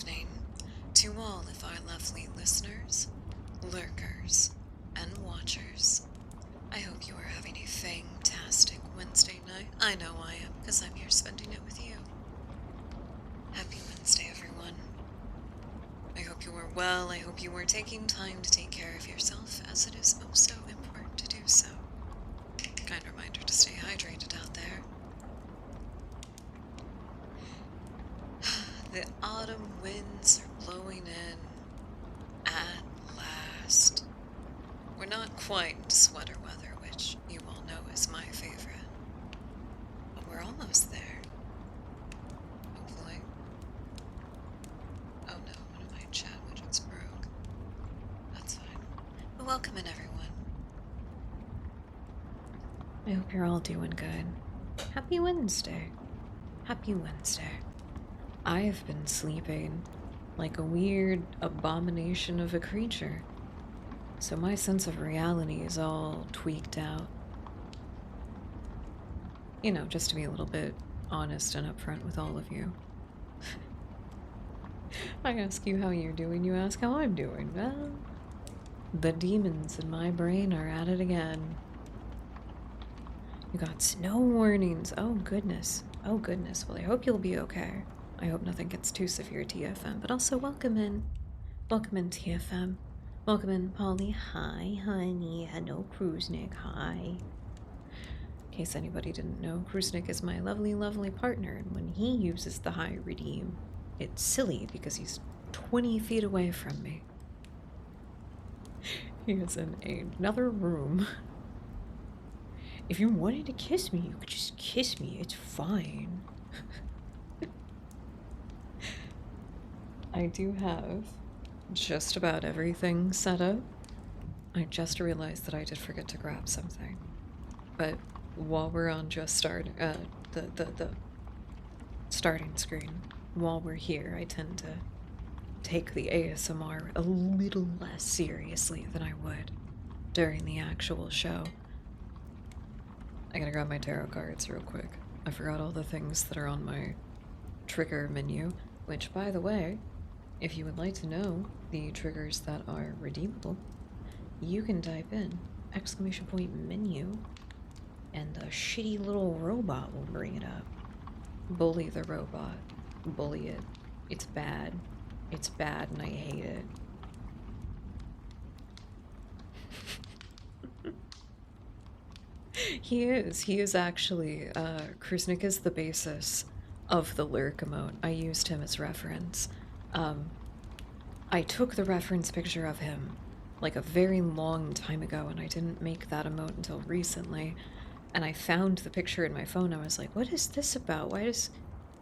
evening to all of our lovely listeners, lurkers, and watchers. I hope you are having a fantastic Wednesday night. I know I am, because I'm here spending it with you. Happy Wednesday, everyone. I hope you are well. I hope you are taking time to take care of yourself, as it is most so important to do so. Kind reminder to stay hydrated out there. The autumn winds are blowing in at last. We're not quite into sweater weather, which you all know is my favorite. But we're almost there. Hopefully. Oh no, one of my chat widgets broke. That's fine. But welcome in, everyone. I hope you're all doing good. Happy Wednesday. Happy Wednesday. I have been sleeping like a weird abomination of a creature, so my sense of reality is all tweaked out. You know, just to be a little bit honest and upfront with all of you. I ask you how you're doing, you ask how I'm doing. Well, the demons in my brain are at it again. You got snow warnings. Oh goodness. Oh goodness. Well, I hope you'll be okay. I hope nothing gets too severe, TFM. But also, welcome in. Welcome in, TFM. Welcome in, Polly. Hi, honey. Hello, Kruznik. Hi. In case anybody didn't know, Kruznik is my lovely, lovely partner. And when he uses the high redeem, it's silly because he's 20 feet away from me. He is in another room. If you wanted to kiss me, you could just kiss me. It's fine. I do have just about everything set up. I just realized that I did forget to grab something. But while we're on just the starting screen, while we're here, I tend to take the ASMR a little less seriously than I would during the actual show. I gotta grab my tarot cards real quick. I forgot all the things that are on my trigger menu, which, by the way, if you would like to know the triggers that are redeemable, you can type in !menu, and the shitty little robot will bring it up. Bully the robot. Bully it. It's bad. It's bad and I hate it. He is actually, Kruznik is the basis of the lurk emote. I used him as reference. I took the reference picture of him like a very long time ago, and I didn't make that emote until recently. And I found the picture in my phone. I was like, what is this about? Why does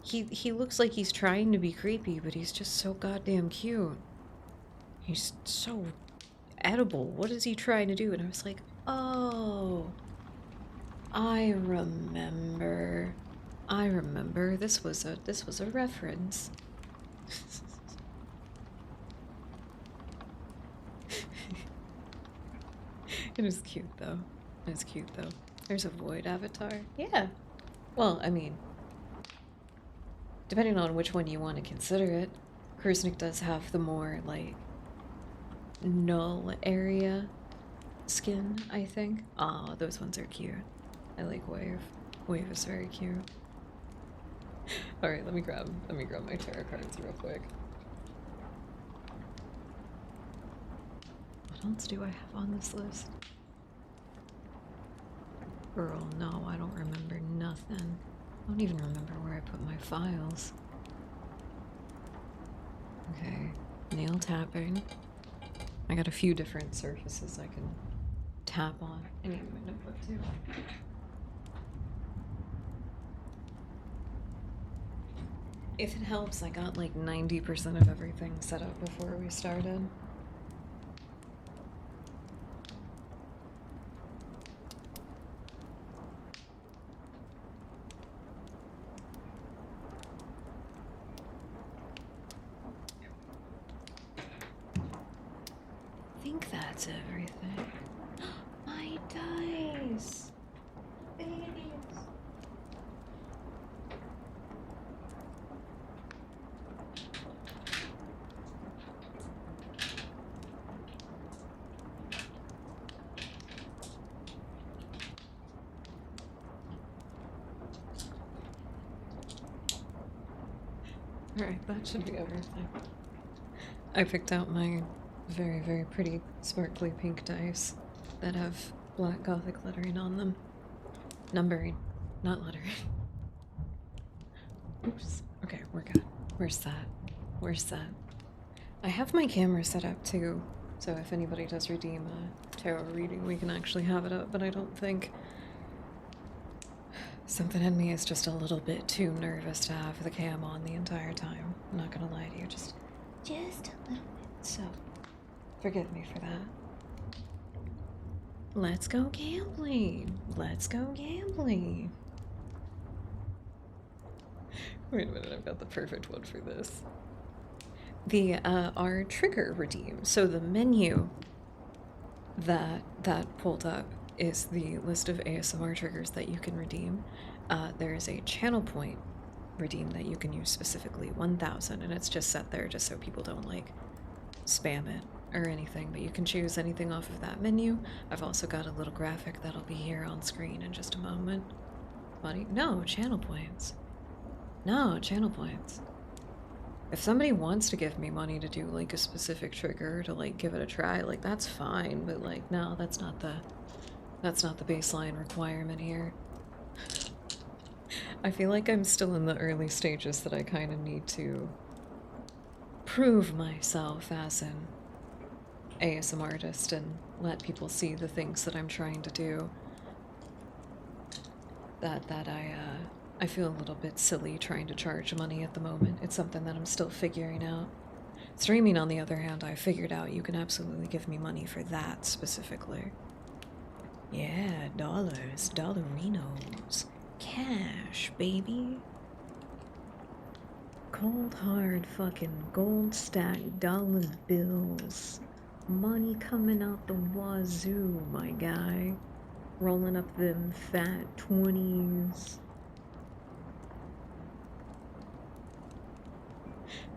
he looks like he's trying to be creepy, but he's just so goddamn cute. He's so edible. What is he trying to do? And I was like, oh, I remember. This was a reference. It is cute though. It's cute though. There's a void avatar. Yeah. Well, I mean, depending on which one you want to consider it, Kruznik does have the more, like, null area skin, I think. Aw, those ones are cute. I like Wave. Wave is very cute. Alright, let me grab my tarot cards real quick. What else do I have on this list? Girl, no, I don't remember nothing. I don't even remember where I put my files. Okay, nail tapping. I got a few different surfaces I can tap on. I need my notebook too. If it helps, I got like 90% of everything set up before we started. I think that's everything. My dice! Babies! Alright, that should be everything. I picked out my very, very pretty sparkly pink dice that have black gothic lettering on them. Numbering, not lettering. Oops. Okay, we're good. Where's that? Where's that? I have my camera set up too, so if anybody does redeem a tarot reading, we can actually have it up, but I don't think... Something in me is just a little bit too nervous to have the cam on the entire time. I'm not gonna lie to you, just a little bit. So, forgive me for that. Let's go gambling! Let's go gambling! Wait a minute, I've got the perfect one for this. Our trigger redeem. So the menu that pulled up is the list of ASMR triggers that you can redeem. There is a channel point redeem that you can use specifically, 1,000, and it's just set there just so people don't like spam it or anything, but you can choose anything off of that menu. I've also got a little graphic that'll be here on screen in just a moment. Money? No, channel points. No, channel points. If somebody wants to give me money to do like a specific trigger to like give it a try, like that's fine, but like no, that's not the baseline requirement here. I feel like I'm still in the early stages that I kind of need to prove myself as an ASMR artist and let people see the things that I'm trying to do. I feel a little bit silly trying to charge money at the moment. It's something that I'm still figuring out. Streaming, on the other hand, I figured out you can absolutely give me money for that specifically. Yeah, dollars, dollarinos, cash, baby. Cold hard fucking gold stacked dollar bills. Money coming out the wazoo, my guy. Rolling up them fat 20s.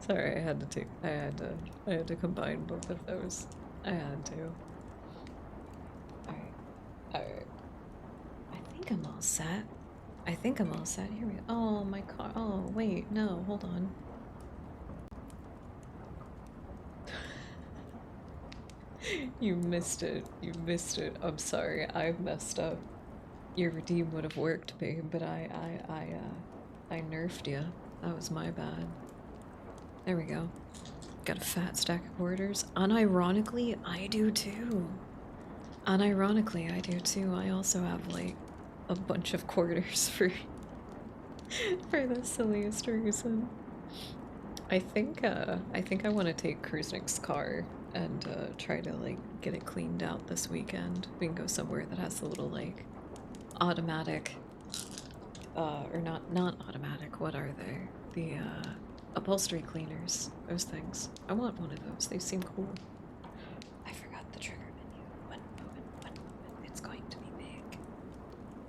Sorry, I had to combine both of those. I had to. Alright. I think I'm all set. Here we go. Oh, my car. Oh, wait, no, hold on. You missed it. I'm sorry, I messed up. Your redeem would have worked, babe, but I nerfed you. That was my bad. There we go. Got a fat stack of quarters. Unironically, I do too. I also have like a bunch of quarters for the silliest reason. I think I want to take Kruznik's car and try to like get it cleaned out this weekend. We can go somewhere that has a little like automatic, or not automatic. What are they? The upholstery cleaners. Those things. I want one of those. They seem cool. I forgot the trigger menu. One moment. It's going to be big.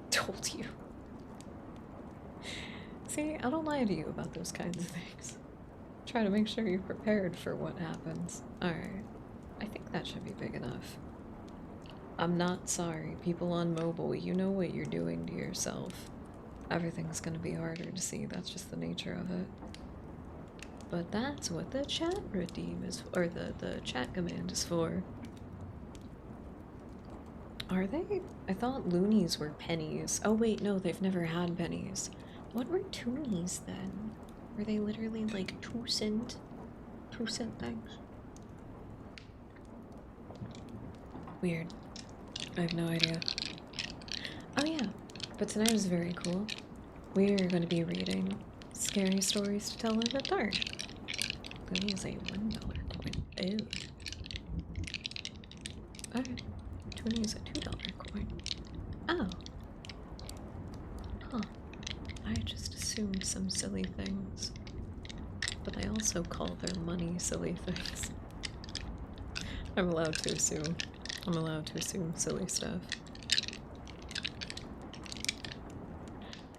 Told you. See, I don't lie to you about those kinds of things. Try to make sure you're prepared for what happens. Alright. I think that should be big enough. I'm not sorry. People on mobile, you know what you're doing to yourself. Everything's gonna be harder to see. That's just the nature of it. But that's what the chat redeem is, or the chat command is for. Are they? I thought loonies were pennies. Oh wait, no, they've never had pennies. What were toonies then? Were they literally like 2-cent things? Weird. I have no idea. Oh yeah, but tonight was very cool. We are going to be reading Scary Stories to Tell in the Dark. That is a $1 coin. Ew. Okay. 20 is a $2 coin. Oh. Huh. I just assumed some silly things. But I also call their money silly things. I'm allowed to assume. I'm allowed to assume silly stuff.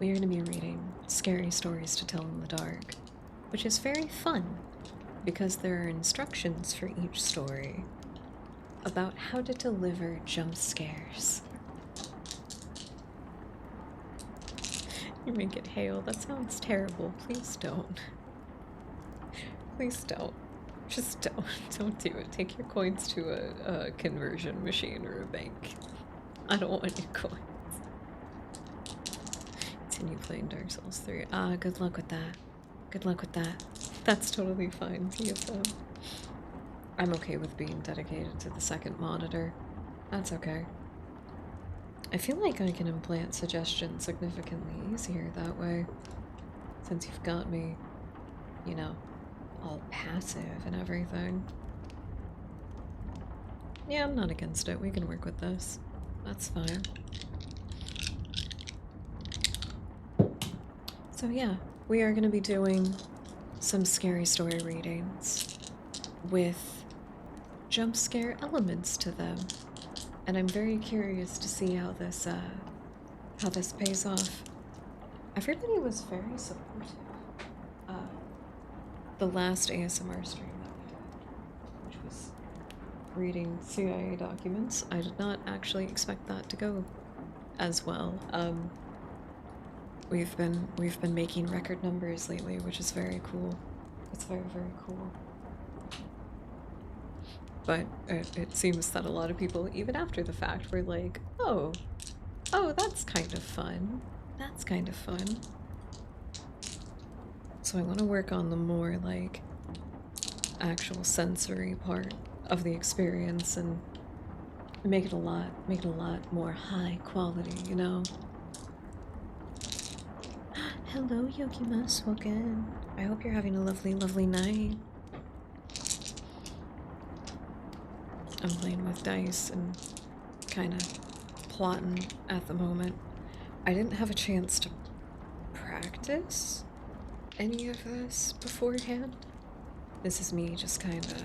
We are going to be reading Scary Stories to Tell in the Dark, which is very fun because there are instructions for each story about how to deliver jump scares. You make it hail. That sounds terrible. Please don't. Please don't. Just don't. Don't do it. Take your coins to a conversion machine or a bank. I don't want your coins. Continue playing Dark Souls 3. Ah, good luck with that. Good luck with that. That's totally fine, TSM. I'm okay with being dedicated to the second monitor. That's okay. I feel like I can implant suggestions significantly easier that way. Since you've got me, you know, all passive and everything. Yeah, I'm not against it. We can work with this. That's fine. So yeah, we are going to be doing some scary story readings with jump scare elements to them. And I'm very curious to see how this pays off. Everybody was very supportive. The last ASMR stream that we did, which was reading CIA documents, I did not actually expect that to go as well. We've been making record numbers lately, which is very cool. It's very, very cool. But it seems that a lot of people, even after the fact, were like, oh, that's kind of fun. That's kind of fun. So I want to work on the more, like, actual sensory part of the experience and make it a lot more high quality, you know? Hello, Yokimas, welcome. I hope you're having a lovely, lovely night. I'm playing with dice and kind of plotting at the moment. I didn't have a chance to practice any of this beforehand. This is me just kind of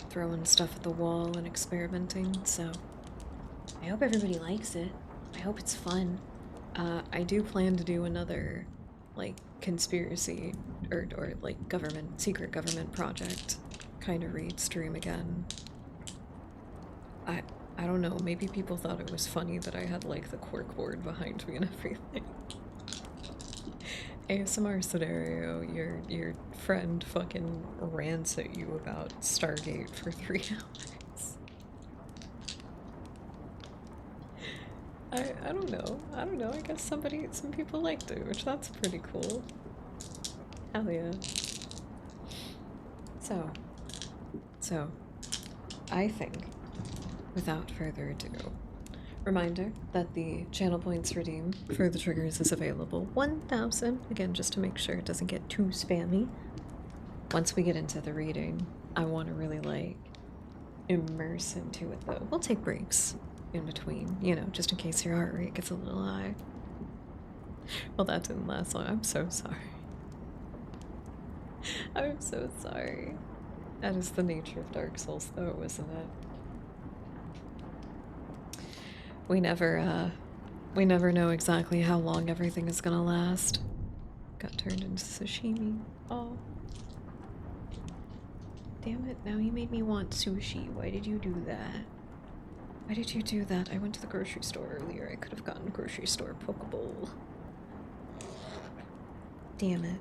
throwing stuff at the wall and experimenting, so I hope everybody likes it. I hope it's fun. I do plan to do another, like, conspiracy or like secret government project kind of read stream again. I don't know, maybe people thought it was funny that I had, like, the cork board behind me and everything. ASMR scenario, your friend fucking rants at you about Stargate for 3 hours. I don't know. I don't know. I guess some people liked it, which that's pretty cool. Hell yeah. So, I think, without further ado, reminder that the channel points redeem for the triggers is available 1,000, again, just to make sure it doesn't get too spammy. Once we get into the reading, I want to really, like, immerse into it, though. We'll take breaks in between, you know, just in case your heart rate gets a little high. Well, that didn't last long. I'm so sorry. I'm so sorry. That is the nature of Dark Souls, though, isn't it? We never know exactly how long everything is gonna last. Got turned into sashimi. Oh. Damn it, now you made me want sushi. Why did you do that? Why did you do that? I went to the grocery store earlier. I could have gotten a grocery store Pokeball. Damn it.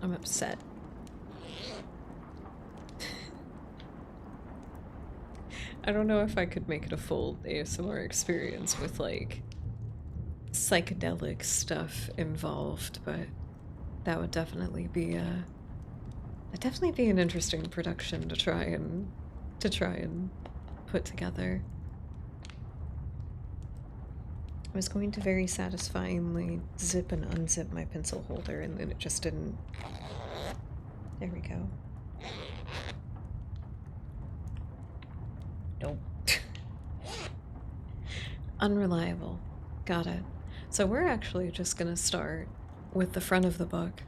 I'm upset. I don't know if I could make it a full ASMR experience with, like, psychedelic stuff involved, but that would definitely be an interesting production to try and put together. I was going to very satisfyingly zip and unzip my pencil holder, and then it just didn't. There we go. Nope. Unreliable. Got it. So we're actually just gonna start with the front of the book.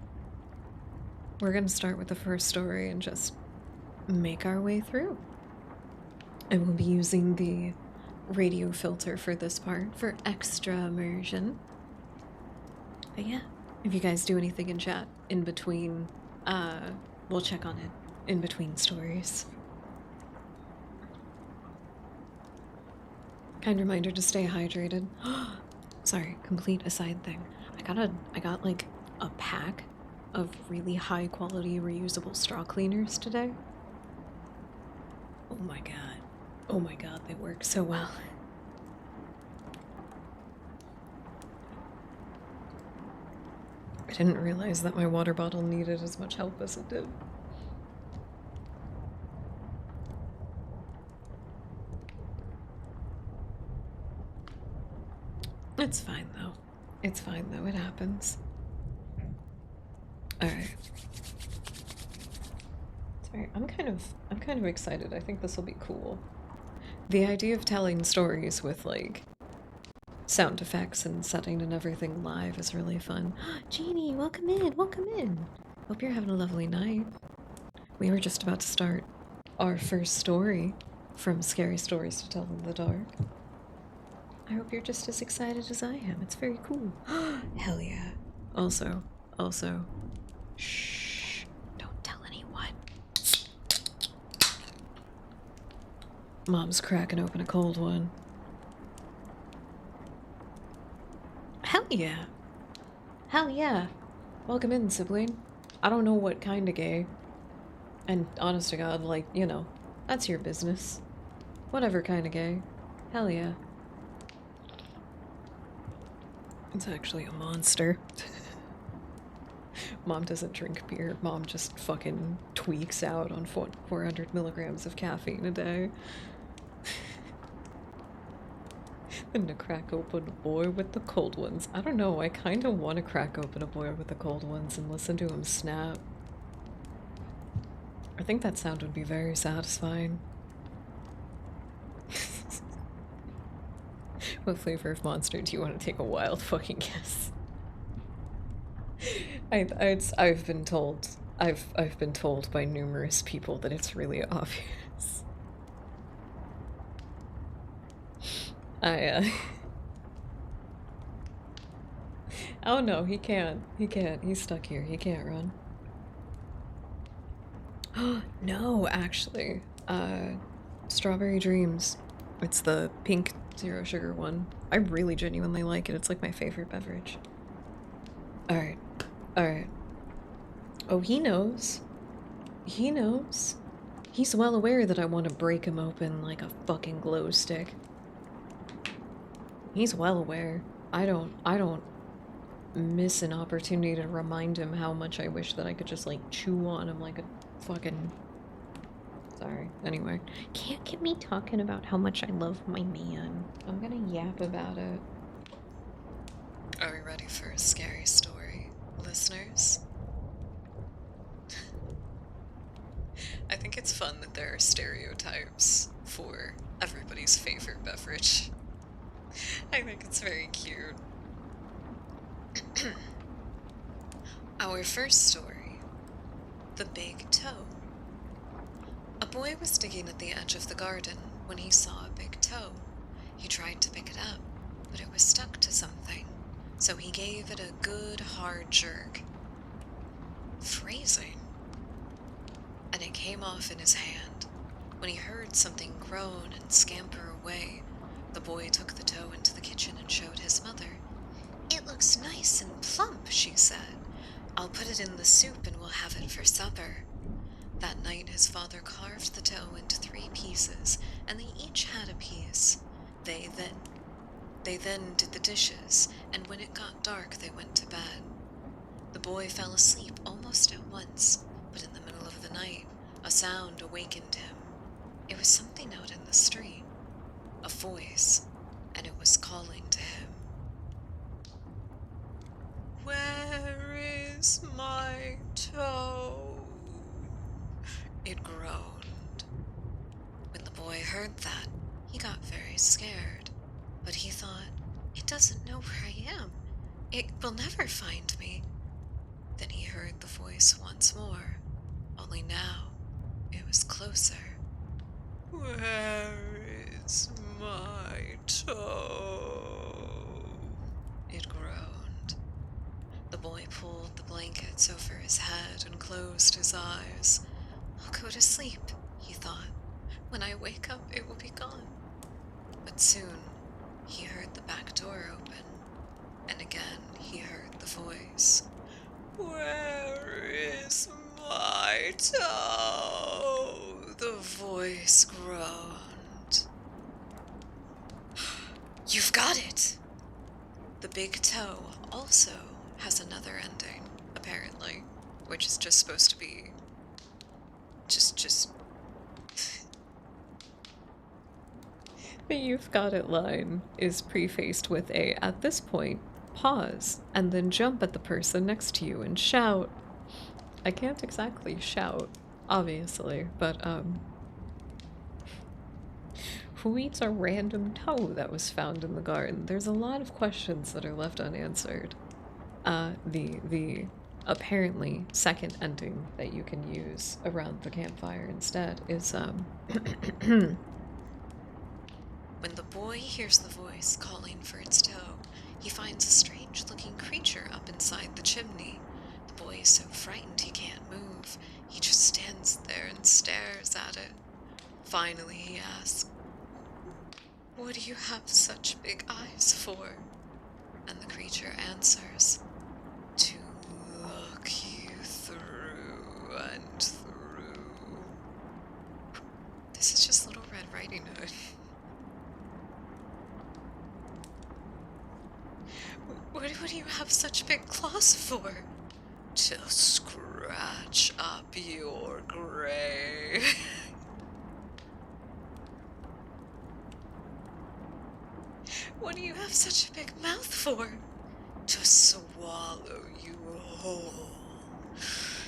We're gonna start with the first story and just make our way through. And we'll be using the radio filter for this part for extra immersion. But yeah, if you guys do anything in chat in between, we'll check on it in between stories. Kind reminder to stay hydrated. Sorry, complete aside thing. I got like a pack of really high quality reusable straw cleaners today. Oh my god. Oh my god, they work so well. I didn't realize that my water bottle needed as much help as it did. It's fine though. It's fine though, it happens. Alright. Sorry, I'm kind of excited. I think this will be cool. The idea of telling stories with like sound effects and setting and everything live is really fun. Jeannie, welcome in, welcome in. Hope you're having a lovely night. We were just about to start our first story from Scary Stories to Tell in the Dark. I hope you're just as excited as I am. It's very cool. Hell yeah. Also, shh, don't tell anyone. Mom's cracking open a cold one. Hell yeah. Hell yeah. Welcome in, sibling. I don't know what kind of gay. And honest to God, like, you know, that's your business. Whatever kind of gay. Hell yeah. It's actually a monster. Mom doesn't drink beer. Mom just fucking tweaks out on 400 milligrams of caffeine a day. And to crack open a boy with the cold ones. I don't know, I kind of want to crack open a boy with the cold ones and listen to him snap. I think that sound would be very satisfying. What flavor of monster do you want to take a wild fucking guess? I've been told by numerous people that it's really obvious. Oh no, he can't. He's stuck here. He can't run. No, actually. Strawberry Dreams. It's the pink zero sugar one. I really genuinely like it. It's like my favorite beverage. Alright. Alright. Oh, he knows. He knows. He's well aware that I want to break him open like a fucking glow stick. He's well aware. I don't miss an opportunity to remind him how much I wish that I could just like chew on him like a fucking... Sorry. Anyway. Can't get me talking about how much I love my man. I'm gonna yap about it. Are we ready for a scary story, listeners? I think it's fun that there are stereotypes for everybody's favorite beverage. I think it's very cute. Our first story, The Big Toe. A boy was digging at the edge of the garden when he saw a big toe. He tried to pick it up, but it was stuck to something, so he gave it a good hard jerk. Phrasing. And it came off in his hand. When he heard something groan and scamper away, the boy took the toe into the kitchen and showed his mother. "It looks nice and plump," she said. "I'll put it in the soup and we'll have it for supper." That night his father carved the toe into 3 pieces, and they each had a piece. They then did the dishes, and when it got dark they went to bed. The boy fell asleep almost at once, but in the middle of the night, a sound awakened him. It was something out in the street. A voice, and it was calling to him. "Where is my toe?" It groaned. When the boy heard that, he got very scared, but he thought, "It doesn't know where I am. It will never find me." Then he heard the voice once more, only now it was closer. "Where is my toe?" It groaned. The boy pulled the blankets over his head and closed his eyes. "I'll go to sleep," he thought. "When I wake up, it will be gone." But soon, he heard the back door open, and again he heard the voice. "Where Fix my toe, the voice groaned. You've got it! The big toe also has another ending, apparently, which is just supposed to be just the "you've got it" line is prefaced with a, at this point, pause, and then jump at the person next to you and shout. I can't exactly shout, obviously, but, who eats a random toe that was found in the garden? There's a lot of questions that are left unanswered. The apparently second ending that you can use around the campfire instead is, when the boy hears the voice calling for its toe, he finds a strange-looking creature up inside the chimney. The boy is so frightened he can't move. He just stands there and stares at it. Finally, he asks, "What do you have such big eyes for?" And the creature answers, "To look you through and through." This is just Little Red Riding Hood. What do you have such big claws for? To scratch up your grave. What do you have such a big mouth for? To swallow you whole.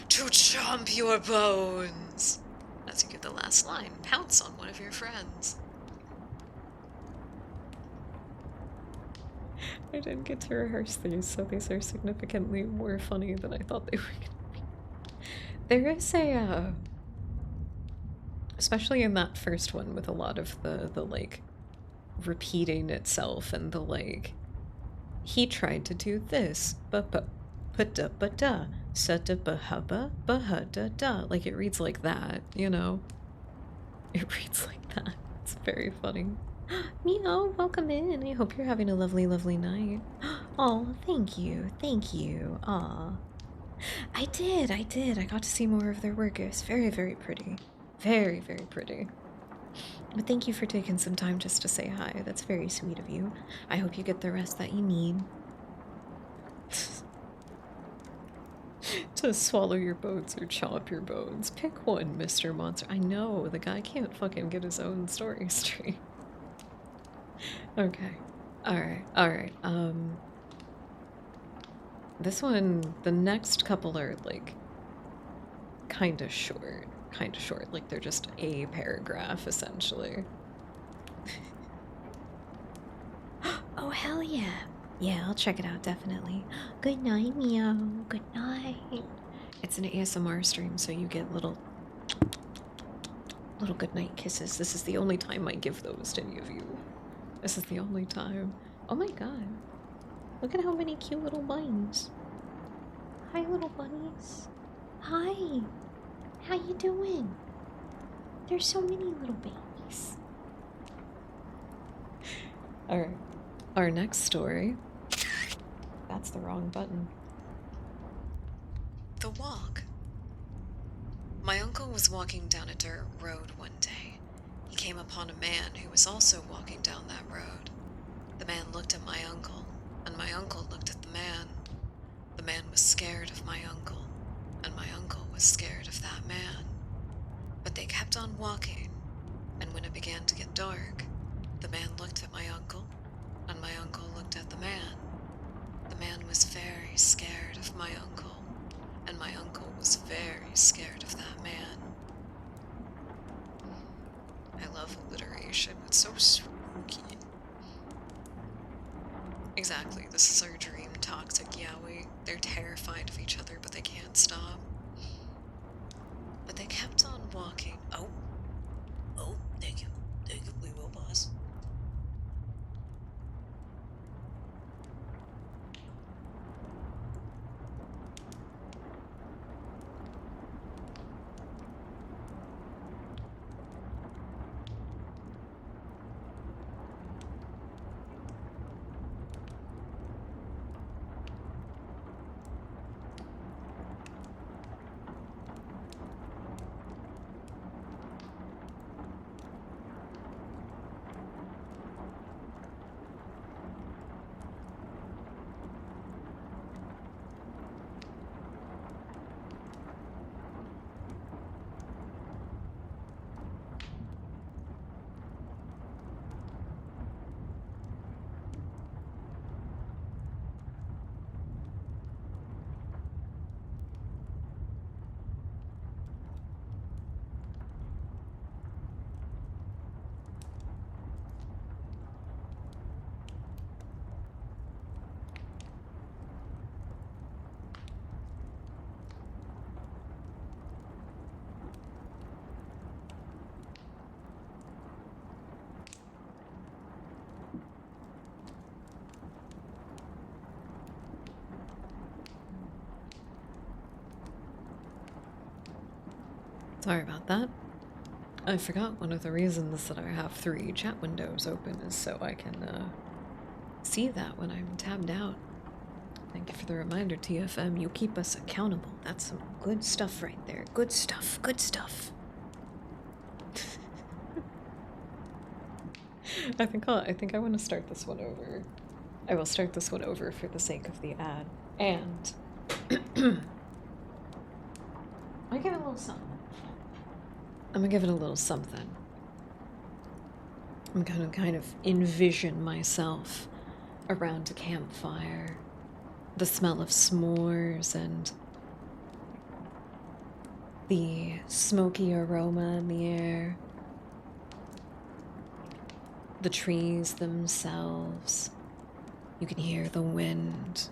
To chomp your bones. As you get the last line, pounce on one of your friends. I didn't get to rehearse these, so these are significantly more funny than I thought they were gonna be. There is a, especially in that first one with a lot of the like, repeating itself and the like, he tried to do this, but-da, sa-da-ba-hubba, ba-ha-da-da. Like, it reads like that, you know? It reads like that. It's very funny. Meow, welcome in. I hope you're having a lovely, lovely night. Oh, thank you. Thank you. Aw. I did. I got to see more of their work. It was very, very pretty. Very, very pretty. But thank you for taking some time just to say hi. That's very sweet of you. I hope you get the rest that you need. To swallow your bones or chop your bones. Pick one, Mr. Monster. I know, the guy can't fucking get his own story straight. Okay. Alright. This one, the next couple are, like, kinda short. Like, they're just a paragraph, essentially. Oh, hell yeah. Yeah, I'll check it out, definitely. Good night, Meow. Good night. It's an ASMR stream, so you get little goodnight kisses. This is the only time I give those to any of you. This is the only time. Oh my god. Look at how many cute little bunnies. Hi, little bunnies. Hi. How you doing? There's so many little babies. Alright. Our next story. That's the wrong button. The walk. My uncle was walking down a dirt road one day. He came upon a man who was also walking down that road. The man looked at my uncle, and my uncle looked at the man. The man was scared of my uncle, and my uncle was scared of that man. But they kept on walking, and when it began to get dark, the man looked at my uncle, and my uncle looked at the man. The man was very scared of my uncle, and my uncle was very scared of that man. I love alliteration. It's so spooky. Exactly, this is our dream toxic yaoi. They're terrified of each other, but they can't stop. But they kept on walking. Oh, thank you. We will pause. Sorry about that. I forgot one of the reasons that I have 3 chat windows open is so I can see that when I'm tabbed out. Thank you for the reminder, TFM. You keep us accountable. That's some good stuff right there. Good stuff. Good stuff. I think I want to start this one over. I will start this one over for the sake of the ad. And I give it a little something. I'm gonna give it a little something. I'm gonna kind of envision myself around a campfire, the smell of s'mores and the smoky aroma in the air, the trees themselves. You can hear the wind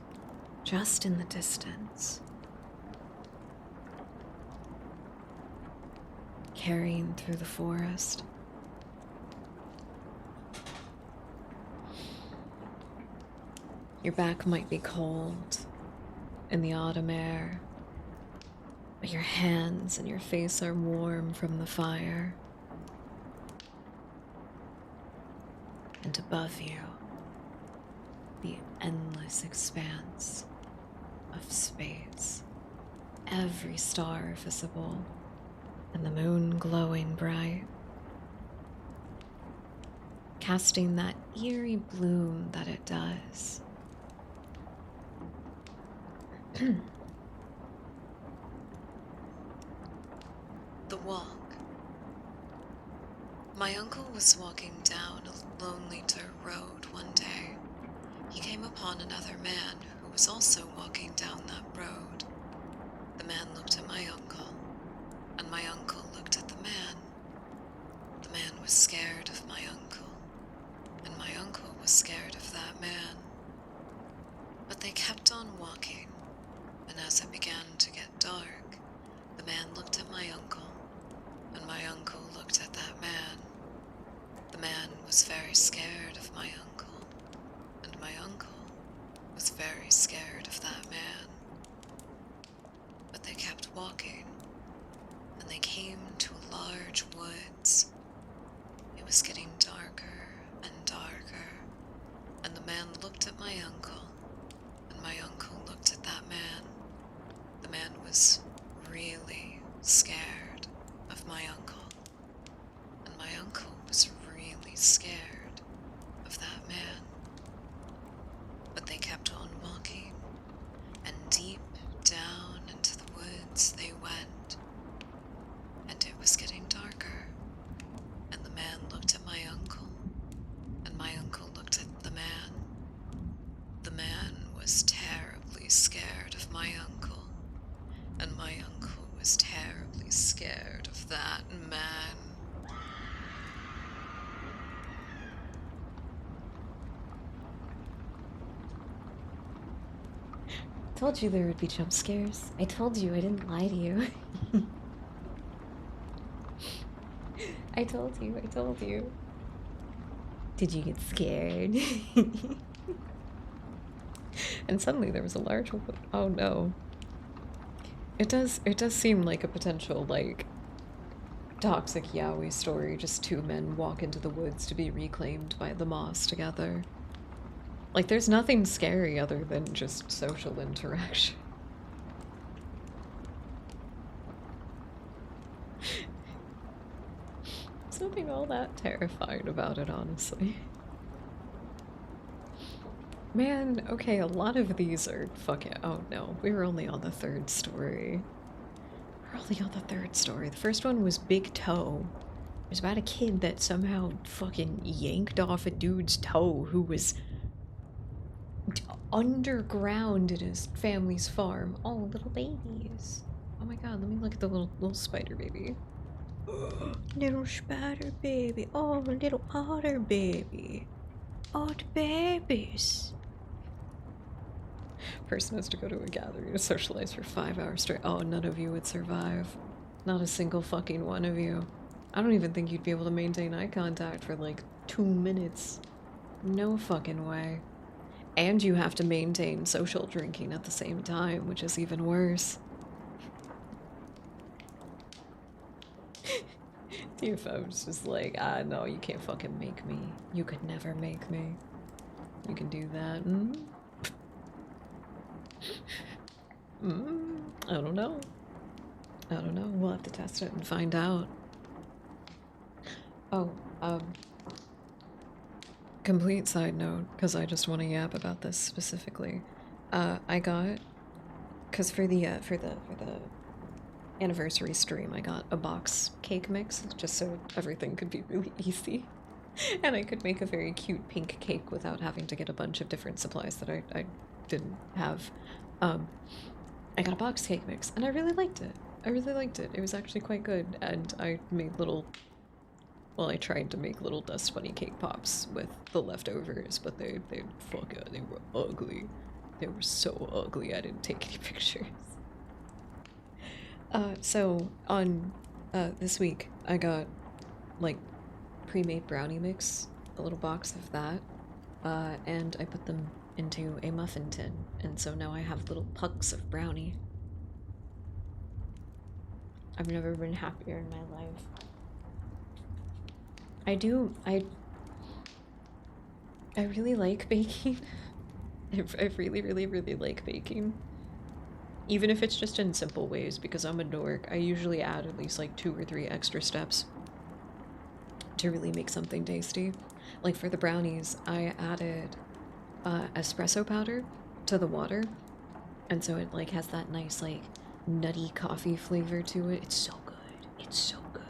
just in the distance, carrying through the forest. Your back might be cold in the autumn air, but your hands and your face are warm from the fire. And above you, the endless expanse of space, every star visible, and the moon glowing bright, casting that eerie bloom that it does. The walk. My uncle was walking down a lonely dirt road one day. He came upon another man who was also walking down that road. The man looked at my uncle, and my uncle looked at the man. The man was scared of my uncle, and my uncle was scared of that man. But they kept on walking, and as it began to get dark, the man looked at my uncle, and my uncle looked at that man. The man was very scared of my uncle, and my uncle was very scared of that man. But they kept walking, and they came to a large woods. It was getting darker and darker, and the man looked at my uncle, and my uncle looked at that man. The man was really scared of my uncle, and my uncle was really scared of that man. But they kept on walking, and deep down into the woods they went, and it was getting darker, and the man looked at my uncle, and my uncle looked at the man. The man was terribly scared of my uncle, and my uncle was terribly scared of that man. Told you there would be jump scares. I told you, I didn't lie to you. I told you. Did you get scared? And suddenly there was a large... Oh no. It does seem like a potential, like, toxic yaoi story. Just 2 men walk into the woods to be reclaimed by the moss together. Like, there's nothing scary other than just social interaction. There's nothing all that terrifying about it, honestly. Man, okay, a lot of these are fucking... Oh no, we were only on the 3rd story. We're only on the 3rd story. The first one was Big Toe. It was about a kid that somehow fucking yanked off a dude's toe who was underground in his family's farm. Oh, little babies. Oh my god, let me look at the little spider baby. Little spider baby. Oh, little otter baby. Otter babies. Person has to go to a gathering to socialize for 5 hours straight. Oh, none of you would survive. Not a single fucking one of you. I don't even think you'd be able to maintain eye contact for like 2 minutes. No fucking way. And you have to maintain social drinking at the same time, which is even worse. If I was just like, ah, no, you can't fucking make me. You could never make me. You can do that. I don't know. I don't know. We'll have to test it and find out. Oh, complete side note, because I just want to yap about this specifically. I got, because for the anniversary stream, I got a box cake mix just so everything could be really easy, and I could make a very cute pink cake without having to get a bunch of different supplies that I didn't have. I got a box cake mix, and I really liked it. I really liked it. It was actually quite good, and I made little. Well, I tried to make little dust bunny cake pops with the leftovers, but they were ugly. They were so ugly, I didn't take any pictures. So on this week, I got like pre-made brownie mix, a little box of that, and I put them into a muffin tin, and so now I have little pucks of brownie. I've never been happier in my life. I really like baking. I really like baking. Even if it's just in simple ways, because I'm a dork, I usually add at least like 2 or 3 extra steps to really make something tasty. Like for the brownies, I added espresso powder to the water, and so it like has that nice like nutty coffee flavor to it. It's so good. It's so good.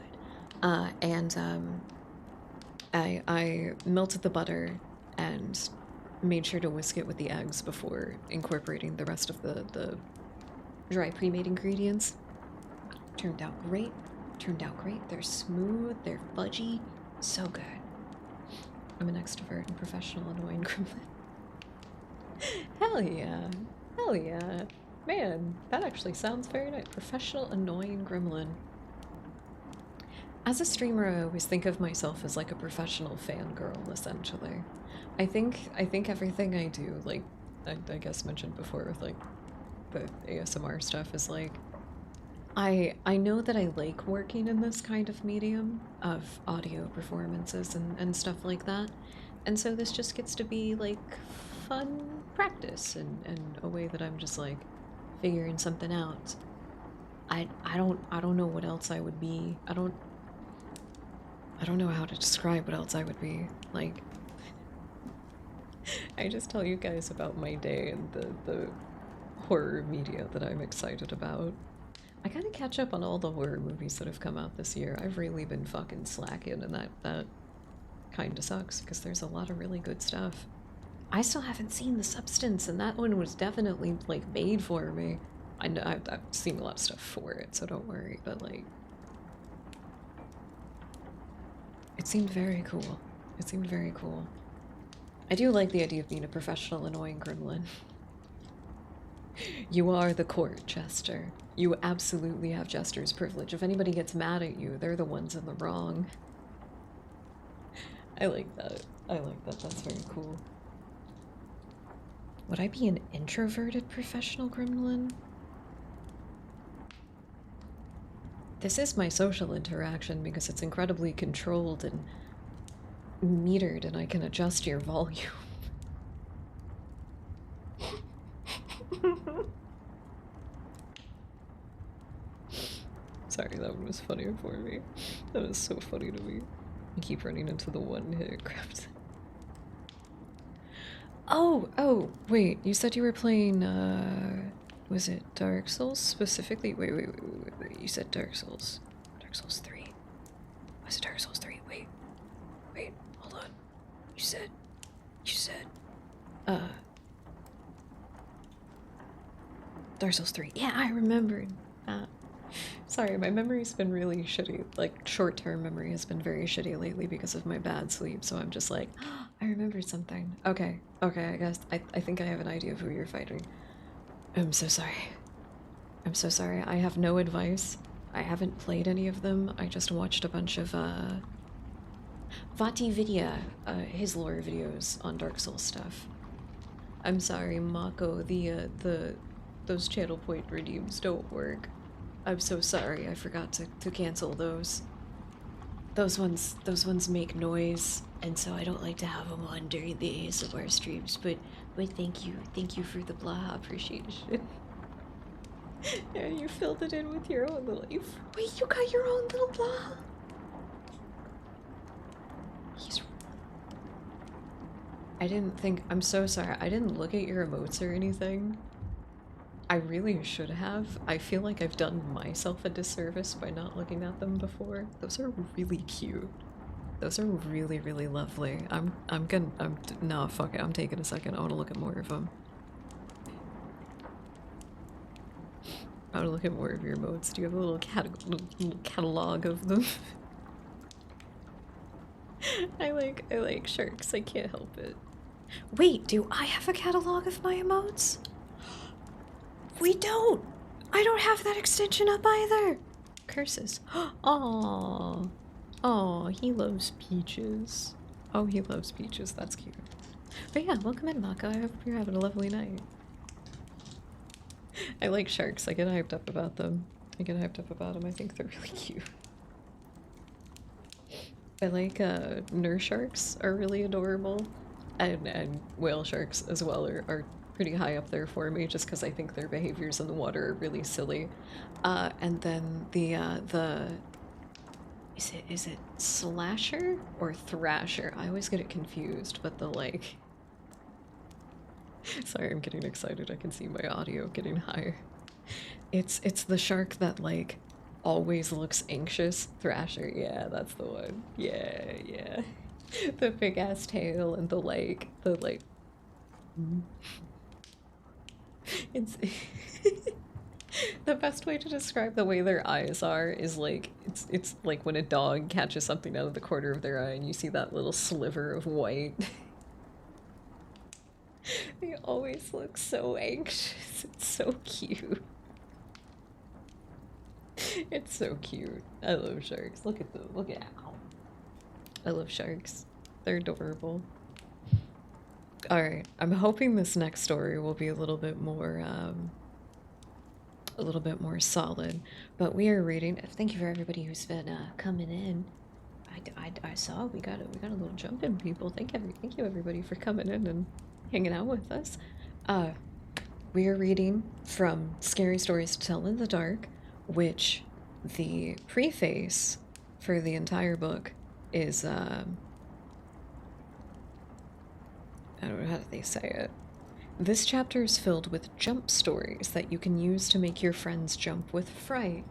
I melted the butter and made sure to whisk it with the eggs before incorporating the rest of the dry pre-made ingredients. Turned out great. They're smooth, they're fudgy, so good. I'm an extrovert and professional annoying gremlin. Hell yeah. Hell yeah. Man, that actually sounds very nice. Professional annoying gremlin. As a streamer, I always think of myself as like a professional fangirl, essentially. I think everything I do, like I guess mentioned before with like the ASMR stuff, is like I know that I like working in this kind of medium of audio performances and stuff like that. And so this just gets to be like fun practice and a way that I'm just like figuring something out. I don't know what else I would be. I don't know how to describe what else I would be. Like, I just tell you guys about my day and the horror media that I'm excited about. I gotta catch up on all the horror movies that have come out this year. I've really been fucking slacking, and that kinda sucks, because there's a lot of really good stuff. I still haven't seen The Substance, and that one was definitely, like, made for me. I know, I've seen a lot of stuff for it, so don't worry, but, like... It seemed very cool. It seemed very cool. I do like the idea of being a professional annoying gremlin. You are the court, Jester. You absolutely have Jester's privilege. If anybody gets mad at you, they're the ones in the wrong. I like that. I like that. That's very cool. Would I be an introverted professional gremlin? This is my social interaction because it's incredibly controlled and metered, and I can adjust your volume. Sorry, that one was funnier for me. That was so funny to me. I keep running into the one-hit craft. Oh, wait, you said you were playing, was it Dark Souls specifically? Wait, you said Dark Souls. Dark Souls 3. Was it Dark Souls 3? Wait, hold on. You said, Dark Souls 3. Yeah, I remembered. Sorry, my memory's been really shitty. Like, short-term memory has been very shitty lately because of my bad sleep, so I'm just like, oh, I remembered something. Okay, I guess, I think I have an idea of who you're fighting. I'm so sorry. I have no advice. I haven't played any of them. I just watched a bunch of, Vati Vidya, his lore videos on Dark Souls stuff. I'm sorry, Mako, those channel point redeems don't work. I'm so sorry, I forgot to cancel those. those ones make noise, and so I don't like to have them on during the ASMR streams. But thank you for the blah appreciation. Yeah, you filled it in with your own little. Wait, you got your own little blah. I didn't think. I'm so sorry. I didn't look at your emotes or anything. I really should have. I feel like I've done myself a disservice by not looking at them before. Those are really cute. Those are really, really lovely. No, fuck it. I'm taking a second. I want to look at more of them. I want to look at more of your emotes. Do you have a little catalog of them? I like sharks. I can't help it. Wait, do I have a catalog of my emotes? We don't! I don't have that extension up either! Curses. Aww. Aw, he loves peaches. Oh, he loves peaches. That's cute. But yeah, welcome in, Mako. I hope you're having a lovely night. I like sharks. I get hyped up about them. I think they're really cute. I like, nurse sharks are really adorable. And whale sharks as well are pretty high up there for me, just because I think their behaviors in the water are really silly. And then the is it slasher or thrasher? I always get it confused, but the like... Sorry, I'm getting excited. I can see my audio getting higher. It's the shark that like always looks anxious. Thrasher, yeah, that's the one. Yeah, yeah. The big ass tail and the like it's the best way to describe the way their eyes are is like it's like when a dog catches something out of the corner of their eye and you see that little sliver of white. They always look so anxious. It's so cute. It's so cute. I love sharks. Look at them. Look at how. I love sharks. They're adorable. Alright, I'm hoping this next story will be a little bit more solid. But we are reading. Thank you for everybody who's been coming in. I saw we got a little jump in, people. Thank you everybody for coming in and hanging out with us. We are reading from Scary Stories to Tell in the Dark, which the preface for the entire book is I don't know how do they say it. This chapter is filled with jump stories that you can use to make your friends jump with fright.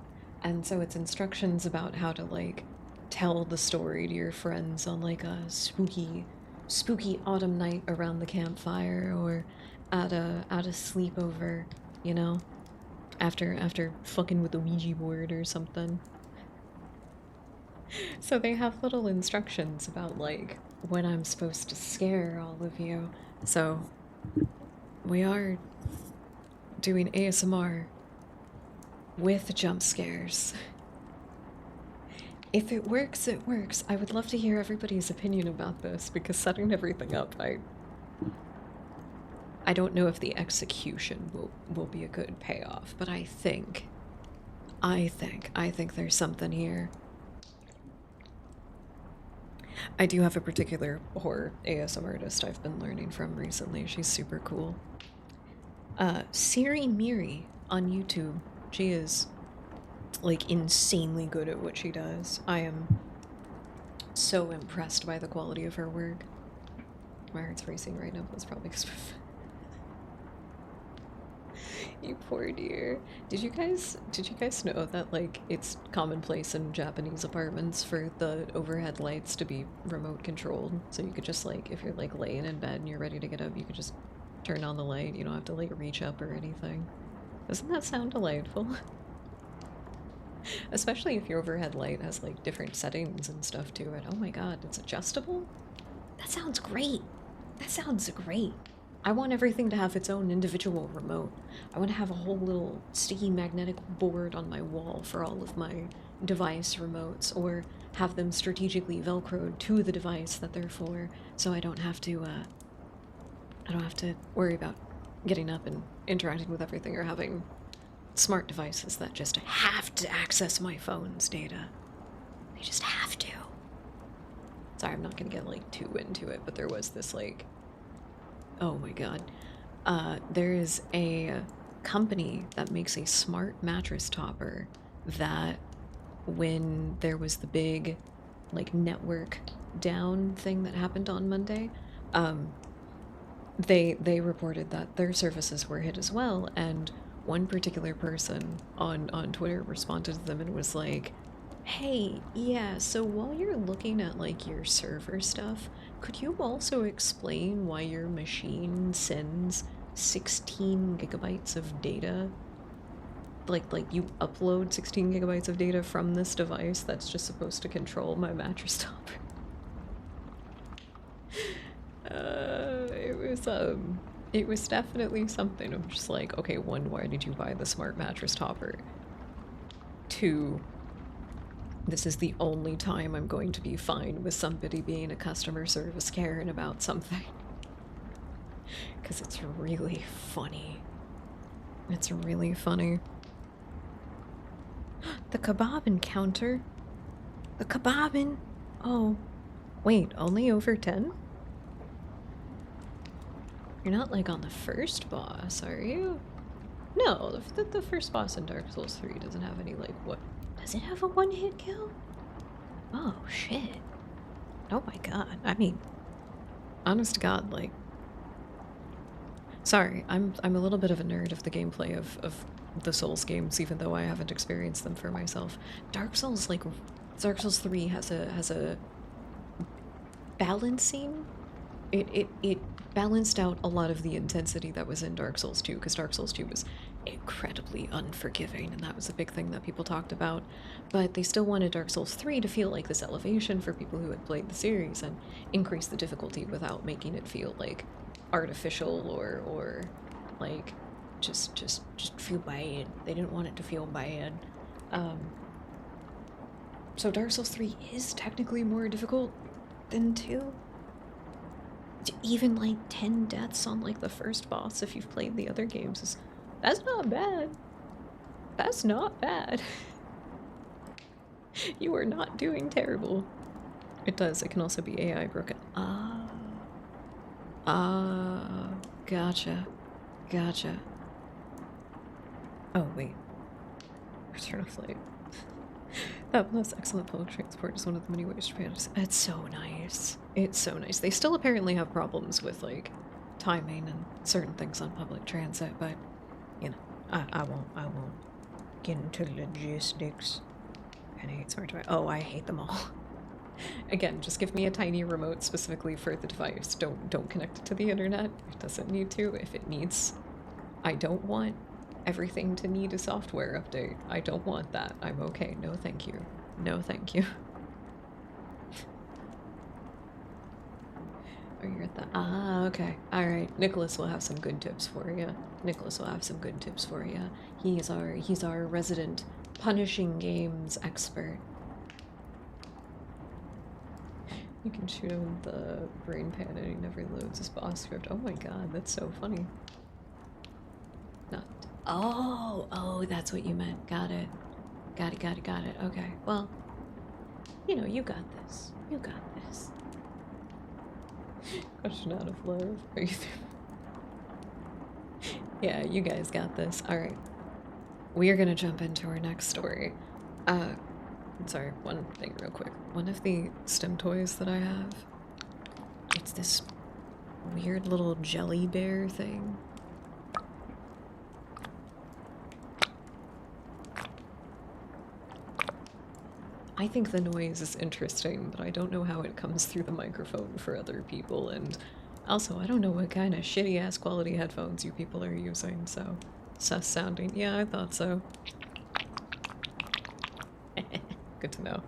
And so it's instructions about how to like tell the story to your friends on like a spooky autumn night around the campfire or at a sleepover, you know, after fucking with the Ouija board or something. So they have little instructions about like when I'm supposed to scare all of you. So we are doing ASMR with jump scares. If it works, it works. I would love to hear everybody's opinion about this because setting everything up, I don't know if the execution will be a good payoff, but I think there's something here. I do have a particular horror ASMR artist I've been learning from recently. She's super cool. Siri Miri on YouTube. She is like insanely good at what she does. I am so impressed by the quality of her work. My heart's racing right now, but it's probably because you poor dear. Did you guys know that like it's commonplace in Japanese apartments for the overhead lights to be remote controlled? So you could just like, if you're like laying in bed and you're ready to get up, you could just turn on the light. You don't have to like reach up or anything. Doesn't that sound delightful? Especially if your overhead light has like different settings and stuff to it. Oh my god, it's adjustable? That sounds great. That sounds great. I want everything to have its own individual remote. I want to have a whole little sticky magnetic board on my wall for all of my device remotes, or have them strategically velcroed to the device that they're for, so I don't have to worry about getting up and interacting with everything or having smart devices that just have to access my phone's data. They just have to. Sorry, I'm not gonna get like too into it, but there was this like, oh my god. There is a company that makes a smart mattress topper that when there was the big like network down thing that happened on Monday, they reported that their services were hit as well, and one particular person on Twitter responded to them and was like, "Hey, yeah, so while you're looking at like your server stuff, could you also explain why your machine sends 16 gigabytes of data? Like you upload 16 gigabytes of data from this device that's just supposed to control my mattress topper." It was definitely something. I'm just like, okay, one, why did you buy the smart mattress topper? Two, this is the only time I'm going to be fine with somebody being a customer service Karen about something. Because it's really funny. It's really funny. The kebab encounter? The kebabin? Oh, wait, only over 10? You're not like on the first boss, are you? No, the first boss in Dark Souls 3 doesn't have any like what? Does it have a one-hit kill? Oh shit. Oh my god. I mean, honest to god, like, sorry, I'm a little bit of a nerd of the gameplay of the Souls games, even though I haven't experienced them for myself. Dark Souls 3 has a balancing. It balanced out a lot of the intensity that was in Dark Souls 2, because Dark Souls 2 was incredibly unforgiving, and that was a big thing that people talked about. But they still wanted Dark Souls 3 to feel like this elevation for people who had played the series and increase the difficulty without making it feel like artificial or like just feel bad. They didn't want it to feel bad. So Dark Souls 3 is technically more difficult than 2. Even like 10 deaths on like the first boss if you've played the other games is, that's not bad. That's not bad. You are not doing terrible. It does. It can also be AI broken. Gotcha. Gotcha. Oh, wait. Return of Flight. That plus excellent public transport is one of the many ways Japan is. It's so nice. It's so nice. They still apparently have problems with like timing and certain things on public transit, but you know, I won't get into logistics. And I hate smart device. Oh, I hate them all. Again, just give me a tiny remote specifically for the device. Don't connect it to the internet. It doesn't need to. If it needs, I don't want everything to need a software update. I don't want that. I'm okay. No thank you. No thank you. Oh, you're at the... Ah, okay. Alright. Nicholas will have some good tips for you. Nicholas will have some good tips for you. He's our resident punishing games expert. You can shoot him with the brain pan and he never loads his boss script. Oh my god, that's so funny. Not... Oh, that's what you meant. Got it. Got it. Okay, well, you know, you got this. You got this. Question out of love. Are you Yeah, you guys got this. Alright. We are gonna jump into our next story. Sorry, one thing real quick. One of the STEM toys that I have, it's this weird little jelly bear thing. I think the noise is interesting, but I don't know how it comes through the microphone for other people, and also I don't know what kind of shitty ass quality headphones you people are using, so sus sounding. Yeah, I thought so. Good to know.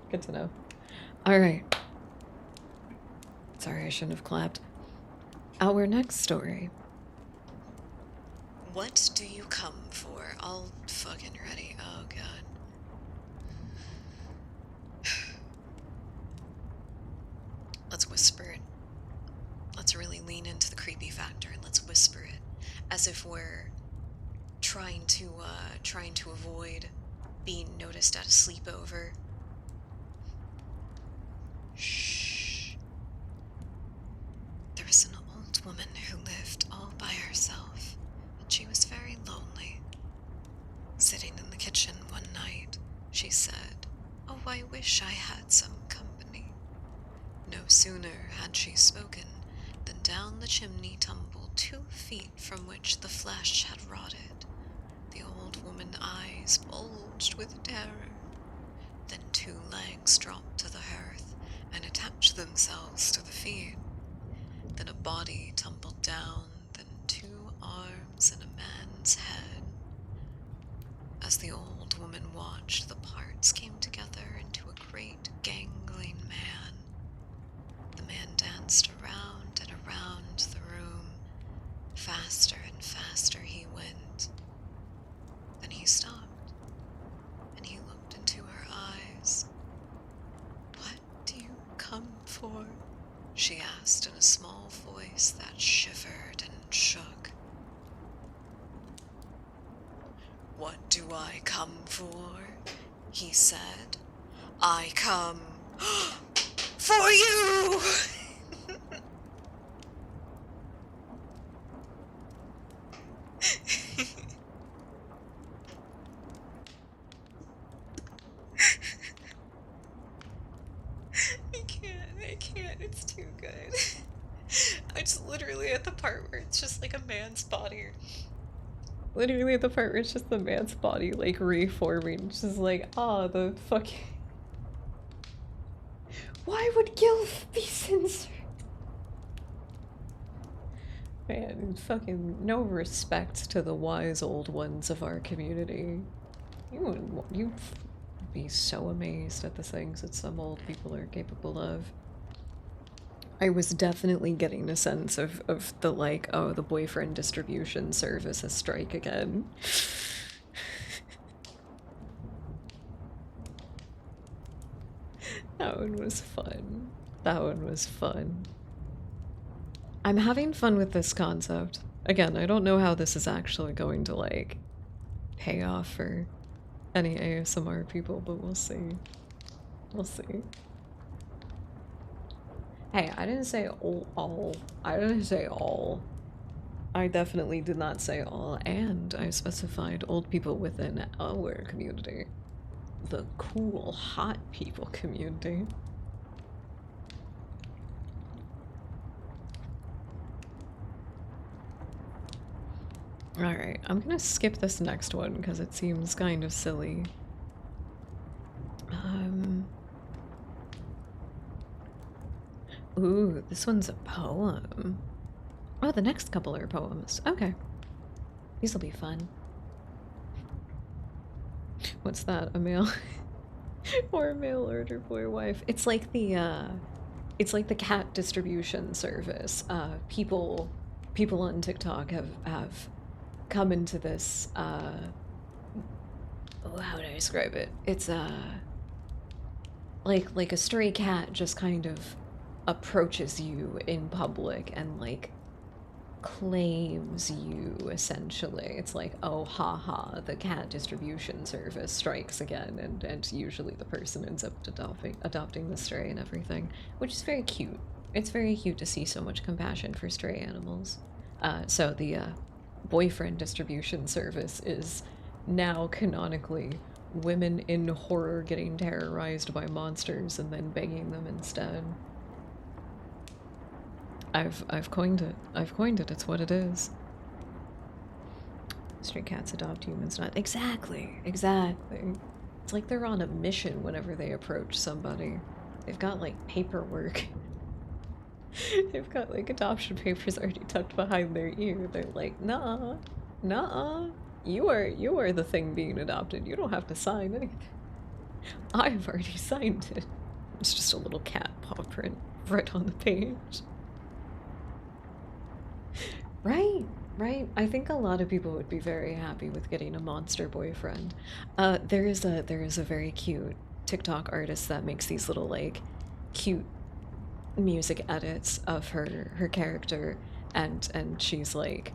Good to know. Alright. Sorry, I shouldn't have clapped. Our next story. What do you come for? All fucking ready. Oh god. Let's whisper it. Let's really lean into the creepy factor and let's whisper it as if we're trying to avoid being noticed at a sleepover. Shh. kitchen one night, she said, "Oh, I wish I had some company." No sooner had she spoken than down the chimney tumbled 2 feet from which the flesh had rotted. The old woman's eyes bulged with terror. Then 2 legs dropped to the hearth and attached themselves to the feet. Then a body tumbled down, then 2 arms and a man's head. As the old woman watched, the parts came together into a great gangling man. The man danced around and around the room. Faster and faster he went. Then he stopped, and he looked into her eyes. "What do you come for?" she asked in a small voice that shivered and shook. "What do I come for?" he said. "I come for you!" I can't, it's too good. It's literally at the part where it's just like a man's body. Literally at the part where it's just the man's body, like, reforming. It's just like, the fucking... Why would Gilf be censored? Man, fucking no respect to the wise old ones of our community. You'd be so amazed at the things that some old people are capable of. I was definitely getting a sense of the, like, oh, the boyfriend distribution service has strike again. That one was fun. That one was fun. I'm having fun with this concept. Again, I don't know how this is actually going to, like, pay off for any ASMR people, but we'll see. We'll see. Hey, I didn't say all. I didn't say all. I definitely did not say all, and I specified old people within our community. The cool, hot people community. Alright, I'm gonna skip this next one because it seems kind of silly. Ooh, this one's a poem. Oh, the next couple are poems. Okay. These'll be fun. What's that? A male or a mail order boy wife? It's like the cat distribution service. People on TikTok have come into this how would I describe it? It's like a stray cat just kind of approaches you in public and, like, claims you, essentially. It's like, oh, haha, the cat distribution service strikes again, and usually the person ends up adopting the stray and everything, which is very cute. It's very cute to see so much compassion for stray animals. So the boyfriend distribution service is now canonically women in horror getting terrorized by monsters and then begging them instead. I've coined it. I've coined it. It's what it is. Stray cats adopt humans, not exactly. It's like they're on a mission whenever they approach somebody. They've got, like, paperwork. They've got, like, adoption papers already tucked behind their ear. They're like, nah, you are the thing being adopted. You don't have to sign anything. I've already signed it. It's just a little cat paw print right on the page. Right. I think a lot of people would be very happy with getting a monster boyfriend. There is a very cute TikTok artist that makes these little, like, cute music edits of her character, and she's, like,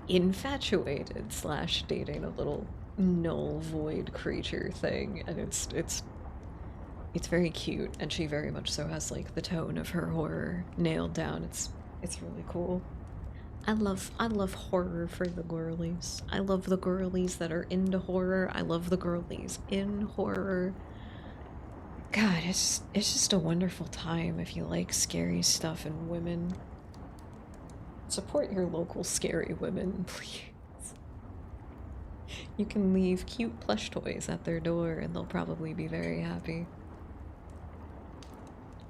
infatuated / dating a little null void creature thing, and it's very cute, and she very much so has, like, the tone of her horror nailed down. It's really cool. I love horror for the girlies. I love the girlies that are into horror. I love the girlies in horror. God, it's just a wonderful time if you like scary stuff and women. Support your local scary women, please. You can leave cute plush toys at their door and they'll probably be very happy.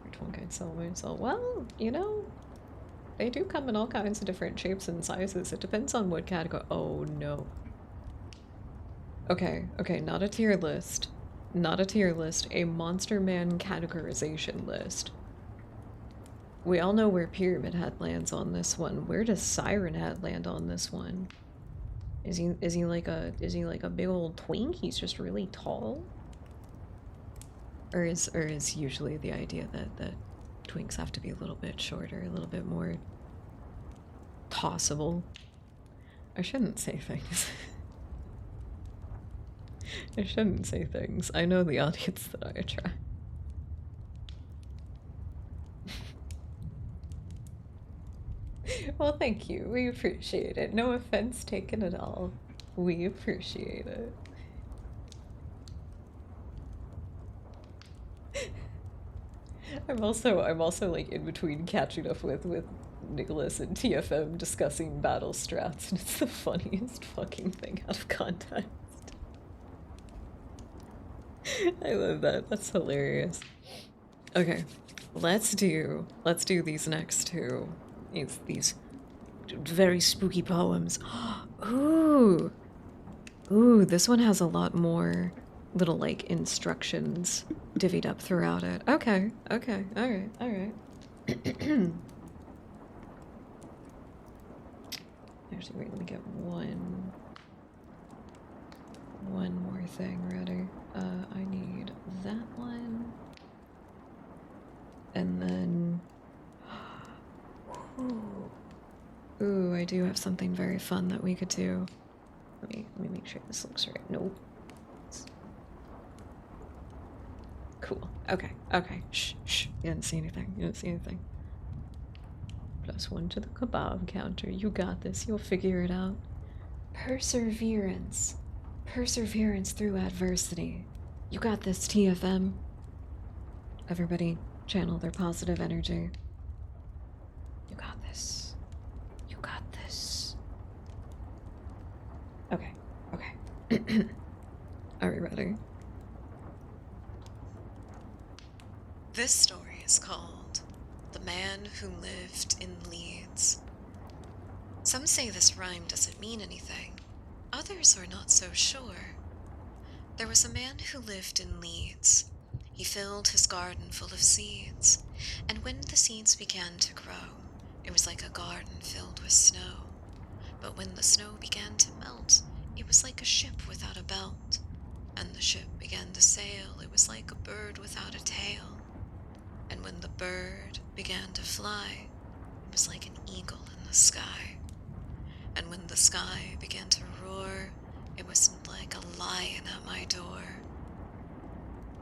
Which one could sell myself? Well, you know, they do come in all kinds of different shapes and sizes. It depends on what category. Oh no. Okay, okay, not a tier list. Not a tier list, a Monster Man categorization list. We all know where Pyramid Head lands on this one. Where does Siren Head land on this one? Is he like a big old twink? He's just really tall? Or is usually the idea that twinks have to be a little bit shorter, a little bit more tossable? I shouldn't say things. I shouldn't say things. I know the audience that I attract. Well, thank you. We appreciate it. No offense taken at all. We appreciate it. I'm also like in between catching up with Nicholas and TFM discussing battle strats, and it's the funniest fucking thing out of context. I love that. That's hilarious. Okay, let's do these next two. These very spooky poems. Ooh, ooh, this one has a lot more little like instructions divvied up throughout it. Okay, okay, all right, all right. Actually, wait, let me get one more thing ready. I need that one, and then ooh, I do have something very fun that we could do. Let me make sure this looks right. Nope. Cool. Okay. Okay. Shh. Shh. You didn't see anything. You didn't see anything. +1 to the kebab counter. You got this. You'll figure it out. Perseverance. Perseverance through adversity. You got this, TFM. Everybody, channel their positive energy. You got this. You got this. Okay. Okay. Are we ready? This story is called The Man Who Lived in Leeds. Some say this rhyme doesn't mean anything. Others are not so sure. There was a man who lived in Leeds. He filled his garden full of seeds, and when the seeds began to grow, it was like a garden filled with snow. But when the snow began to melt, it was like a ship without a belt. And the ship began to sail, it was like a bird without a tail. And when the bird began to fly, it was like an eagle in the sky. And when the sky began to roar, it was like a lion at my door.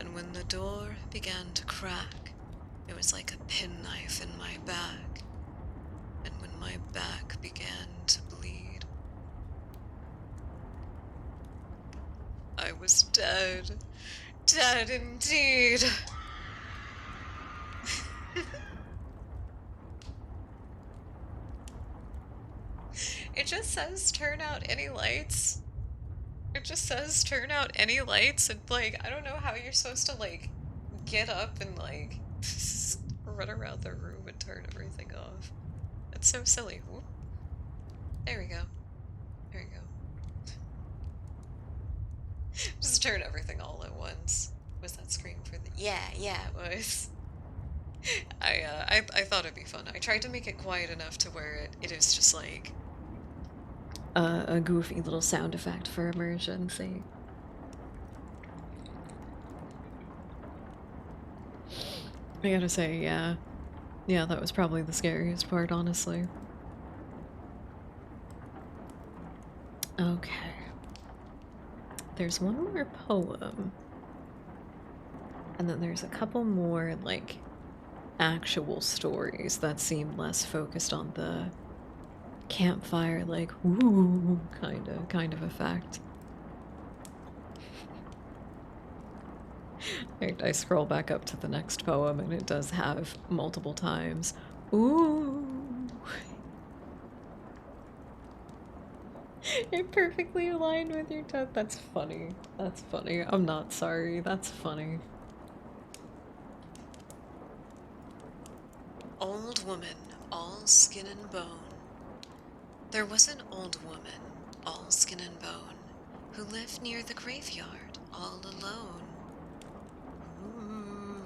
And when the door began to crack, it was like a penknife in my back. And when my back began to bleed, I was dead. Dead indeed. It just says turn out any lights. It just says turn out any lights, and like, I don't know how you're supposed to like get up and like run around the room and turn everything off. That's so silly. Whoop. There we go. There we go. Just turn everything all at once. Was that scream for the— yeah, it was. I thought it'd be fun. I tried to make it quiet enough to where it is just like a goofy little sound effect for emergency. I gotta say, yeah, that was probably the scariest part, honestly. Okay. There's one more poem. And then there's a couple more, like, actual stories that seem less focused on the campfire, like, ooh, kind of effect. I scroll back up to the next poem and it does have multiple times, ooh. It perfectly aligned with your death. That's funny. That's funny. I'm not sorry. That's funny. Old woman, all skin and bone. There was an old woman, all skin and bone, who lived near the graveyard, all alone. Ooh.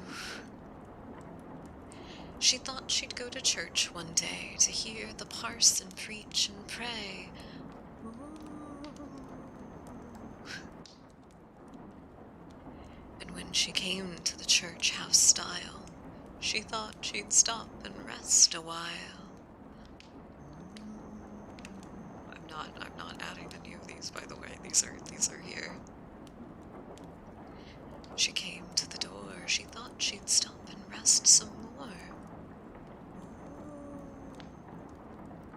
She thought she'd go to church one day to hear the parson preach and pray. Ooh. And when she came to the church house stile, she thought she'd stop and rest a while. I'm not adding any of these, by the way. These are here. She came to the door. She thought she'd stop and rest some more.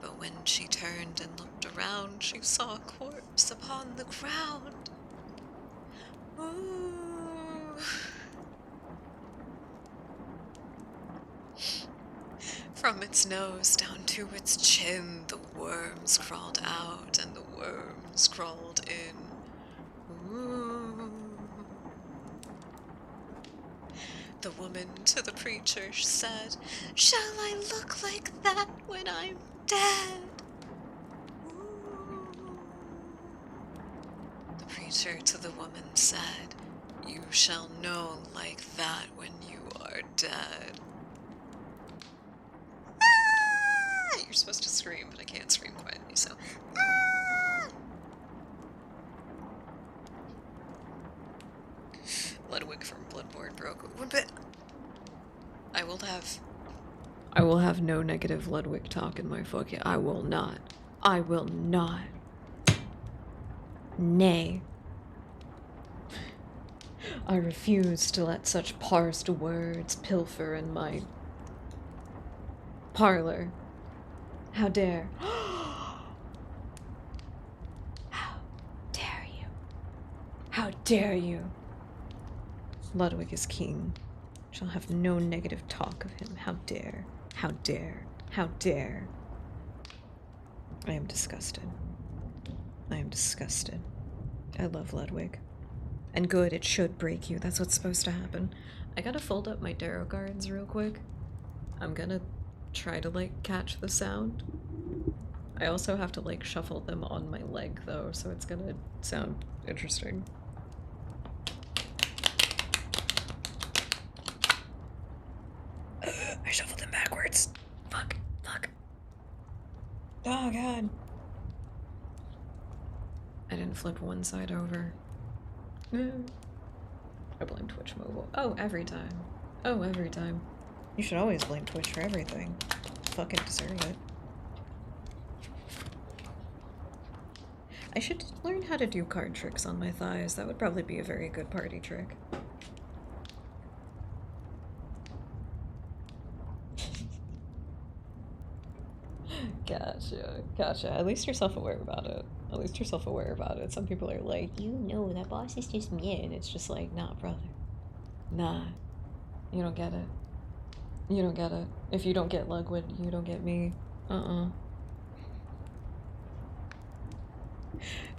But when she turned and looked around, she saw a corpse upon the ground. Ooh. From its nose down to its chin, the worms crawled out and the worms crawled in. Ooh. The woman to the preacher said, "Shall I look like that when I'm dead?" Ooh. The preacher to the woman said, "You shall know like that when you are dead." You're supposed to scream, but I can't scream quietly, so. Ah! Ludwig from Bloodborne broke one bit. I will have no negative Ludwig talk in my focus. I will not. I will not. Nay. I refuse to let such parsed words pilfer in my parlor. How dare. How dare you? How dare you? Ludwig is king. Shall have no negative talk of him. How dare. How dare. How dare. I am disgusted. I am disgusted. I love Ludwig. And good, it should break you. That's what's supposed to happen. I gotta fold up my tarot cards real quick. I'm gonna try to, like, catch the sound. I also have to, like, shuffle them on my leg, though, so it's gonna sound interesting. I shuffled them backwards. Fuck. Oh, God. I didn't flip one side over. I blame Twitch Mobile. Oh, every time. Oh, every time. You should always blame Twitch for everything. Fucking deserve it. I should learn how to do card tricks on my thighs. That would probably be a very good party trick. Gotcha. At least you're self-aware about it. Some people are like, you know, that boss is just me, and it's just like, nah, brother. Nah. You don't get it. If you don't get Ludwig, you don't get me.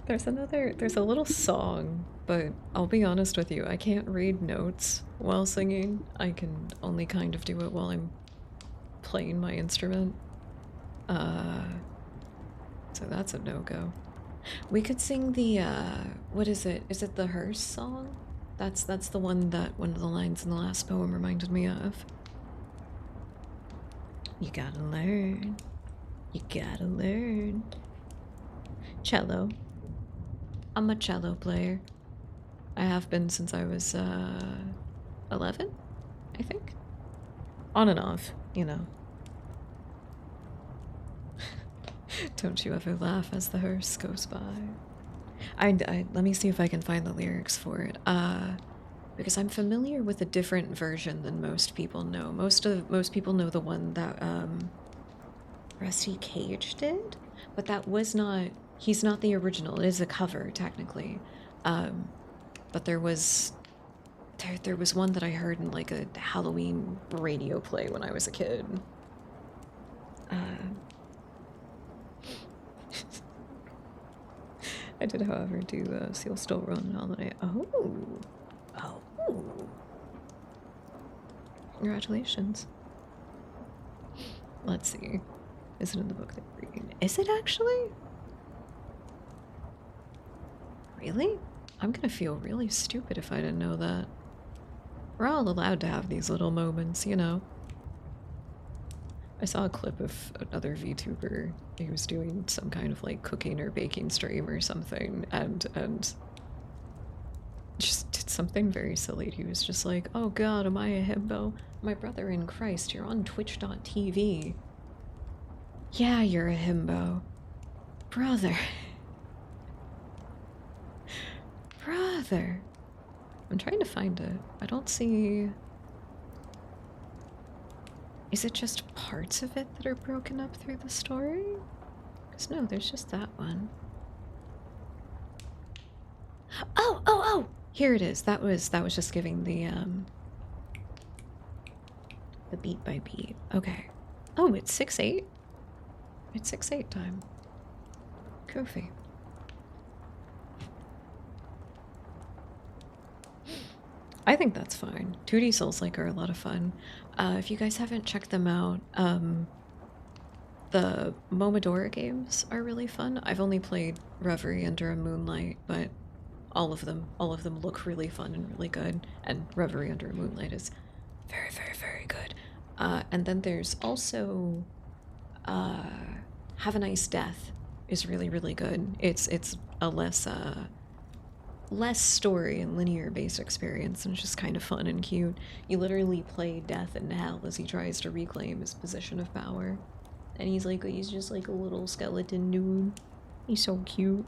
There's a little song, but I'll be honest with you, I can't read notes while singing. I can only kind of do it while I'm playing my instrument. So that's a no-go. We could sing the, what is it? Is it the Hearse song? That's the one that one of the lines in the last poem reminded me of. You gotta learn. You gotta learn. Cello. I'm a cello player. I have been since I was, 11, I think? On and off, you know. Don't you ever laugh as the hearse goes by. Let me see if I can find the lyrics for it. Because I'm familiar with a different version than most people know. Most people know the one that Rusty Cage did, but that was not, he's not the original. It is a cover, technically. But there was one that I heard in like a Halloween radio play when I was a kid. I did, however, do Seal Still Run Holiday. Oh. Congratulations. Let's see. Is it in the book that you're reading? Is it actually? Really? I'm gonna feel really stupid if I didn't know that. We're all allowed to have these little moments, you know. I saw a clip of another VTuber. He was doing some kind of like cooking or baking stream or something, and just did something very silly. He was just like, "Oh God, am I a himbo? My brother in Christ, you're on Twitch.tv." Yeah, you're a himbo, brother. Brother. I'm trying to find it. I don't see. Is it just parts of it that are broken up through the story? Because no, there's just that one. Oh! Here it is. That was just giving the beat by beat. Okay. Oh, it's 6/8. It's 6/8 time. Goofy. I think that's fine. 2D Souls-like are a lot of fun. If you guys haven't checked them out, the Momodora games are really fun. I've only played Reverie Under a Moonlight, but all of them look really fun and really good. And Reverie Under a Moonlight is very, very, very good. And then there's also Have a Nice Death is really, really good. It's a less story and linear based experience, and it's just kind of fun and cute. You literally play Death in hell as he tries to reclaim his position of power, and he's just like a little skeleton dude. He's so cute.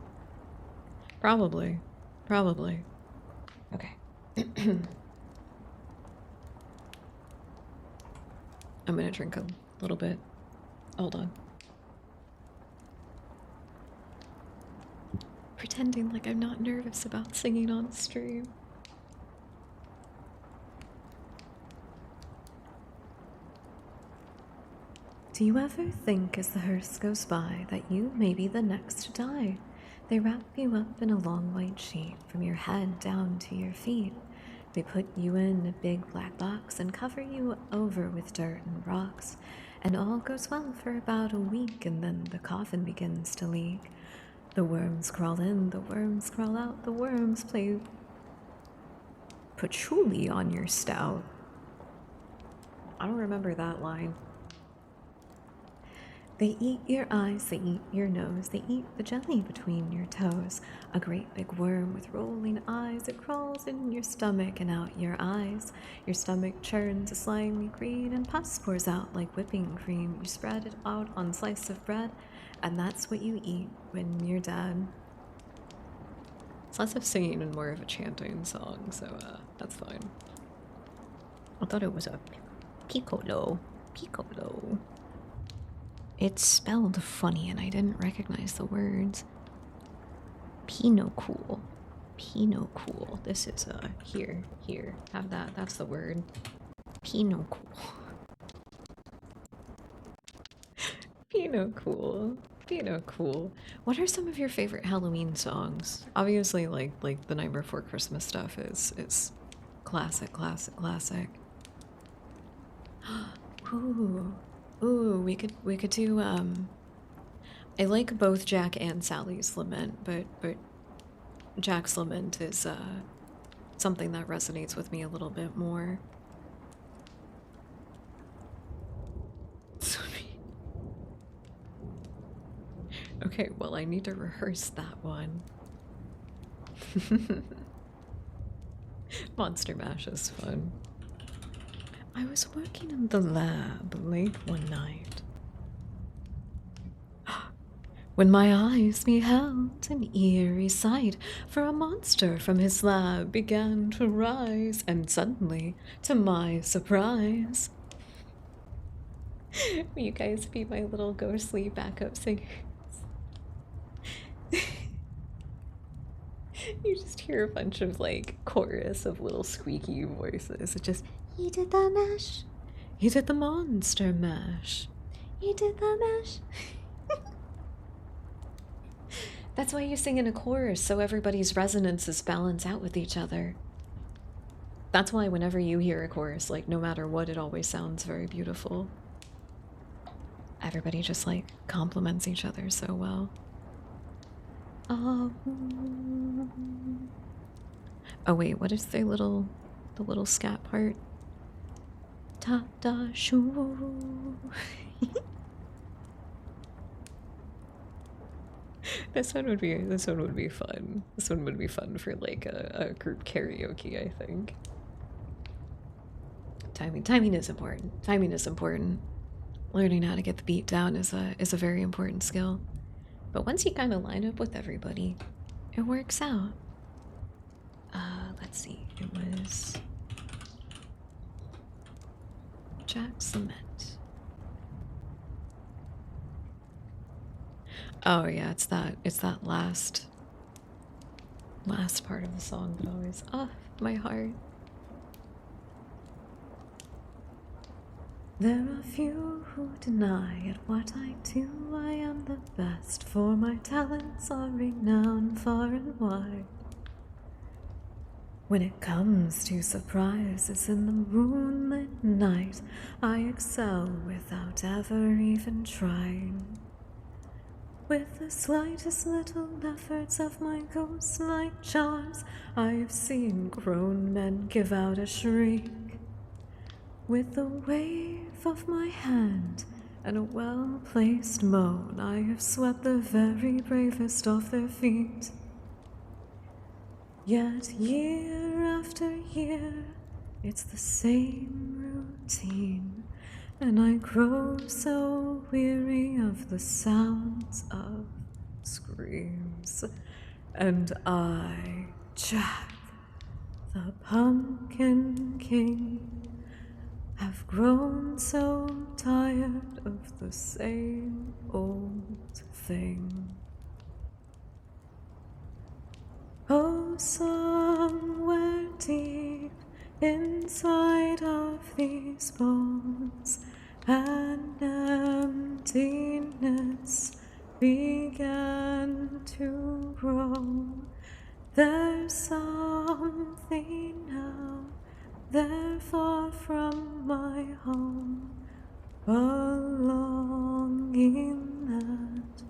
Probably. Okay. I'm gonna drink a little bit. Hold on. Pretending like I'm not nervous about singing on stream. Do you ever think as the hearse goes by that you may be the next to die? They wrap you up in a long white sheet from your head down to your feet. They put you in a big black box and cover you over with dirt and rocks. And all goes well for about a week, and then the coffin begins to leak. The worms crawl in, the worms crawl out, the worms play patchouli on your stout. I don't remember that line. They eat your eyes, they eat your nose, they eat the jelly between your toes. A great big worm with rolling eyes, it crawls in your stomach and out your eyes. Your stomach churns a slimy green and pus pours out like whipping cream. You spread it out on a slice of bread, and that's what you eat when you're dead. It's less of singing and more of a chanting song, so that's fine. I thought it was a piccolo. Piccolo. It's spelled funny and I didn't recognize the words. Pinot cool. Pinot cool. This is here. Have that. That's the word. Pinot cool. Pinot cool. Pinot cool. What are some of your favorite Halloween songs? Obviously, like the Night Before Christmas stuff is classic. Ooh, we could do I like both Jack and Sally's Lament, but Jack's Lament is something that resonates with me a little bit more. Okay, well, I need to rehearse that one. Monster Mash is fun. I was working in the lab late one night when my eyes beheld an eerie sight, for a monster from his lab began to rise, and suddenly, to my surprise... Will you guys be my little ghostly backup singers? You just hear a bunch of like chorus of little squeaky voices. It just, he did the mash. He did the monster mash. He did the mash. That's why you sing in a chorus, so everybody's resonances balance out with each other. That's why whenever you hear a chorus, like no matter what, it always sounds very beautiful. Everybody just like complements each other so well. Oh wait, what is the little scat part? Ta da shoo. This one would be fun. This one would be fun for like a group karaoke, I think. Timing is important. Timing is important. Learning how to get the beat down is a very important skill. But once you kind of line up with everybody, it works out. Let's see. It was Jack Cement. Oh yeah, it's that last part of the song that always my heart. There are few who deny at what I do. I am the best, for my talents are renowned far and wide. When it comes to surprises in the moonlit night, I excel without ever even trying. With the slightest little efforts of my ghost-like charms, I have seen grown men give out a shriek. With the wave of my hand and a well-placed moan, I have swept the very bravest off their feet. Yet year after year, it's the same routine, and I grow so weary of the sounds of screams. And I, Jack, the Pumpkin King, have grown so tired of the same old thing. Oh, somewhere deep inside of these bones, an emptiness began to grow. There's something now there far from my home, a longing that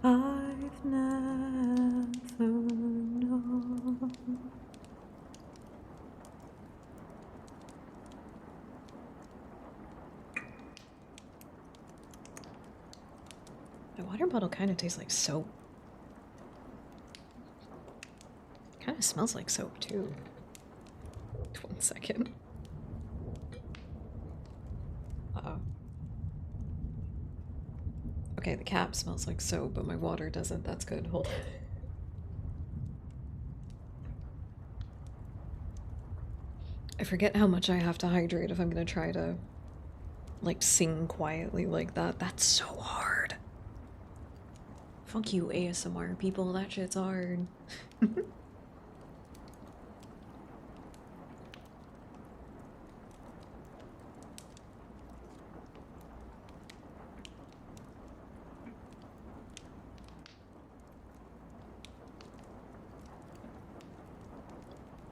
I've never known. My water bottle kind of tastes like soap. Kind of smells like soap too. 1 second. Uh-oh. Okay, the cap smells like soap, but my water doesn't. That's good. Hold on. I forget how much I have to hydrate if I'm gonna try to, like, sing quietly like that. That's so hard. Fuck you, ASMR people. That shit's hard.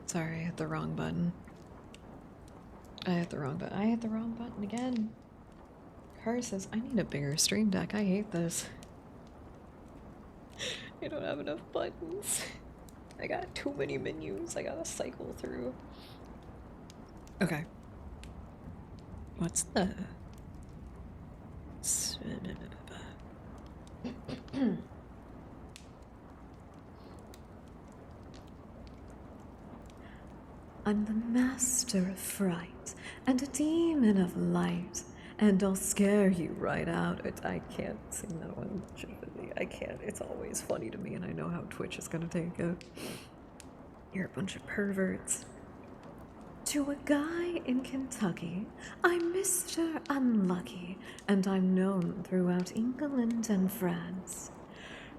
Sorry, I hit the wrong button. I hit the wrong button again. Car says, I need a bigger stream deck. I hate this. I don't have enough buttons. I got too many menus I gotta cycle through. Okay. What's the... I'm the master of fright and a demon of light, and I'll scare you right out. I can't sing that one. I can't. It's always funny to me, and I know how Twitch is gonna take it. You're a bunch of perverts. To a guy in Kentucky, I'm Mr. Unlucky, and I'm known throughout England and France.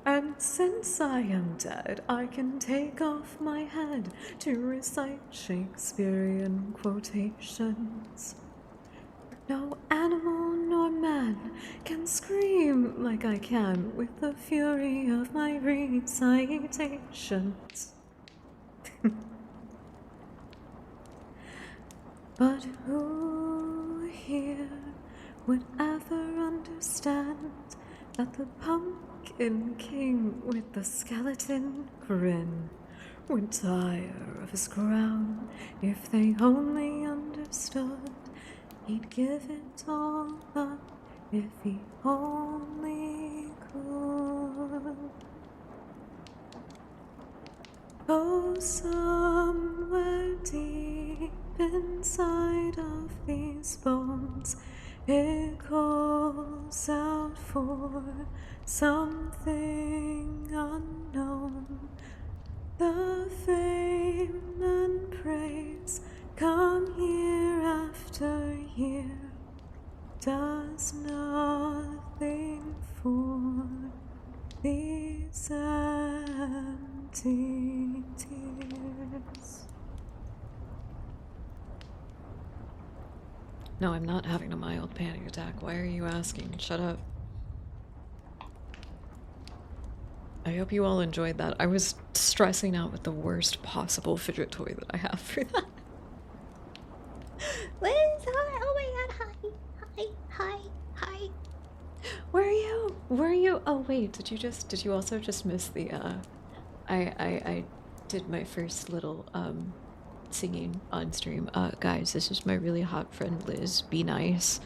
And since I am dead, I can take off my head to recite Shakespearean quotations. No animal nor man can scream like I can with the fury of my recitations. But who here would ever understand that the pumpkin king with the skeleton grin would tire of his crown if they only understood he'd give it all up if he only could. Oh, somewhere deep inside of these bones, it calls out for something unknown. The fame and praise come year after year, does nothing for these empty tears. No, I'm not having a mild panic attack. Why are you asking? Shut up. I hope you all enjoyed that. I was stressing out with the worst possible fidget toy that I have for that. Liz, hi. Oh my god, hi. Where are you? Where are you? Oh wait, did you also just miss the I did my first little singing on stream. Guys, this is my really hot friend Liz. Be nice.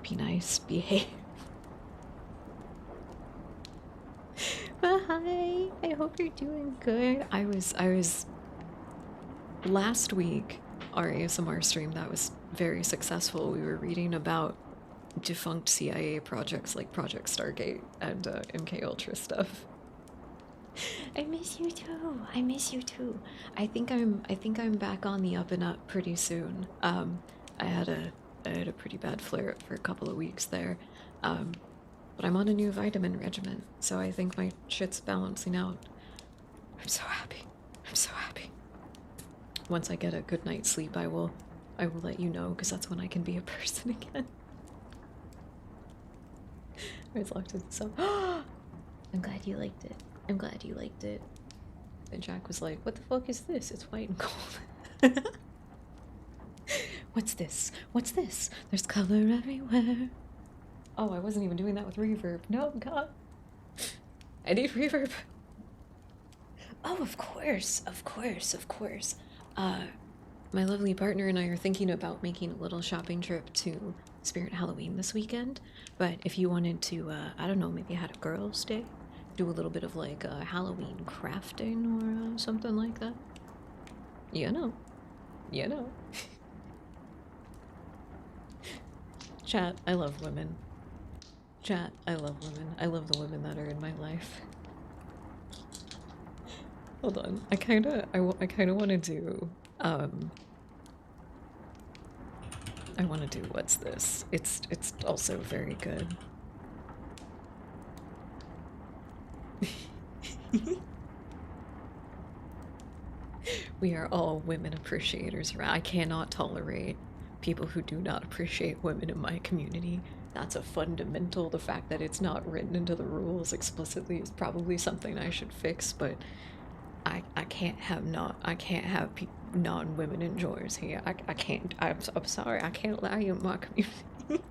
Be nice. Behave. But hi. I hope you're doing good. I was last week our ASMR stream that was very successful. We were reading about defunct CIA projects like Project Stargate and MK Ultra stuff. I miss you too. I miss you too. I think I'm back on the up and up pretty soon. I had a pretty bad flare up for a couple of weeks there. But I'm on a new vitamin regimen, so I think my shit's balancing out. I'm so happy. I'm so happy. Once I get a good night's sleep, I will let you know, because that's when I can be a person again. I was locked in so. I'm glad you liked it. I'm glad you liked it. And Jack was like, "What the fuck is this? It's white and cold." What's this? What's this? There's color everywhere. Oh, I wasn't even doing that with reverb. No, God. I need reverb. Oh, of course, of course, of course. My lovely partner and I are thinking about making a little shopping trip to Spirit Halloween this weekend. But if you wanted to, I don't know, maybe had a girls' day, do a little bit of like Halloween crafting or something like that. You know. You know. Chat, I love women. Chat, I love women. I love the women that are in my life. Hold on. I kind of want to do I want to do what's this? It's also very good. We are all women appreciators. I cannot tolerate people who do not appreciate women in my community. That's a fundamental. The fact that it's not written into the rules explicitly is probably something I should fix, but I can't have non-women enjoyers here. I can't. I'm sorry. I can't allow you in my community.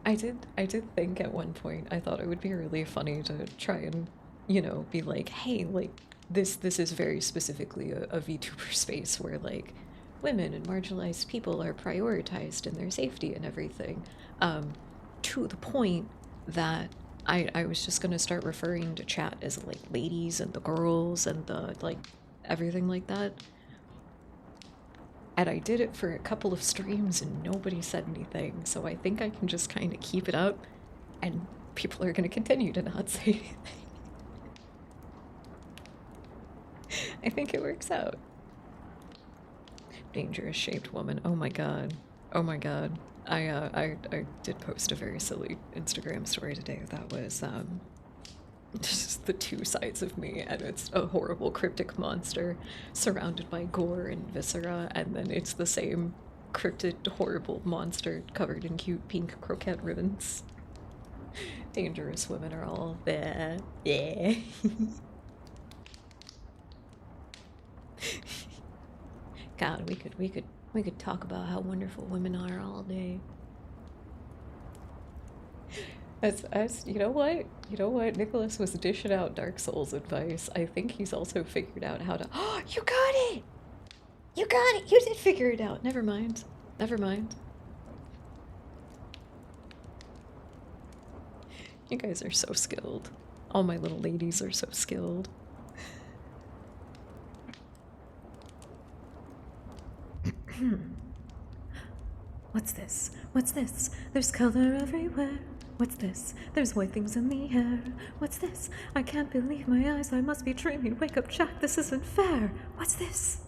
I did think at one point I thought it would be really funny to try and, you know, be like, hey, like this is very specifically a VTuber space where like women and marginalized people are prioritized in their safety and everything. To the point that I was just gonna start referring to chat as like ladies and the girls and the like everything like that. And I did it for a couple of streams and nobody said anything, so I think I can just kind of keep it up and people are gonna continue to not say anything. I think it works out. Dangerous shaped woman. Oh my god. Oh my god. I did post a very silly Instagram story today that was just the two sides of me, and it's a horrible cryptic monster surrounded by gore and viscera, and then it's the same cryptid horrible monster covered in cute pink croquette ribbons. Dangerous women are all there. Yeah. God, we could talk about how wonderful women are all day. As you know what? You know what? Nicholas was dishing out Dark Souls advice. I think he's also figured out how to. Oh, you got it! You got it! You did figure it out. Never mind. Never mind. You guys are so skilled. All my little ladies are so skilled. What's this? What's this? There's color everywhere. What's this? There's white things in the air. What's this? I can't believe my eyes. I must be dreaming. Wake up, Jack. This isn't fair. What's this?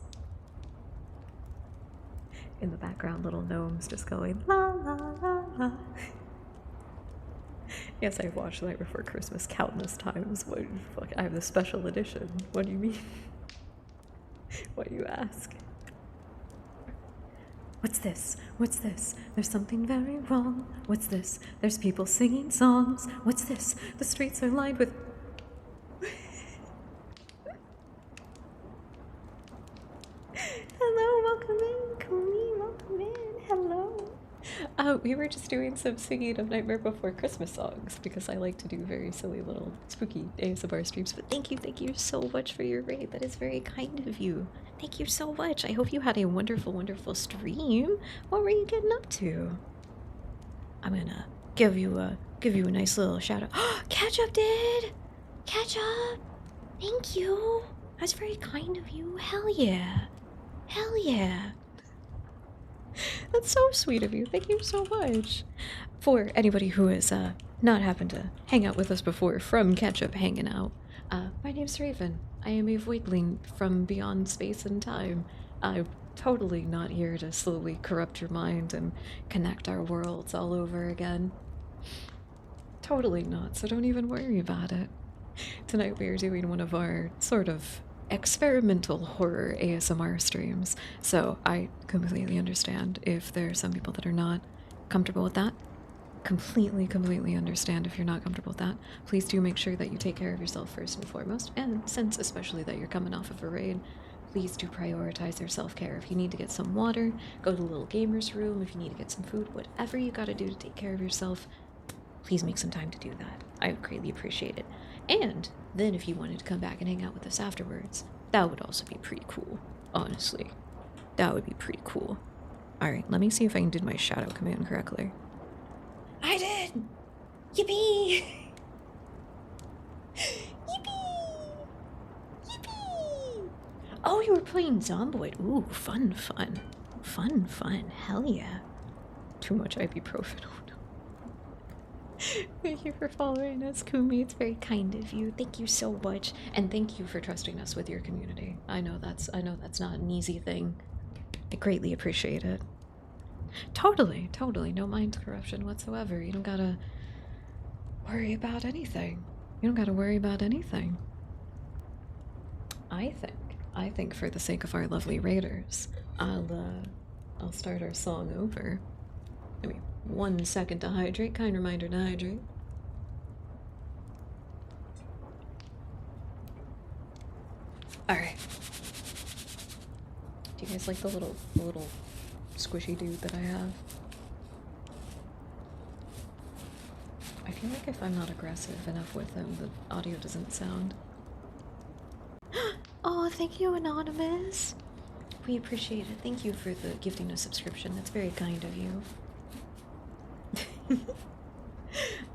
In the background, little gnomes just going la la la la. Yes, I've watched Night Before Christmas countless times. What? Fuck, I have the special edition. What do you mean? Why do you ask? What's this? What's this? There's something very wrong. What's this? There's people singing songs. What's this? The streets are lined with... Hello, welcome in, Kumi, welcome in, hello. We were just doing some singing of Nightmare Before Christmas songs because I like to do very silly little spooky ASMR streams. But thank you so much for your raid. That is very kind of you. Thank you so much. I hope you had a wonderful, wonderful stream. What were you getting up to? I'm gonna give you a nice little shout out. Catch up did! Catch up! Thank you. That's very kind of you. Hell yeah. Hell yeah. That's so sweet of you. Thank you so much. For anybody who has not happened to hang out with us before from Ketchup Hanging Out, my name's Raven. I am a voidling from beyond space and time. I'm totally not here to slowly corrupt your mind and connect our worlds all over again. Totally not, so don't even worry about it. Tonight we are doing one of our sort of experimental horror ASMR streams, so I completely understand if there are some people that are not comfortable with that. Completely understand if you're not comfortable with that. Please do make sure that you take care of yourself first and foremost, and since especially that you're coming off of a raid, please do prioritize your self-care. If you need to get some water, go to the little gamer's room. If you need to get some food, whatever you gotta do to take care of yourself, please make some time to do that. I would greatly appreciate it. And then if you wanted to come back and hang out with us afterwards, that would also be pretty cool. Honestly, that would be pretty cool. Alright, let me see if I can do my shadow command correctly. I did! Yippee! Yippee! Yippee! Oh, you were playing Zomboid. Ooh, fun. Hell yeah. Too much ibuprofen. Oh no. Thank you for following us, Kumi. It's very kind of you. Thank you so much. And thank you for trusting us with your community. I know that's not an easy thing. I greatly appreciate it. Totally. No mind corruption whatsoever. You don't gotta worry about anything. I think for the sake of our lovely raiders, I'll start our song over. I mean, 1 second to hydrate. Kind reminder to hydrate. Alright. Do you guys like the little squishy dude that I have? I feel like if I'm not aggressive enough with him, the audio doesn't sound. Oh, thank you, Anonymous. We appreciate it. Thank you for the gifting a subscription. That's very kind of you.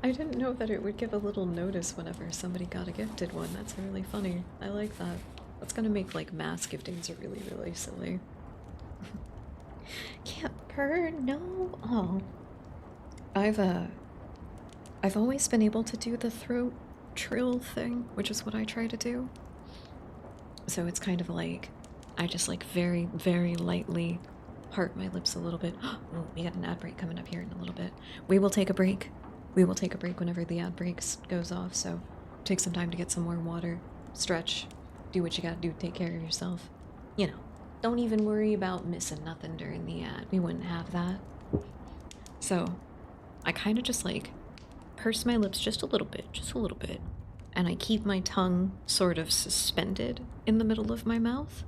I didn't know that it would give a little notice whenever somebody got a gifted one. That's really funny. I like that. That's gonna make like mass giftings are really, really silly. Can't purr, no. Oh. I've always been able to do the throat trill thing, which is what I try to do. So it's kind of like I just like very, very lightly part my lips a little bit. Oh, we got an ad break coming up here in a little bit. We will take a break. We will take a break whenever the ad breaks goes off, so take some time to get some more water, stretch, do what you gotta do, take care of yourself. You know, don't even worry about missing nothing during the ad. We wouldn't have that. So, I kind of just like purse my lips just a little bit, and I keep my tongue sort of suspended in the middle of my mouth,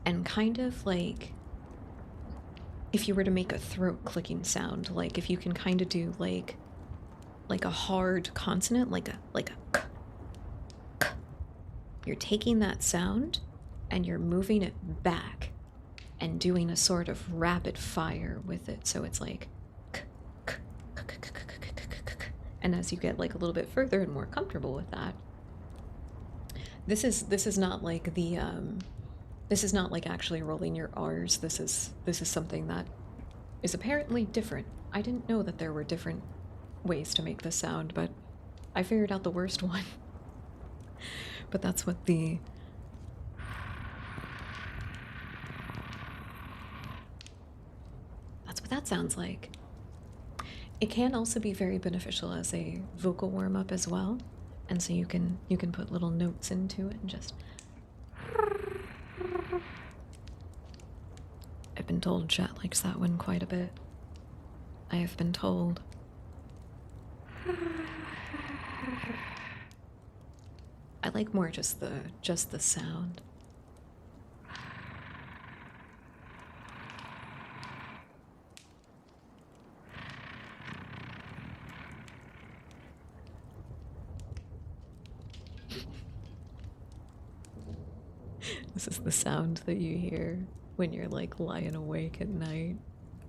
and kind of like if you were to make a throat clicking sound, like if you can kind of do like a hard consonant, like a k, k. You're taking that sound and you're moving it back and doing a sort of rapid fire with it. So it's like k, k, k, k, k, k, k, k, k, k. And as you get like a little bit further and more comfortable with that, this is not like the this is not like actually rolling your R's. This is something that is apparently different. I didn't know that there were different ways to make this sound, but I figured out the worst one. But that's what that sounds like. It can also be very beneficial as a vocal warm-up as well, and so you can put little notes into it and just. I've been told chat likes that one quite a bit. I have been told. I like more just the sound. This is the sound that you hear when you're like lying awake at night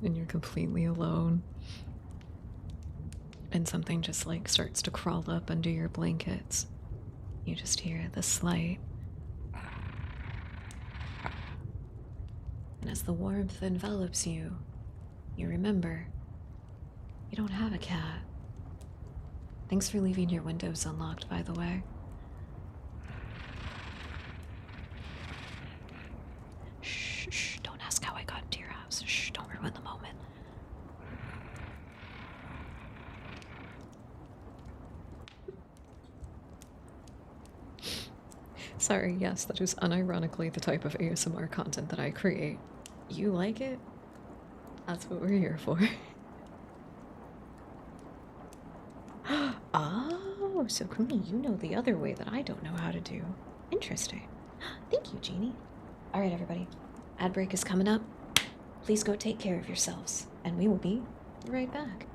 and you're completely alone. And something just like starts to crawl up under your blankets. You just hear the slight. And as the warmth envelops you, you remember you don't have a cat. Thanks for leaving your windows unlocked, by the way. Shh, shh, don't ask how I got into your house. Shh, don't ruin the moment. Sorry, yes, that is unironically the type of ASMR content that I create. You like it? That's what we're here for. Oh, so Kumi, you know the other way that I don't know how to do. Interesting. Thank you, Jeannie. All right, everybody. Ad break is coming up. Please go take care of yourselves, and we will be right back.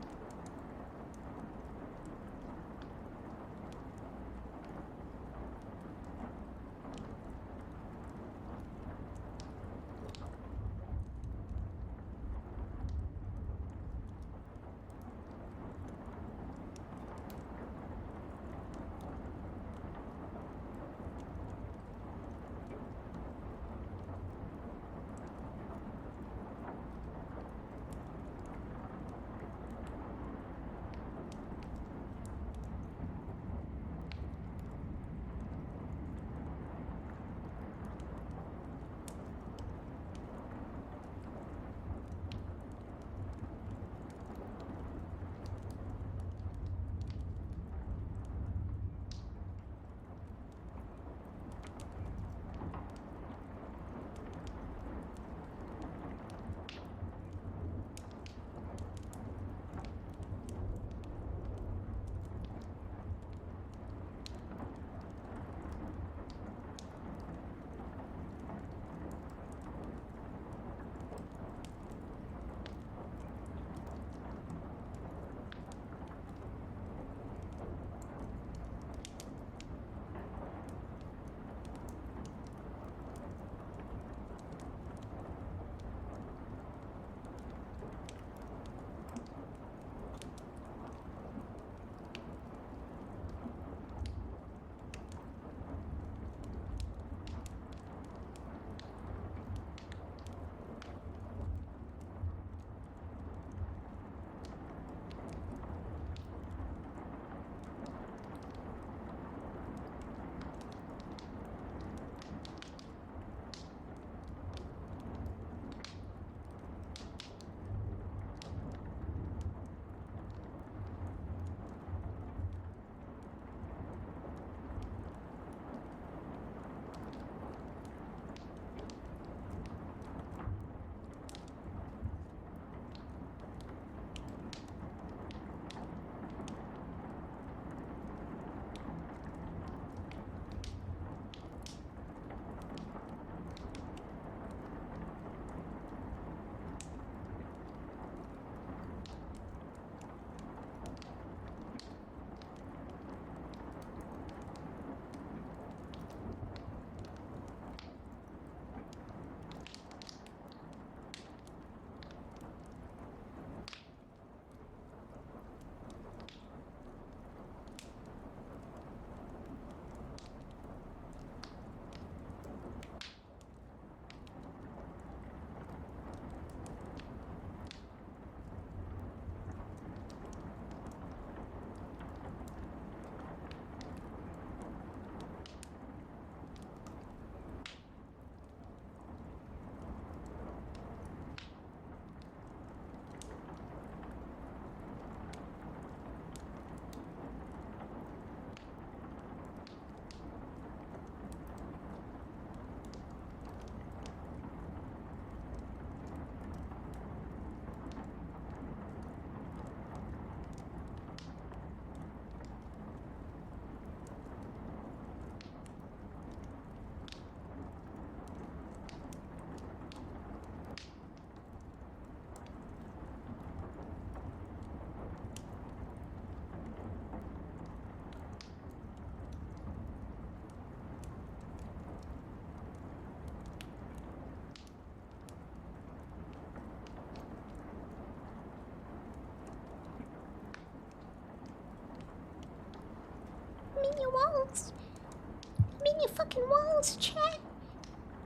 fucking walls, chat.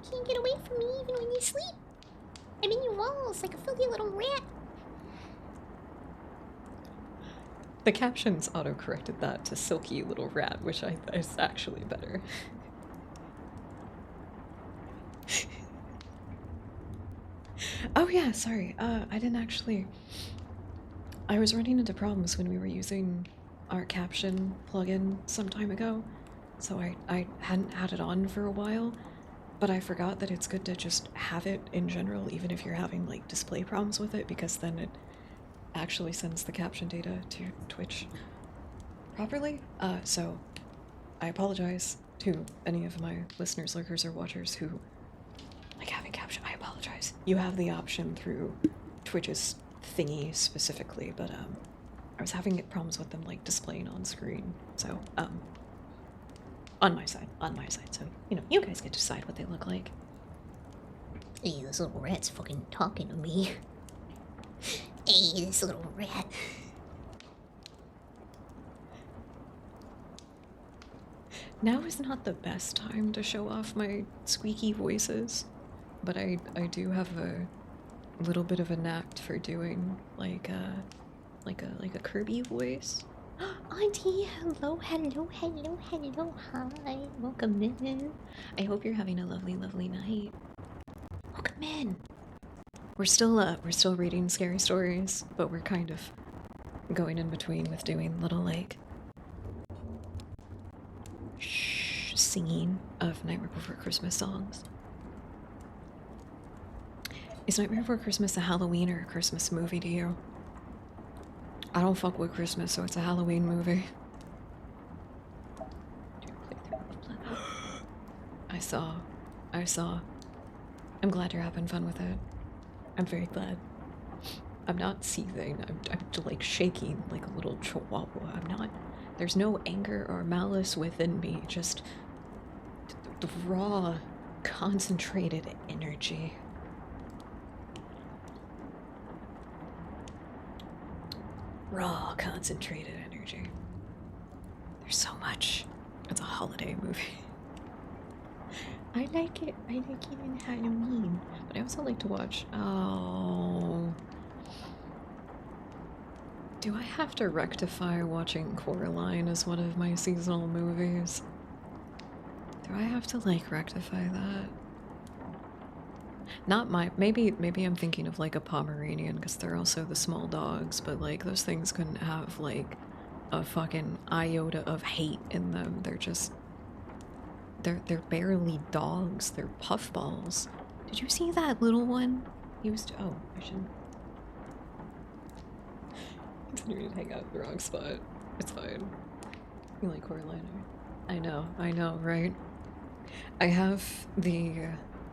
Can't get away from me even when you sleep. I'm in your walls like a filthy little rat. The captions auto-corrected that to silky little rat, which is actually better. Oh yeah, sorry. I didn't actually... I was running into problems when we were using our caption plugin some time ago, so I hadn't had it on for a while, but I forgot that it's good to just have it in general, even if you're having like display problems with it, because then it actually sends the caption data to Twitch properly. So I apologize to any of my listeners, lurkers, or watchers who like having caption. I apologize. You have the option through Twitch's thingy specifically, but I was having problems with them like displaying on screen. So on my side. So you know, you guys get to decide what they look like. Hey, this little rat's fucking talking to me. Hey, this little rat. Now is not the best time to show off my squeaky voices, but I do have a little bit of a knack for doing like a Kirby voice. Auntie, hello. Hi, welcome in. I hope you're having a lovely night. Welcome in. We're still reading scary stories, but we're kind of going in between with doing little like singing of Nightmare Before Christmas songs. Is Nightmare Before Christmas a Halloween or a Christmas movie to you? I don't fuck with Christmas, so it's a Halloween movie. I saw. I'm glad you're having fun with it. I'm very glad. I'm not seething. I'm like shaking like a little chihuahua. I'm not. There's no anger or malice within me. Just the raw, concentrated energy. Raw, concentrated energy. There's so much. It's a holiday movie. I like it. I like it in Halloween. But I also like to watch. Oh. Do I have to rectify watching Coraline as one of my seasonal movies? Do I have to like rectify that? Not my. Maybe I'm thinking of like a Pomeranian because they're also the small dogs, but like those things couldn't have like a fucking iota of hate in them. They're just. They're barely dogs. They're puffballs. Did you see that little one? He was. Oh, I shouldn't. Continuing to hang out in the wrong spot. It's fine. You like Coraline? I know, right? I have the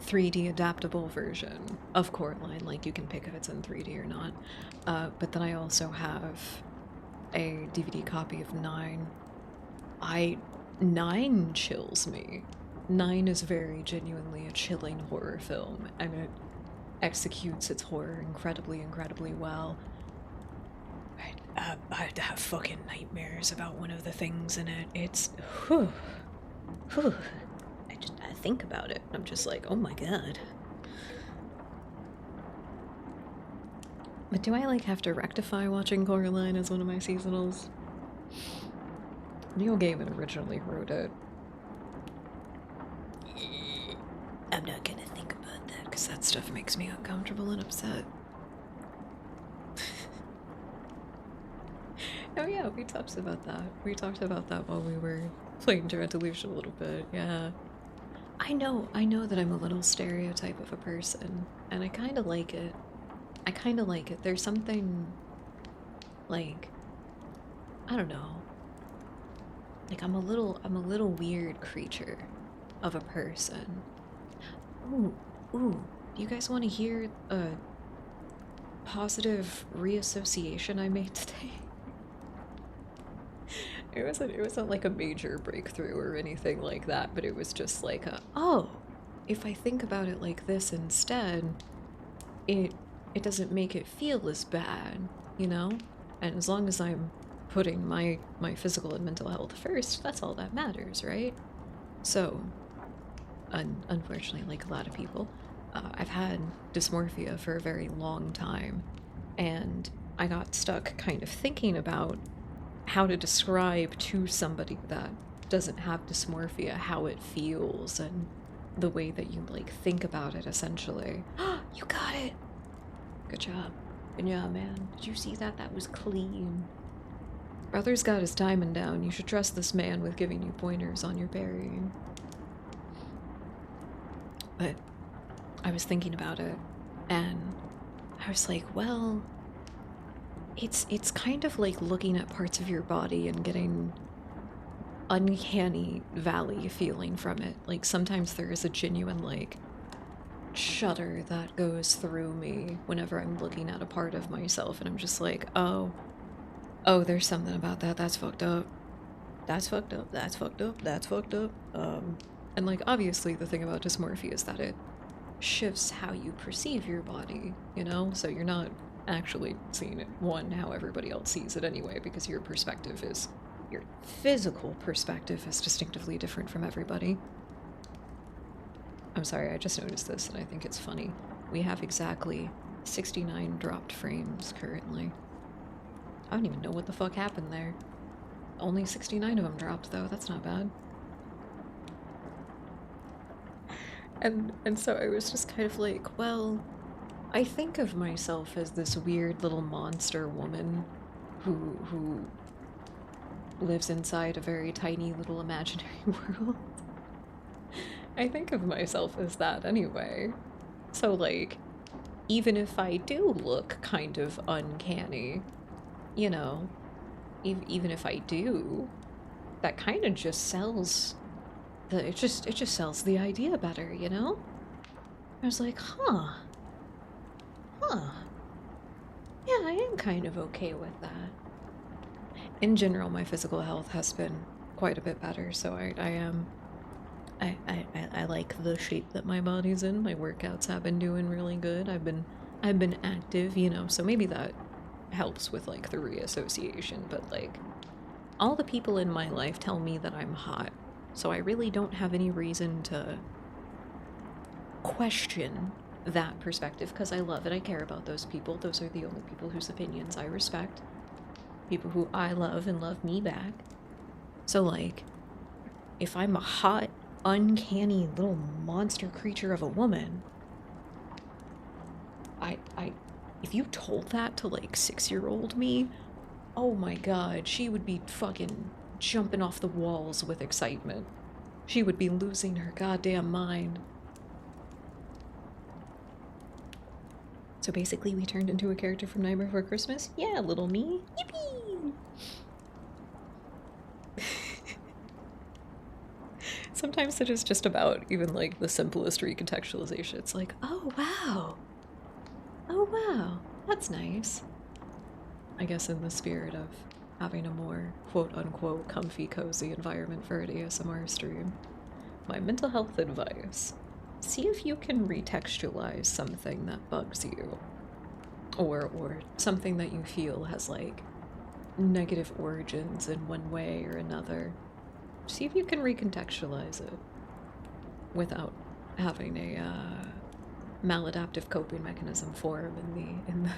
3D adaptable version of Coraline. Like you can pick if it's in 3D or not. But then I also have a DVD copy of 9. 9 chills me. 9 is very genuinely a chilling horror film, and it executes its horror incredibly I have fucking nightmares about one of the things in it. It's whew. I think about it and I'm just like, oh my god. But do I like have to rectify watching Coraline as one of my seasonals? Neil Gaiman originally wrote it. I'm not gonna think about that because that stuff makes me uncomfortable and upset. Oh yeah, we talked about that. We talked about that while we were playing Direct Delusion a little bit, yeah. I know that I'm a little stereotype of a person, and I kinda like it. There's something, like, I don't know. Like, I'm a little weird creature of a person. Ooh, do you guys want to hear a positive reassociation I made today? It wasn't like a major breakthrough or anything like that, but it was just like oh, if I think about it like this instead, it doesn't make it feel as bad, you know? And as long as I'm putting my physical and mental health first, that's all that matters, right? So, unfortunately, like a lot of people, I've had dysmorphia for a very long time, and I got stuck kind of thinking about how to describe to somebody that doesn't have dysmorphia how it feels and the way that you like think about it essentially. You got it. Good job. Good job, man. Did you see that? That was clean. Brother's got his diamond down. You should trust this man with giving you pointers on your burying. But I was thinking about it, and I was like, well, it's kind of like looking at parts of your body and getting uncanny valley feeling from it. Like sometimes there is a genuine like shudder that goes through me whenever I'm looking at a part of myself, and I'm just like, oh, there's something about that. That's fucked up. That's fucked up. That's fucked up. That's fucked up. And like obviously the thing about dysmorphia is that it shifts how you perceive your body, you know? So you're not actually seeing it, one, how everybody else sees it anyway, because your physical perspective is distinctively different from everybody. I'm sorry, I just noticed this and I think it's funny. We have exactly 69 dropped frames currently. I don't even know what the fuck happened there. Only 69 of them dropped though, that's not bad. And so I was just kind of like, well, I think of myself as this weird little monster woman who lives inside a very tiny little imaginary world. I think of myself as that anyway. So like, even if I do look kind of uncanny, you know, even if I do, that kind of just sells it just sells the idea better, you know? I was like, huh. Yeah, I am kind of okay with that. In general, my physical health has been quite a bit better, so I like the shape that my body's in. My workouts have been doing really good. I've been active, you know, so maybe that helps with like the reassociation, but like all the people in my life tell me that I'm hot. So I really don't have any reason to question that perspective because I love it. I care about those people. Those are the only people whose opinions I respect. People who I love and love me back. So like, if I'm a hot, uncanny little monster creature of a woman, if you told that to like 6-year-old me, oh my god, she would be fucking jumping off the walls with excitement. She would be losing her goddamn mind. So basically we turned into a character from Nightmare Before Christmas? Yeah, little me. Yippee! Sometimes it is just about even like the simplest recontextualization. It's like, oh wow. Oh wow, that's nice. I guess in the spirit of having a more quote-unquote comfy, cozy environment for an ASMR stream. My mental health advice. See if you can retextualize something that bugs you. Or something that you feel has, like, negative origins in one way or another. See if you can recontextualize it without having a maladaptive coping mechanism form in the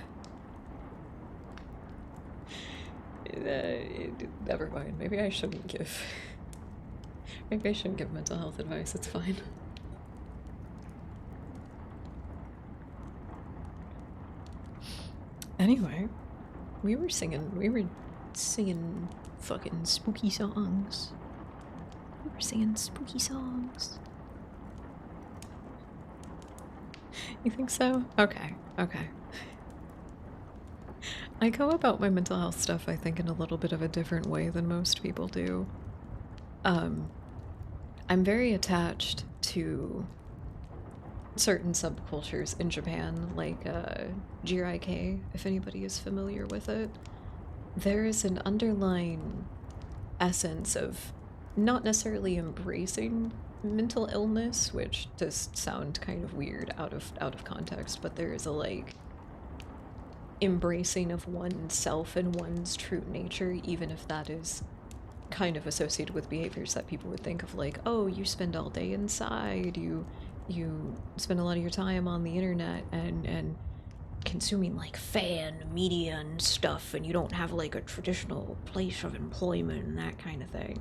never mind. Maybe I shouldn't give mental health advice. It's fine. Anyway, we were singing fucking spooky songs. We were singing spooky songs. You think so? Okay. I go about my mental health stuff, I think, in a little bit of a different way than most people do. I'm very attached to certain subcultures in Japan, like Jirai-K, if anybody is familiar with it. There is an underlying essence of not necessarily embracing mental illness, which does sound kind of weird out of context, but there is a like embracing of oneself and one's true nature, even if that is kind of associated with behaviors that people would think of, like, oh, you spend all day inside, you spend a lot of your time on the internet and consuming like fan media and stuff, and you don't have like a traditional place of employment and that kind of thing.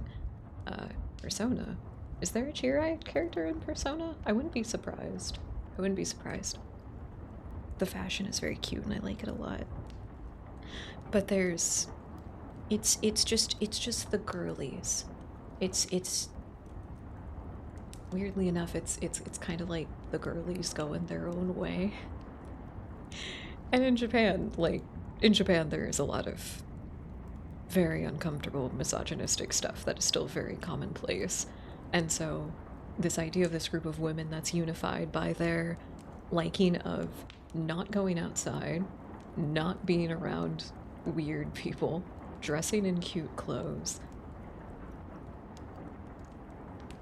Persona. Is there a cheer-eyed character in Persona? I wouldn't be surprised. I wouldn't be surprised. The fashion is very cute and I like it a lot. But there's it's just the girlies. It's weirdly enough it's kind of like the girlies going their own way. And in Japan there is a lot of very uncomfortable misogynistic stuff that is still very commonplace. And so this idea of this group of women that's unified by their liking of not going outside, not being around weird people, dressing in cute clothes.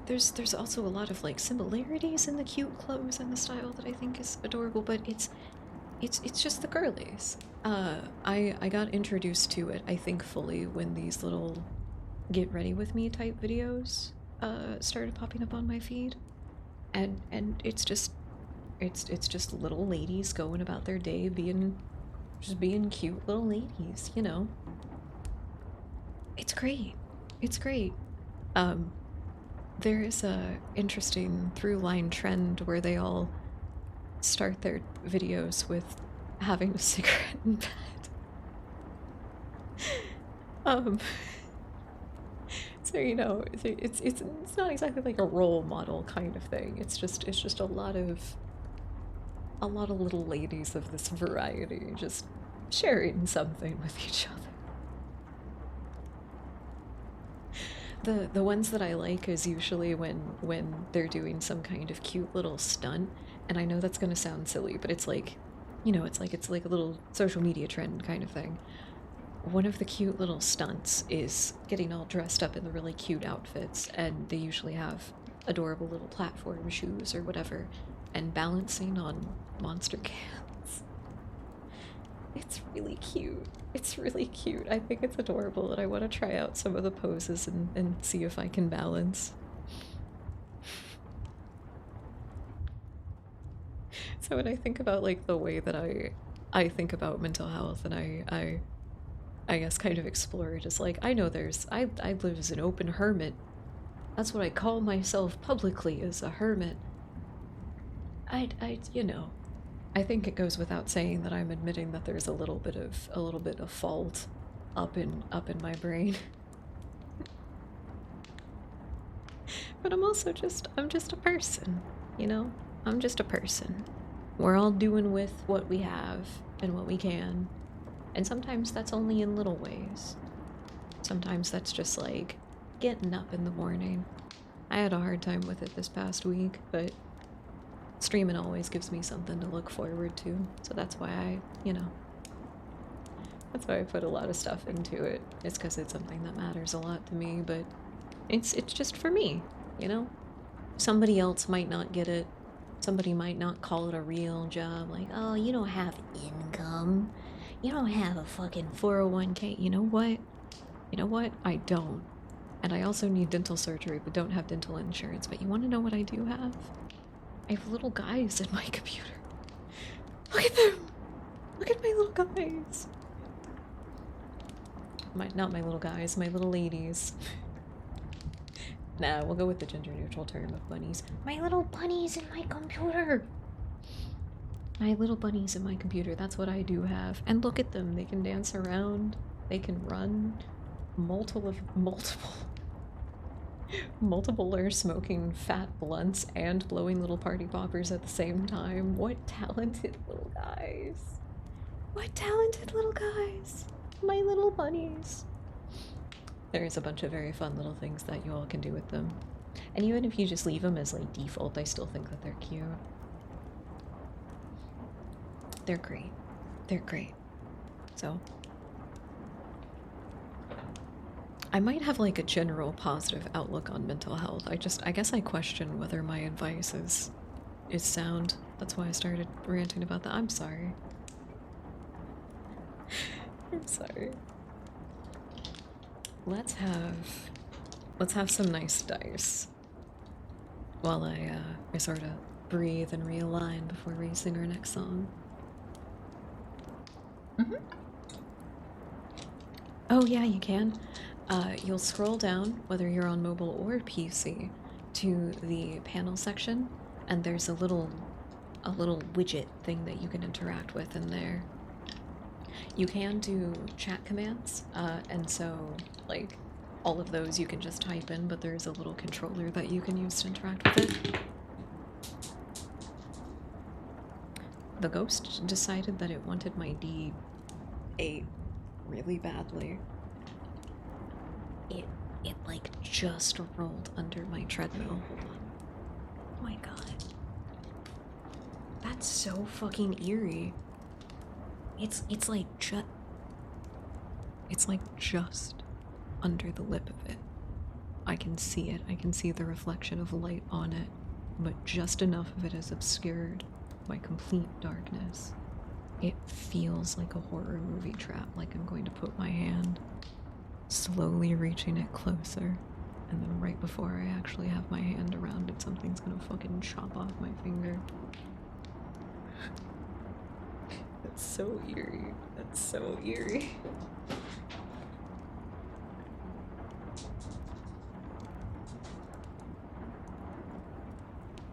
There's also a lot of like similarities in the cute clothes and the style that I think is adorable, but it's just the girlies. I got introduced to it, I think, fully when these little get ready with me type videos started popping up on my feed. And it's just little ladies going about their day being cute little ladies, you know. It's great. It's great. There is a interesting through line trend where they all start their videos with having a cigarette in bed. So you know, it's not exactly like a role model kind of thing. It's just a lot of little ladies of this variety just sharing something with each other. The ones that I like is usually when they're doing some kind of cute little stunt, and I know that's gonna sound silly, but it's like, you know, it's like a little social media trend kind of thing. One of the cute little stunts is getting all dressed up in the really cute outfits, and they usually have adorable little platform shoes or whatever, and balancing on monster cans. It's really cute. It's really cute. I think it's adorable, and I want to try out some of the poses and see if I can balance. So when I think about like the way that I think about mental health, and I guess kind of explore it, as like, I know I live as an open hermit. That's what I call myself publicly, as a hermit. You know, I think it goes without saying that I'm admitting that there's a little bit of fault up in my brain. But I'm just a person, you know? I'm just a person. We're all doing with what we have and what we can. And sometimes that's only in little ways. Sometimes that's just like getting up in the morning. I had a hard time with it this past week, but streaming always gives me something to look forward to. So that's why that's why I put a lot of stuff into it. It's because it's something that matters a lot to me, but it's just for me, you know? Somebody else might not get it. Somebody might not call it a real job, like, oh, you don't have income. You don't have a fucking 401k. You know what? You know what? I don't. And I also need dental surgery, but don't have dental insurance. But you want to know what I do have? I have little guys in my computer. Look at them! Look at my little guys! Not my little guys, my little ladies. Nah, we'll go with the gender-neutral term of bunnies. My little bunnies in my computer! My little bunnies in my computer, that's what I do have. And look at them, they can dance around, they can run. Multiple are smoking fat blunts and blowing little party poppers at the same time. What talented little guys. What talented little guys. My little bunnies. There's a bunch of very fun little things that you all can do with them. And even if you just leave them as like default, I still think that they're cute. They're great. They're great. So I might have like a general positive outlook on mental health. I guess I question whether my advice is sound. That's why I started ranting about that. I'm sorry. I'm sorry. Let's have let's have some nice dice while I sort of breathe and realign before we sing our next song. Oh yeah, you can. You'll scroll down, whether you're on mobile or PC, to the panel section, and there's a little widget thing that you can interact with in there. You can do chat commands, and so like all of those you can just type in, but there's a little controller that you can use to interact with it. The ghost decided that it wanted my D8 really badly. It like just rolled under my treadmill. Hold on. Oh my god. That's so fucking eerie. It's like just under the lip of it. I can see it. I can see the reflection of light on it, but just enough of it is obscured by complete darkness. It feels like a horror movie trap, like I'm going to put my hand, slowly reaching it closer, and then right before I actually have my hand around it, something's gonna fucking chop off my finger. That's so eerie. That's so eerie.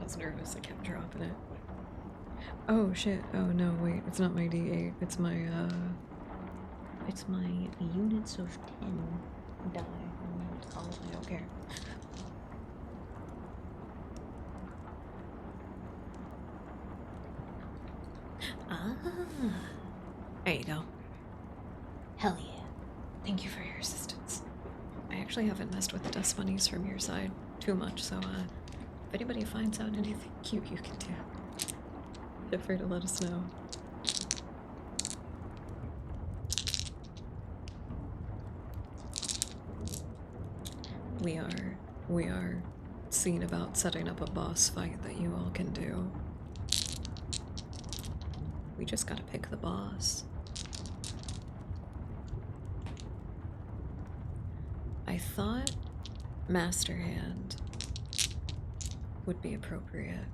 I was nervous, I kept dropping it. Oh shit, oh no, wait, it's not my D8, it's my units of 10 die. I don't know what to call it, I don't care. Ah, there you go. Hell yeah. Thank you for your assistance. I actually haven't messed with the dust bunnies from your side too much, so if anybody finds out anything cute you can do, feel free to let us know. We are seeing about setting up a boss fight that you all can do. We just gotta pick the boss. I thought Master Hand would be appropriate.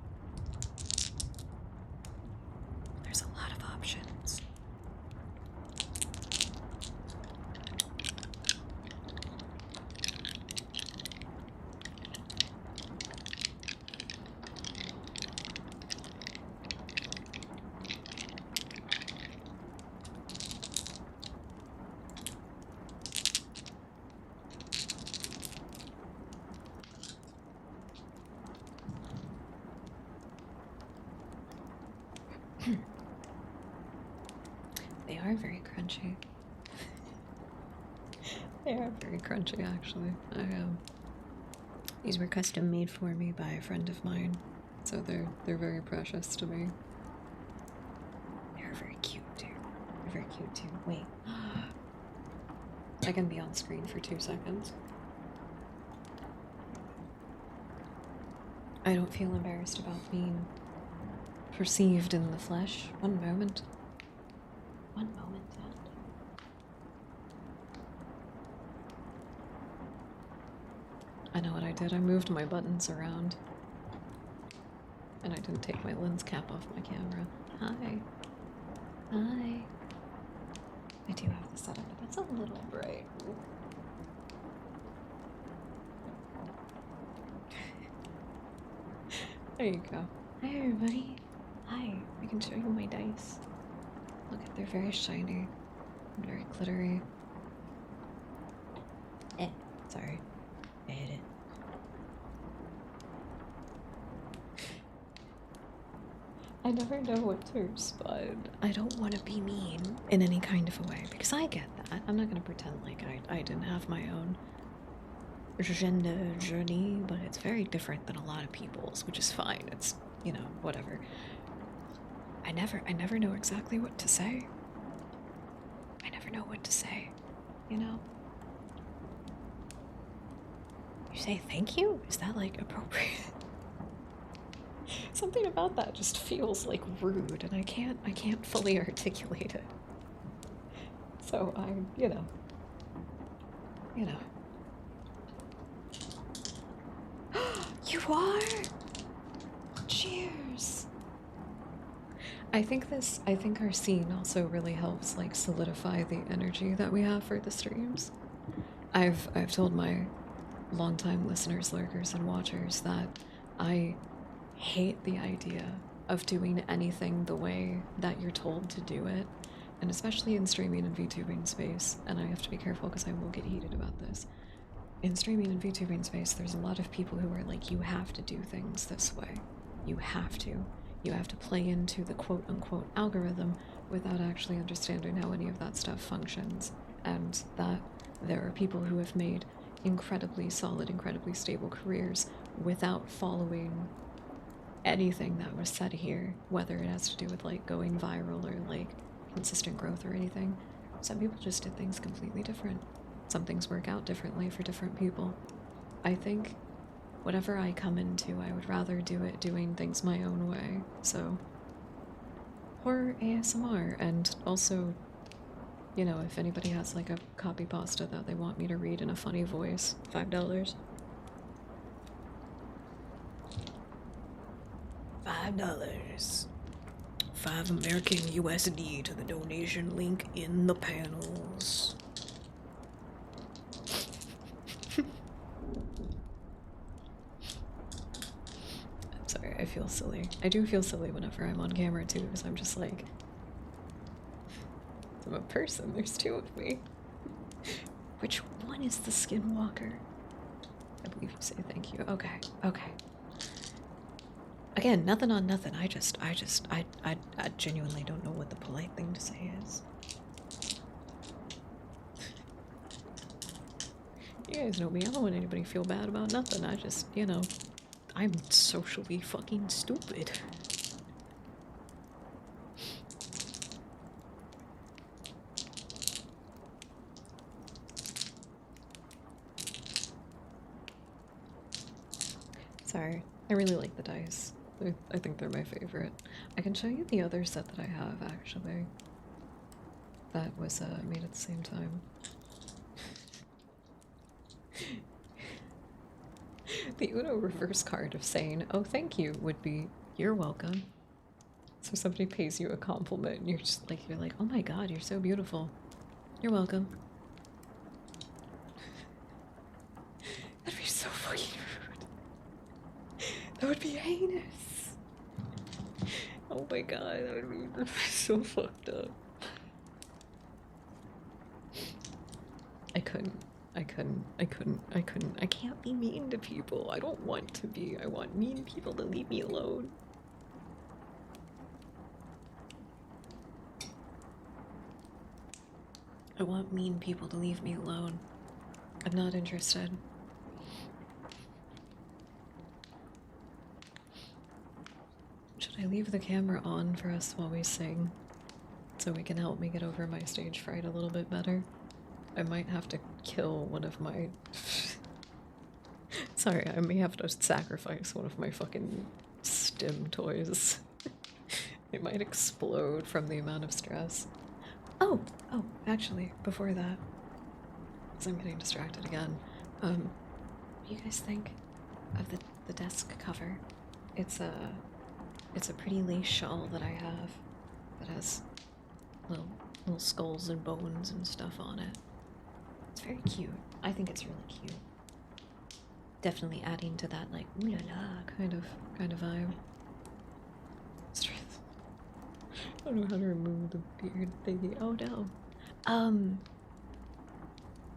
There's a lot of options. They are very crunchy. They are very crunchy, actually. These were custom made for me by a friend of mine, so they're very precious to me. They're very cute too. They're very cute too. Wait, I can be on screen for 2 seconds. I don't feel embarrassed about being perceived in the flesh. One moment. One moment, and I know what I did. I moved my buttons around. And I didn't take my lens cap off my camera. Hi. Hi. I do have the setup, but that's a little bright. There you go. Hi, everybody. Hi. I can show you my dice. Look, they're very shiny and very glittery. Sorry. I hit it. I never know what to respond. I don't want to be mean in any kind of a way, because I get that. I'm not going to pretend like I didn't have my own gender journey, but it's very different than a lot of people's, which is fine. It's, you know, whatever. I never know exactly what to say. I never know what to say, you know? You say thank you? Is that like appropriate? Something about that just feels like rude, and I can't fully articulate it. So you know. You are? Cheers. I think our scene also really helps like solidify the energy that we have for the streams. I've told my longtime listeners, lurkers, and watchers that I hate the idea of doing anything the way that you're told to do it, and especially in streaming and VTubing space. And I have to be careful because I will get heated about this. In streaming and VTubing space, there's a lot of people who are like, you have to do things this way. You have to. You have to play into the quote-unquote algorithm without actually understanding how any of that stuff functions. And that there are people who have made incredibly solid, incredibly stable careers without following anything that was said here, whether it has to do with like going viral or like consistent growth or anything. Some people just did things completely different. Some things work out differently for different people. I think whatever I come into, I would rather do it doing things my own way. So, horror ASMR, and also, you know, if anybody has like a copy pasta that they want me to read in a funny voice, $5. $5. 5 American USD to the donation link in the panels. I'm sorry, I feel silly. I do feel silly whenever I'm on camera too, because I'm just like, I'm a person, there's two of me. Which one is the skinwalker? I believe you say thank you. Okay, okay. Again, nothing on nothing. I genuinely don't know what the polite thing to say is. You guys know me. I don't want anybody to feel bad about nothing. I just, you know, I'm socially fucking stupid. Sorry. I really like the dice. I think they're my favorite. I can show you the other set that I have, actually. That was made at the same time. The Uno reverse card of saying, oh, thank you, would be, you're welcome. So somebody pays you a compliment and you're like, oh my god, you're so beautiful. You're welcome. That'd be so fucking rude. That would be heinous. Oh my god, that'd be so fucked up. I can't be mean to people. I don't want to be. I want mean people to leave me alone. I want mean people to leave me alone. I'm not interested. Should I leave the camera on for us while we sing? So we can help me get over my stage fright a little bit better? I might have to kill one of my... Sorry, I may have to sacrifice one of my fucking stim toys. It might explode from the amount of stress. Oh, actually, before that, because I'm getting distracted again, what do you guys think of the desk cover? It's a pretty lace shawl that I have that has little skulls and bones and stuff on it. It's very cute. I think it's really cute. Definitely adding to that like ooh la la kind of vibe. Strength. I don't know how to remove the beard thingy. Oh no.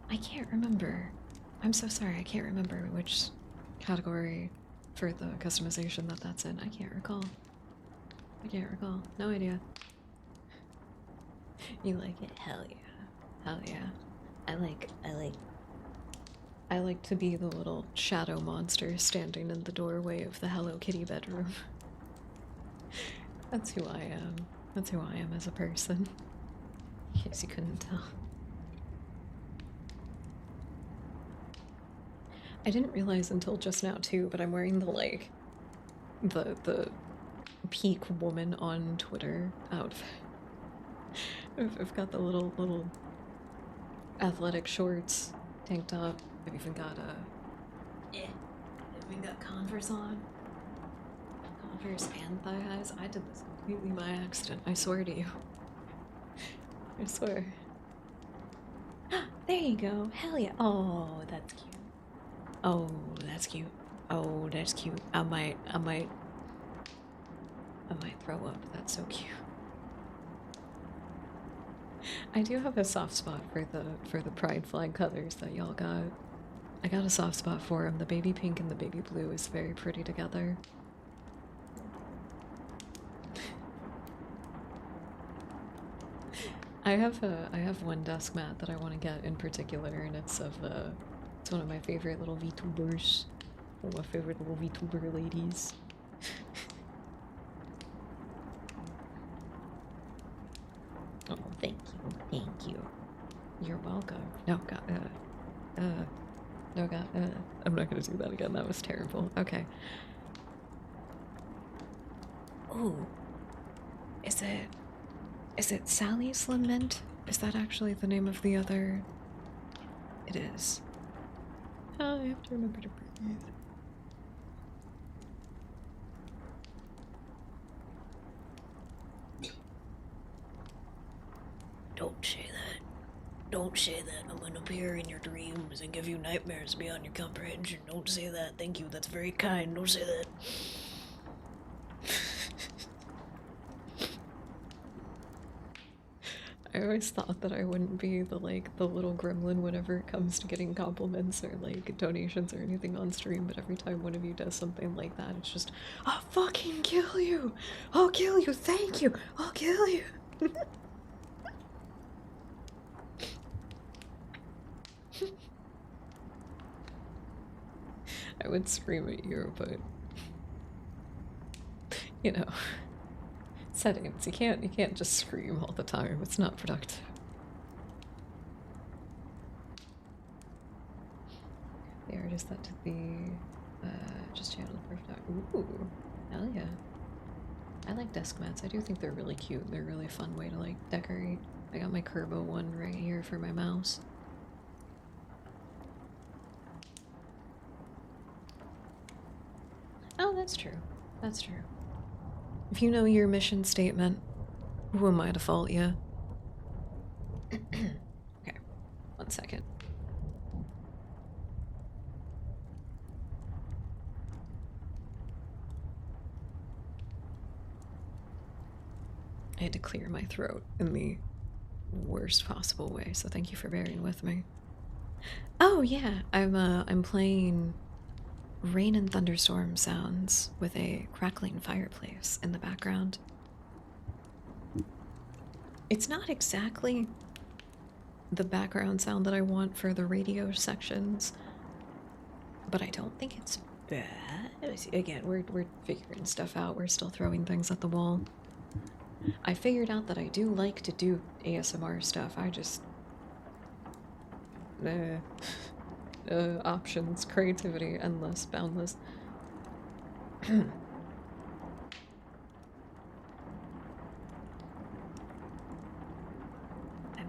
I can't remember. I'm so sorry. I can't remember which category for the customization that's in. I can't recall. No idea. You like it? Hell yeah. Hell yeah. I like to be the little shadow monster standing in the doorway of the Hello Kitty bedroom. That's who I am. That's who I am as a person. In case you couldn't tell. I didn't realize until just now too, but I'm wearing the like the peak woman on Twitter outfit. I've got the little athletic shorts, tank top. I've even got a Swimming got Converse on. Converse and thigh highs. I did this completely by accident. I swear to you. I swear. There you go. Hell yeah. Oh, that's cute. Oh, that's cute. Oh, that's cute. I might throw up. That's so cute. I do have a soft spot for the pride flag colors that y'all got. I got a soft spot for them. The baby pink and the baby blue is very pretty together. I have one desk mat that I want to get in particular, and it's one of my favorite little VTubers. One of my favorite little VTuber ladies. Oh, thank you, thank you. You're welcome. No, God, no, God, I'm not gonna do that again. That was terrible. Okay. Ooh, is it Sally's Lament? Is that actually the name of the other? It is. Oh, I have to remember to breathe. Don't say that. Don't say that. I'm gonna appear in your dreams and give you nightmares beyond your comprehension. Don't say that. Thank you. That's very kind. Don't say that. I always thought that I wouldn't be the little gremlin whenever it comes to getting compliments or like donations or anything on stream, but every time one of you does something like that, it's just, I'll fucking kill you! I'll kill you! Thank you! I'll kill you! I would scream at you, but you know, settings. You can't just scream all the time. It's not productive. The artist that did the just channeled perfect. Ooh, hell yeah. I like desk mats. I do think they're really cute. They're a really fun way to like decorate. I got my Kerbo one right here for my mouse. Oh, that's true. That's true. If you know your mission statement, who am I to fault you? Okay, 1 second. I had to clear my throat in the worst possible way, so thank you for bearing with me. Oh yeah, I'm playing rain and thunderstorm sounds with a crackling fireplace in the background. It's not exactly the background sound that I want for the radio sections, but I don't think it's bad. Again, we're figuring stuff out. We're still throwing things at the wall. I figured out that I do like to do ASMR stuff. I just options, creativity, endless, boundless. I'm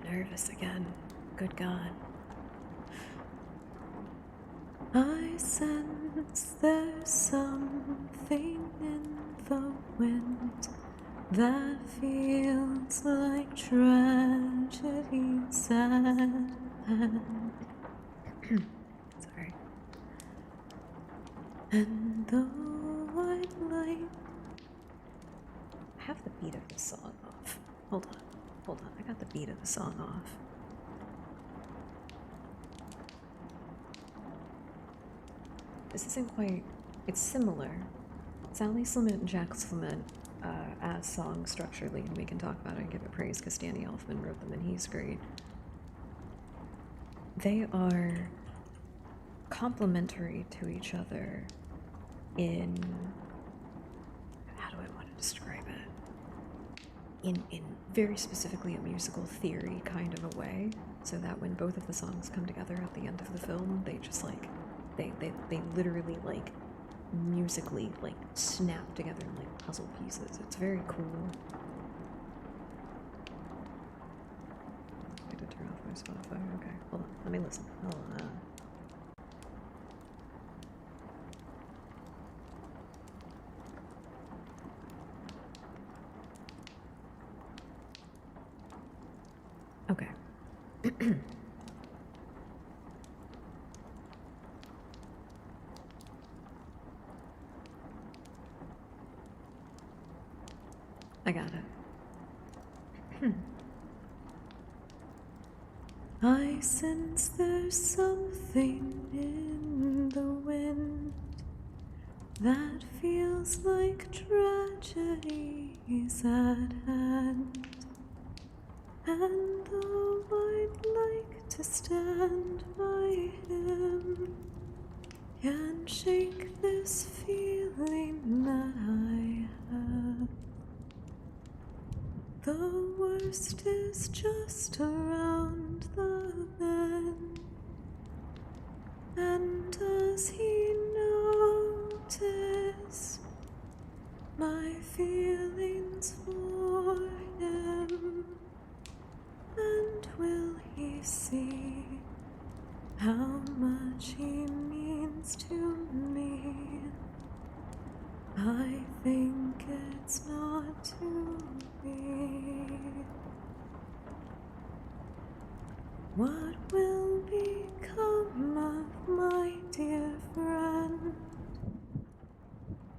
nervous again. Good God. I sense there's something in the wind that feels like tragedy sad. Sorry. And though I'd like... I have the beat of the song off. Hold on. I got the beat of the song off. This isn't quite... It's similar. Sally's Lament and Jack's Lament as songs structurally, and we can talk about it and give it praise because Danny Elfman wrote them and he's great. They are complementary to each other in... How do I want to describe it? In very specifically a musical theory kind of a way, so that when both of the songs come together at the end of the film, they just like... They literally like musically like snap together like puzzle pieces. It's very cool. I did turn off my Spotify. Okay, hold on. Let me listen. Hold on. Okay. I got it. I sense there's something in the wind that feels like tragedies at hand. And though I'd like to stand by him, can't shake this feeling that I have. The worst is just around the bend. And does he notice my feelings for him? And will he see how much he means to me? I think it's not to be. What will become of my dear friend?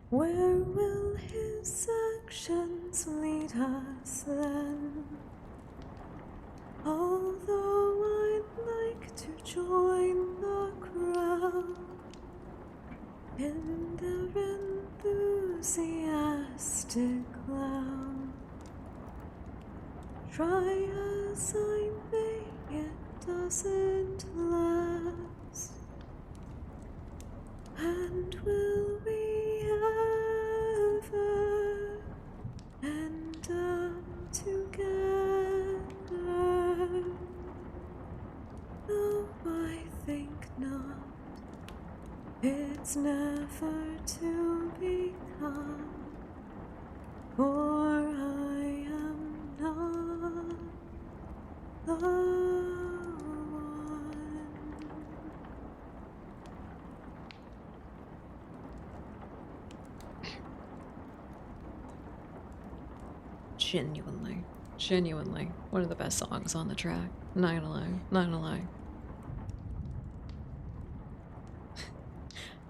Where will his actions lead us then? Although I'd like to join the crowd in their enthusiastic clown, try as I may, it doesn't last. And will we ever end up together? No, I think not. It's never to become, for I am not the one. Genuinely, one of the best songs on the track. Not gonna lie.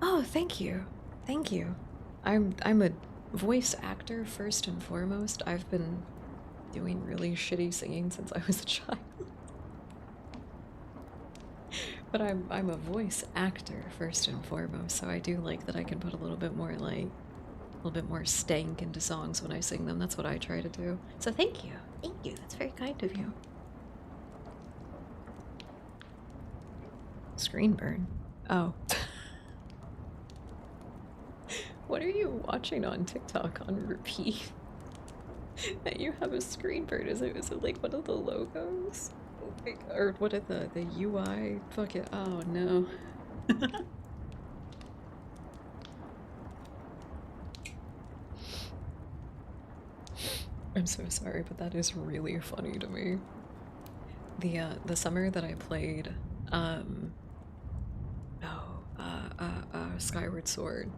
Oh, thank you. I'm a voice actor first and foremost. I've been doing really shitty singing since I was a child. But I'm a voice actor first and foremost, so I do like that I can put a little bit more stank into songs when I sing them. That's what I try to do. So thank you. That's very kind of you. Screen burn. Oh. What are you watching on TikTok on repeat? That you have a screen burn? Is it like one of the logos? Like, or what are the UI? Fuck it. Oh no. I'm so sorry, but that is really funny to me. The summer that I played Skyward Sword,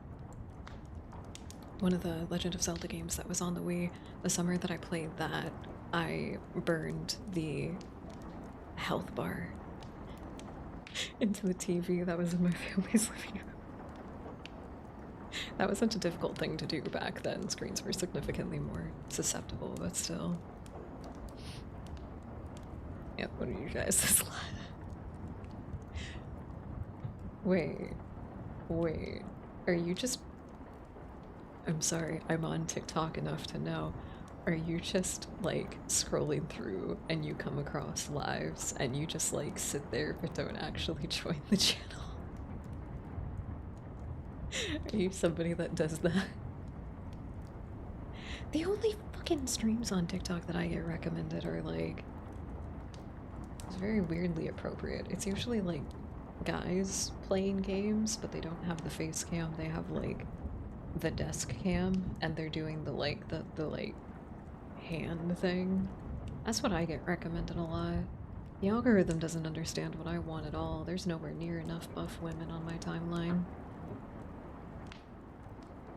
one of the Legend of Zelda games that was on the Wii, the summer that I played that, I burned the health bar into the TV that was in my family's living room. That wasn't a difficult thing to do back then. Screens were significantly more susceptible, but still. Yep, what are you guys? Wait. Are you just... I'm sorry, I'm on TikTok enough to know. Are you just, like, scrolling through and you come across lives and you just, like, sit there but don't actually join the channel? Are you somebody that does that? The only fucking streams on TikTok that I get recommended are, like... It's very weirdly appropriate. It's usually, like, guys playing games, but they don't have the face cam. They have, like, the desk cam, and they're doing the, like, the like, hand thing. That's what I get recommended a lot. The algorithm doesn't understand what I want at all. There's nowhere near enough buff women on my timeline.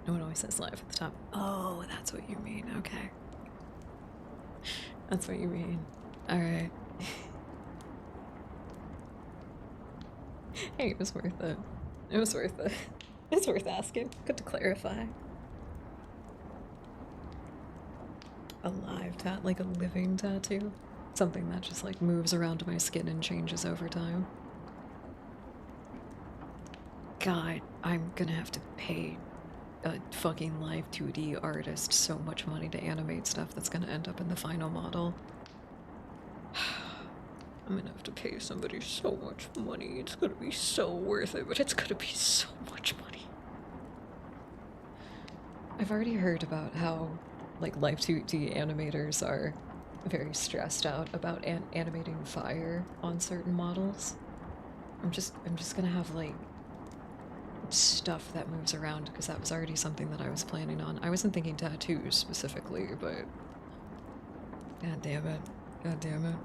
No one always says live at the top. Oh, that's what you mean. Okay. That's what you mean. Alright. Hey, it was worth it. It was worth it. It's worth asking. Good to clarify. A live like a living tattoo. Something that just like moves around my skin and changes over time. God, I'm gonna have to pay a fucking live 2D artist so much money to animate stuff that's gonna end up in the final model. I'm gonna have to pay somebody so much money. It's gonna be so worth it, but it's gonna be so much money. I've already heard about how, like, live 2D animators are very stressed out about animating fire on certain models. I'm just gonna have, like, stuff that moves around, because that was already something that I was planning on. I wasn't thinking tattoos specifically, but god damn it. God damn it.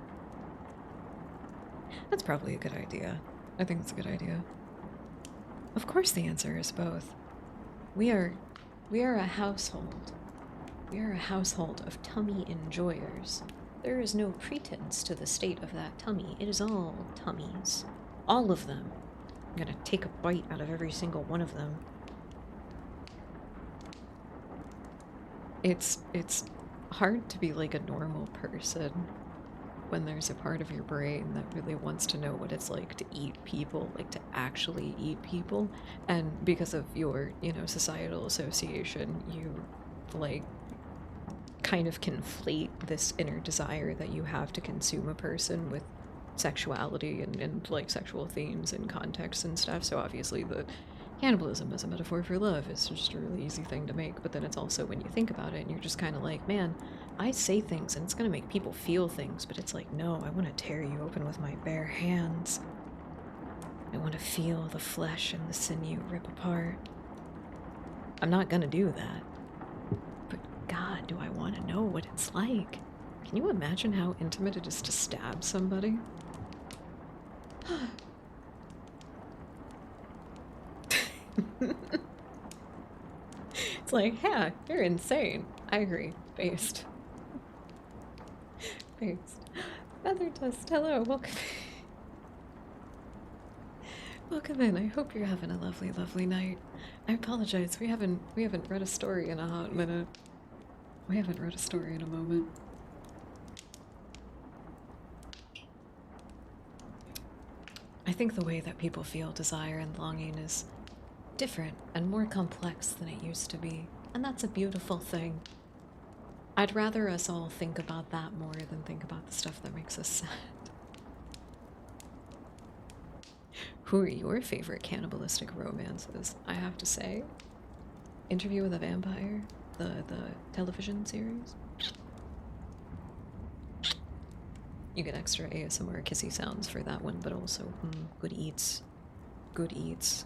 That's probably a good idea. I think it's a good idea. Of course the answer is both. We are a household. We are a household of tummy enjoyers. There is no pretense to the state of that tummy. It is all tummies. All of them. I'm gonna take a bite out of every single one of them. It's hard to be like a normal person when there's a part of your brain that really wants to know what it's like to eat people, like to actually eat people. And because of your, you know, societal association, you like kind of conflate this inner desire that you have to consume a person with sexuality and like sexual themes and context and stuff. So obviously the cannibalism as a metaphor for love is just a really easy thing to make, but then it's also when you think about it and you're just kind of like, man, I say things and it's gonna make people feel things, but it's like, no, I want to tear you open with my bare hands. I want to feel the flesh and the sinew rip apart. I'm not gonna do that, but God, do I want to know what it's like. Can you imagine how intimate it is to stab somebody? It's like, yeah, you're insane. I agree. Based. Based. Feather Dust, hello, welcome. Welcome in. I hope you're having a lovely, lovely night. I apologize. We haven't read a story in a hot minute. We haven't read a story in a moment. I think the way that people feel desire and longing is different and more complex than it used to be, and that's a beautiful thing. I'd rather us all think about that more than think about the stuff that makes us sad. Who are your favorite cannibalistic romances? I have to say, Interview with a Vampire, the television series. You get extra ASMR kissy sounds for that one, but also good eats. Good eats.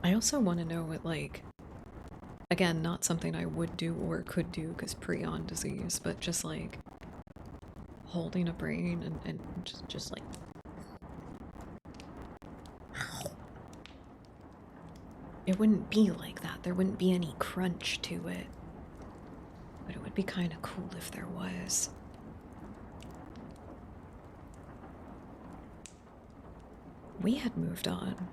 I also want to know what, like, again, not something I would do or could do because prion disease, but just like holding a brain and just like it wouldn't be like that. There wouldn't be any crunch to it. But it would be kind of cool if there was. We had moved on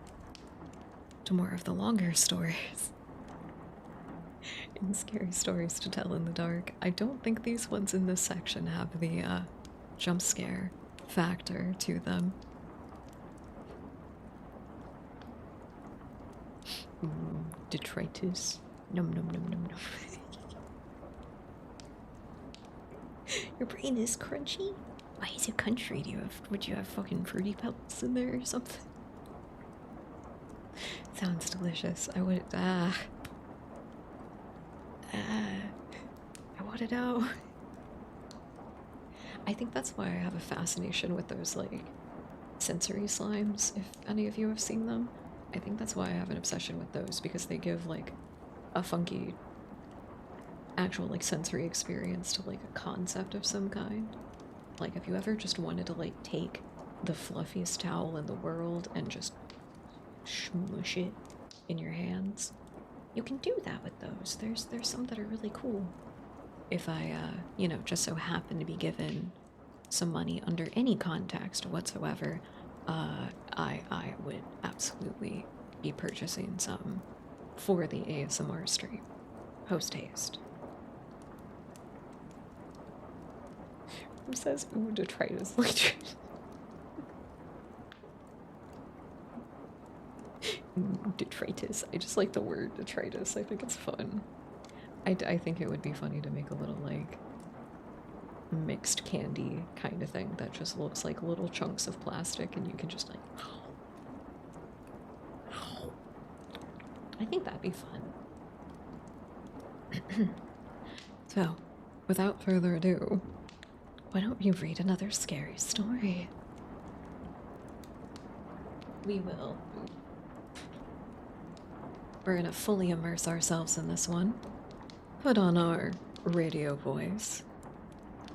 to more of the longer stories. And scary stories to tell in the dark. I don't think these ones in this section have the jump scare factor to them. Detritus. Num num num num num. Your brain is crunchy? Why is it country? Would you have fucking fruity pellets in there or something? Sounds delicious. I would, I want to know. I think that's why I have a fascination with those, like, sensory slimes, if any of you have seen them. I think that's why I have an obsession with those, because they give, like, a funky, actual, like, sensory experience to, like, a concept of some kind. Like, if you ever just wanted to, like, take the fluffiest towel in the world and just smush it in your hands, you can do that with those. There's some that are really cool. If I, you know, just so happen to be given some money under any context whatsoever, I would absolutely be purchasing some for the ASMR stream. Post haste. Who says ooh detritus like detritus? I just like the word detritus. I think it's fun. I think it would be funny to make a little like mixed candy kind of thing that just looks like little chunks of plastic and you can just like I think that'd be fun. So, without further ado, why don't you read another scary story? We will. We're gonna fully immerse ourselves in this one. Put on our radio voice,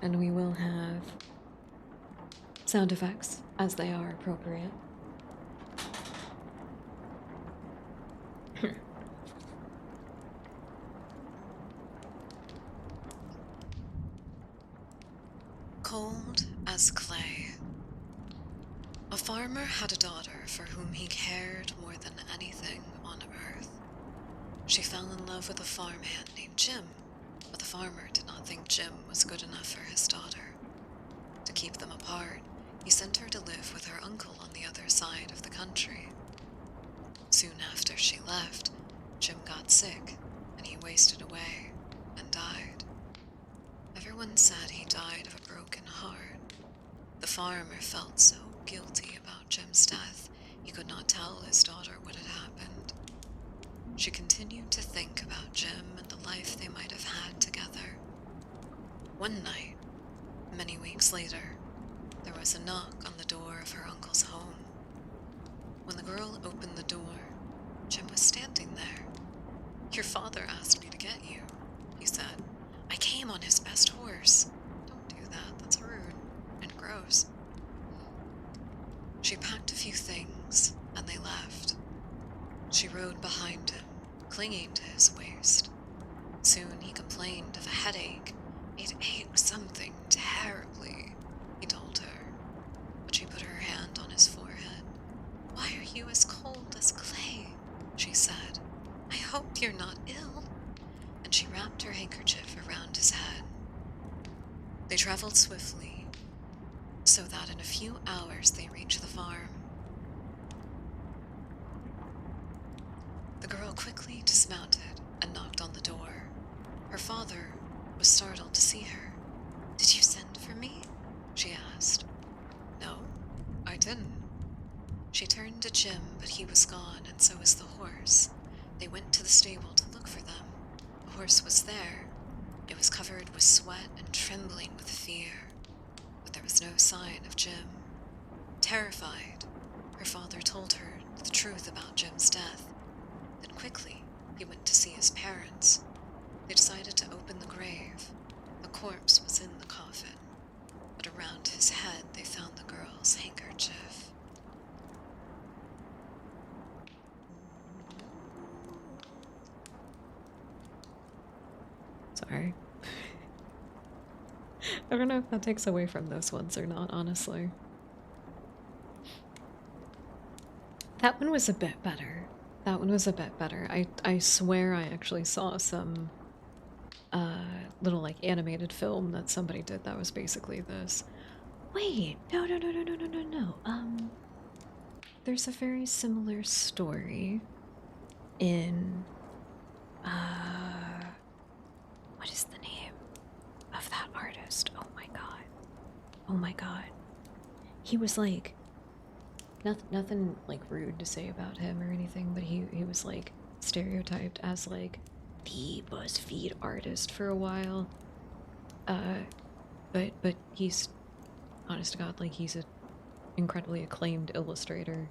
and we will have sound effects as they are appropriate. Cold as clay. A farmer had a daughter for whom he cared more than anything on earth. She fell in love with a farmhand named Jim, but the farmer did not think Jim was good enough for his daughter. To keep them apart, he sent her to live with her uncle on the other side of the country. Soon after she left, Jim got sick, and he wasted away and died. Everyone said he died of a broken heart. The farmer felt so guilty about Jim's death, he could not tell his daughter what had happened. She continued to think about Jim and the life they might have had together. One night, many weeks later, there was a knock on the door of her uncle's home. When the girl opened the door, Jim was standing there. "Your father asked me to get you," he said. "I came on his best horse." "Don't do that, that's rude and gross." She packed a few things, and they left. She rode behind him, clinging to his waist. Soon he complained of a headache. It ached something terribly, he told her. But she put her hand on his forehead. "Why are you as cold as clay?" she said. "I hope you're not ill." And she wrapped her handkerchief around his head. They traveled swiftly, so that in a few hours they reached the farm. The girl quickly dismounted and knocked on the door. Her father was startled to see her. "Did you send for me?" she asked. "No, I didn't." She turned to Jim, but he was gone, and so was the horse. They went to the stable to look for them. The horse was there. It was covered with sweat and trembling with fear, but there was no sign of Jim. Terrified, her father told her the truth about Jim's death. Then quickly, he went to see his parents. They decided to open the grave. The corpse was in the coffin, but around his head they found the girl's handkerchief. Sorry. I don't know if that takes away from those ones or not, honestly. That one was a bit better. That one was a bit better. I swear I actually saw some little like animated film that somebody did that was basically this. Wait, no. There's a very similar story in what is the name of that artist? Oh my god. He was like nothing like rude to say about him or anything, but he was like stereotyped as like the BuzzFeed artist for a while. But he's honest to God, like he's an incredibly acclaimed illustrator.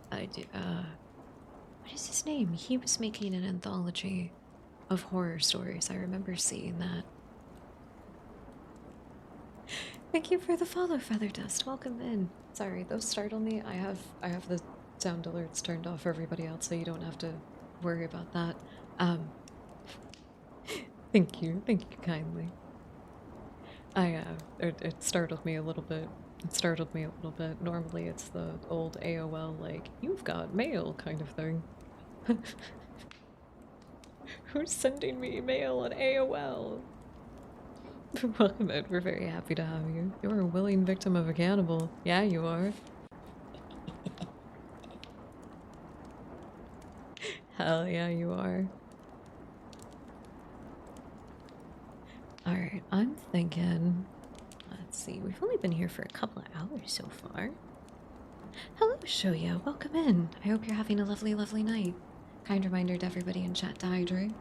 What is his name? He was making an anthology of horror stories. I remember seeing that. Thank you for the follow, Feather Dust. Welcome in. Sorry, those startle me. I have the sound alerts turned off for everybody else, so you don't have to worry about that. Thank you kindly. It startled me a little bit. It startled me a little bit. Normally it's the old AOL, like, you've got mail kind of thing. Who's sending me mail on AOL? Welcome in. We're very happy to have you. You're a willing victim of a cannibal. Yeah, you are. Hell yeah, you are. Alright, I'm thinking. Let's see, we've only been here for a couple of hours so far. Hello, Shoya. Welcome in. I hope you're having a lovely, lovely night. Kind reminder to everybody in chat to hydrate.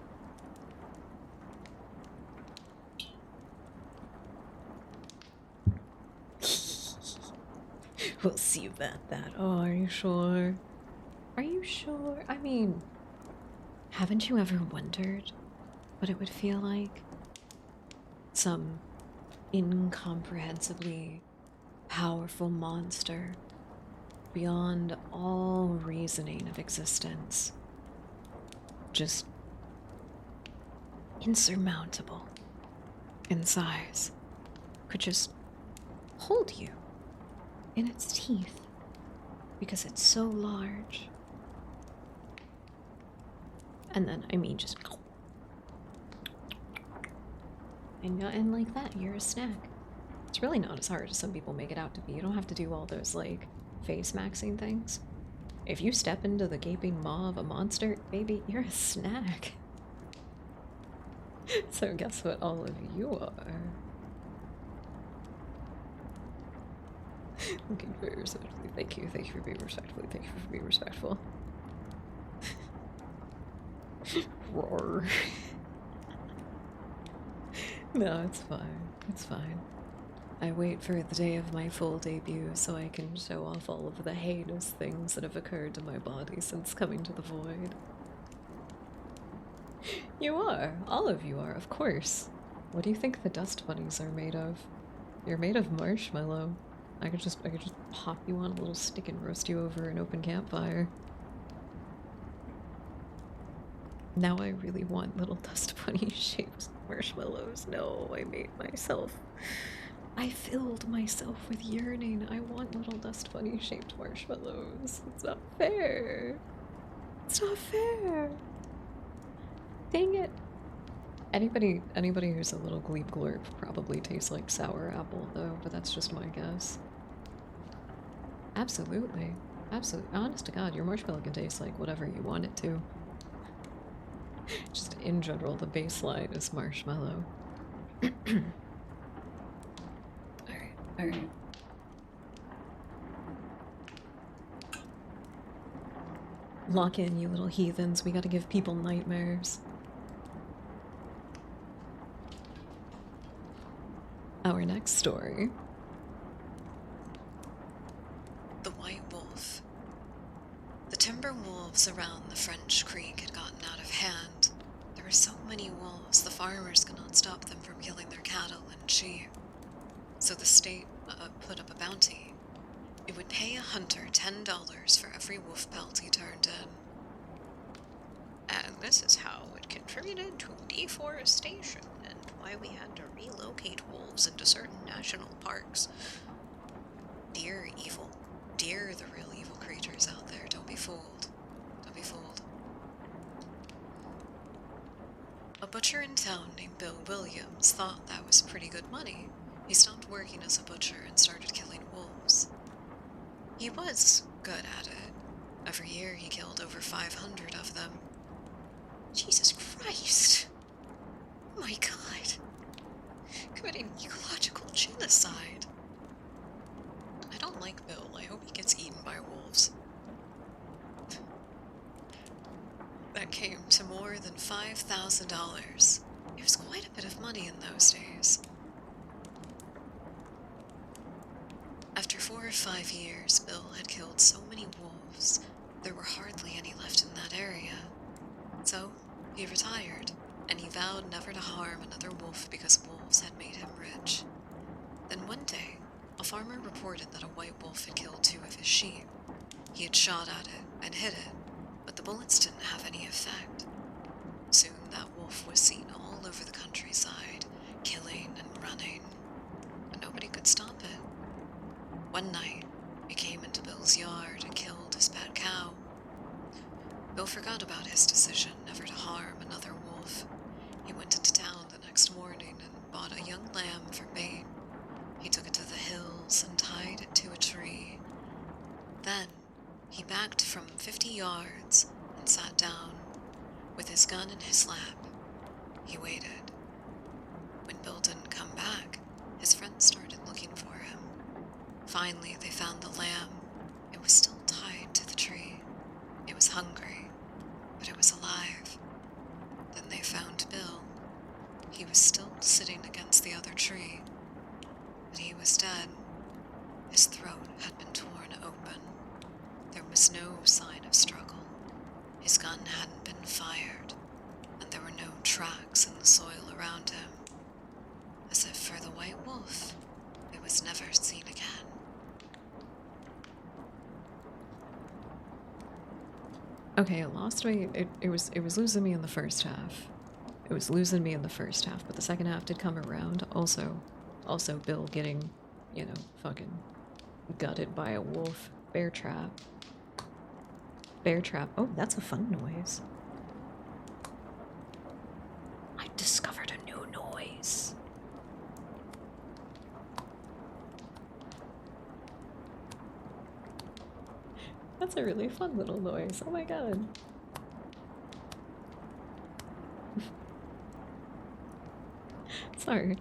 We'll see about that. Oh, are you sure? Are you sure? I mean, haven't you ever wondered what it would feel like? Some incomprehensibly powerful monster beyond all reasoning of existence. Just insurmountable in size. Could just hold you in its teeth because it's so large. And then, I mean, just. And like that, you're a snack. It's really not as hard as some people make it out to be. You don't have to do all those, like, face maxing things. If you step into the gaping maw of a monster, baby, you're a snack. So guess what all of you are? Looking very respectfully. Thank you. Thank you for being respectful. Thank you for being respectful. Roar. No, it's fine. It's fine. I wait for the day of my full debut so I can show off all of the heinous things that have occurred to my body since coming to the void. You are. All of you are, of course. What do you think the dust bunnies are made of? You're made of marshmallow. I could just pop you on a little stick and roast you over an open campfire. Now I really want little dust bunny shaped marshmallows. No, I made myself. I filled myself with yearning. I want little dust bunny shaped marshmallows. It's not fair. It's not fair. Dang it. Anybody who's a little gleep glurp probably tastes like sour apple though, but that's just my guess. Absolutely. Absolutely. Honest to God, your marshmallow can taste like whatever you want it to. Just in general, the baseline is marshmallow. Alright. Lock in, you little heathens. We gotta give people nightmares. Our next story. The White Wolf. The timber wolves around the French Creek had gotten out of hand. There were so many wolves, the farmers could not stop them from killing their cattle and sheep. So the state put up a bounty. It would pay a hunter $10 for every wolf pelt he turned in. And this is how it contributed to deforestation and why we had to relocate wolves into certain national parks. Dear evil. Dear the real evil creatures out there. Don't be fooled. Don't be fooled. A butcher in town named Bill Williams thought that was pretty good money. He stopped working as a butcher and started killing wolves. He was good at it. Every year he killed over 500 of them. Jesus Christ! Oh my God! Committing ecological genocide. I don't like Bill. I hope he gets eaten by wolves. That came to more than $5,000. It was quite a bit of money in those days. After 4 or 5 years, Bill had killed so many wolves, there were hardly any left in that area. So, he retired, and he vowed never to harm another wolf because wolves had made him rich. Then one day, a farmer reported that a white wolf had killed 2 of his sheep. He had shot at it and hit it, but the bullets didn't have any effect. Soon that wolf was seen all over the countryside, killing and running. but nobody could stop it. One night, he came into Bill's yard and killed his pet cow. Bill forgot about his decision never to harm another wolf. He went into town the next morning and bought a young lamb for bait. He took it to the hills and tied it to a tree. Then, he backed from 50 yards and sat down. With his gun in his lap, he waited. When Bill didn't come back, his friends started looking for him. Finally, they found the lamb. It was still tied to the tree. It was hungry, but it was alive. Then they found Bill. He was still sitting against the other tree, but he was dead. His throat had been torn open. There was no sign of struggle. His gun hadn't been fired, and there were no tracks in the soil around him. As if for the white wolf, it was never seen again. Okay, it lost me. It was losing me in the first half. It was losing me in the first half, but the second half did come around. Also Bill getting, you know, fucking gutted by a wolf. Bear trap. Bear trap. Oh, that's a fun noise. I discovered a new noise. That's a really fun little noise. Oh my god. Sorry.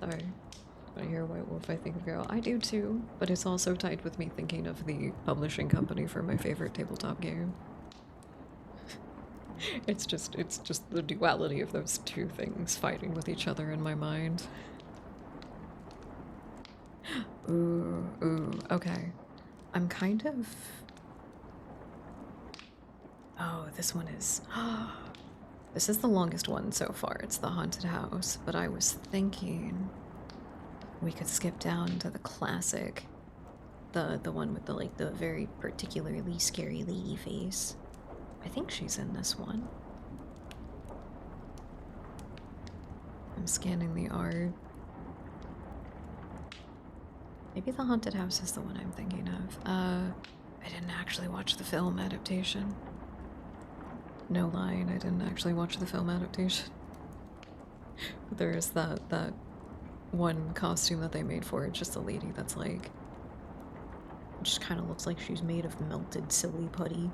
When I hear White Wolf, I think of Girl. I do too, but it's also tied with me thinking of the publishing company for my favorite tabletop game. It's just the duality of those two things fighting with each other in my mind. Ooh, okay. I'm kind of... Oh, this one is... This is the longest one so far. It's the haunted house, but I was thinking we could skip down to the classic. The one with the very particularly scary lady face. I think she's in this one. I'm scanning the art. Maybe the haunted house is the one I'm thinking of. I didn't actually watch the film adaptation. No lying, I didn't actually watch the film adaptation. But there's that one costume that they made for it, just a lady that's like... just kind of looks like she's made of melted silly putty.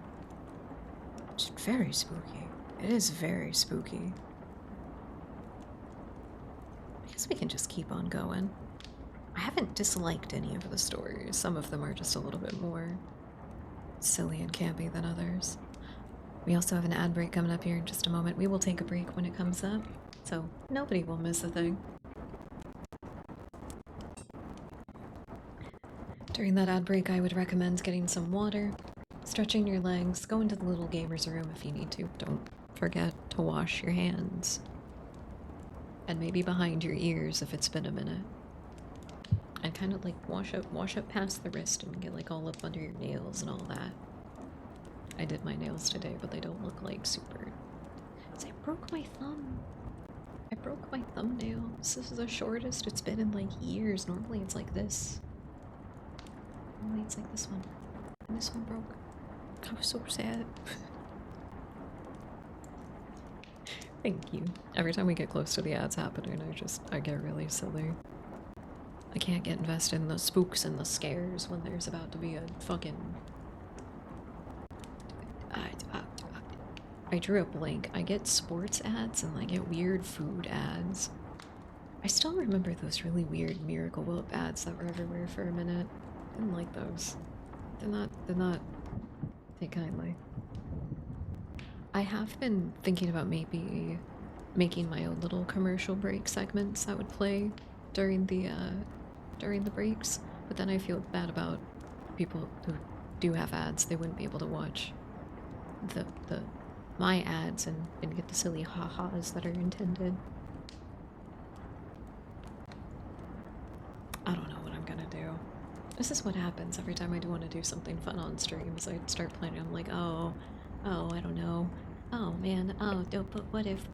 It's very spooky. It is very spooky. I guess we can just keep on going. I haven't disliked any of the stories. Some of them are just a little bit more silly and campy than others. We also have an ad break coming up here in just a moment. We will take a break when it comes up, so nobody will miss a thing. During that ad break, I would recommend getting some water, stretching your legs, go into the little gamer's room if you need to. Don't forget to wash your hands. And maybe behind your ears if it's been a minute. And kind of like wash up past the wrist and get like all up under your nails and all that. I did my nails today, but they don't look like super... So I broke my thumb. I broke my thumbnail. This is the shortest it's been in like years. Normally it's like this. Normally it's like this one. And this one broke. I was so sad. Thank you. Every time we get close to the ads happening, I get really silly. I can't get invested in the spooks and the scares when there's about to be a fucking... I drew a blank. I get sports ads and I get weird food ads. I still remember those really weird Miracle Whip ads that were everywhere for a minute. Didn't like those. Did not take kindly. I have been thinking about maybe making my own little commercial break segments that would play during the breaks, but then I feel bad about people who do have ads. They wouldn't be able to watch my ads and get the silly ha-has that are intended. I don't know what I'm gonna do. This is what happens every time I do want to do something fun on streams. I start planning. I'm like, oh, I don't know. Oh man, but what if?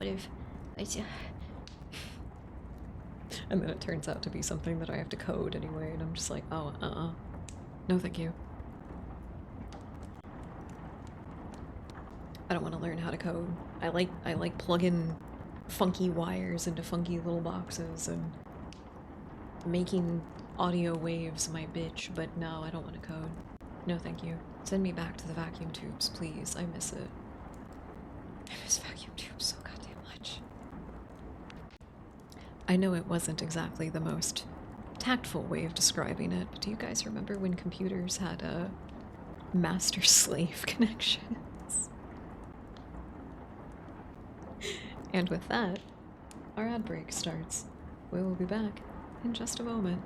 And then it turns out to be something that I have to code anyway, and I'm just like, oh, no thank you. I don't want to learn how to code. I like plugging funky wires into funky little boxes and making audio waves my bitch, but no, I don't want to code. No thank you. Send me back to the vacuum tubes, please. I miss it. I miss vacuum tubes so goddamn much. I know it wasn't exactly the most tactful way of describing it, but do you guys remember when computers had a master-slave connections? And with that, our ad break starts. We will be back in just a moment.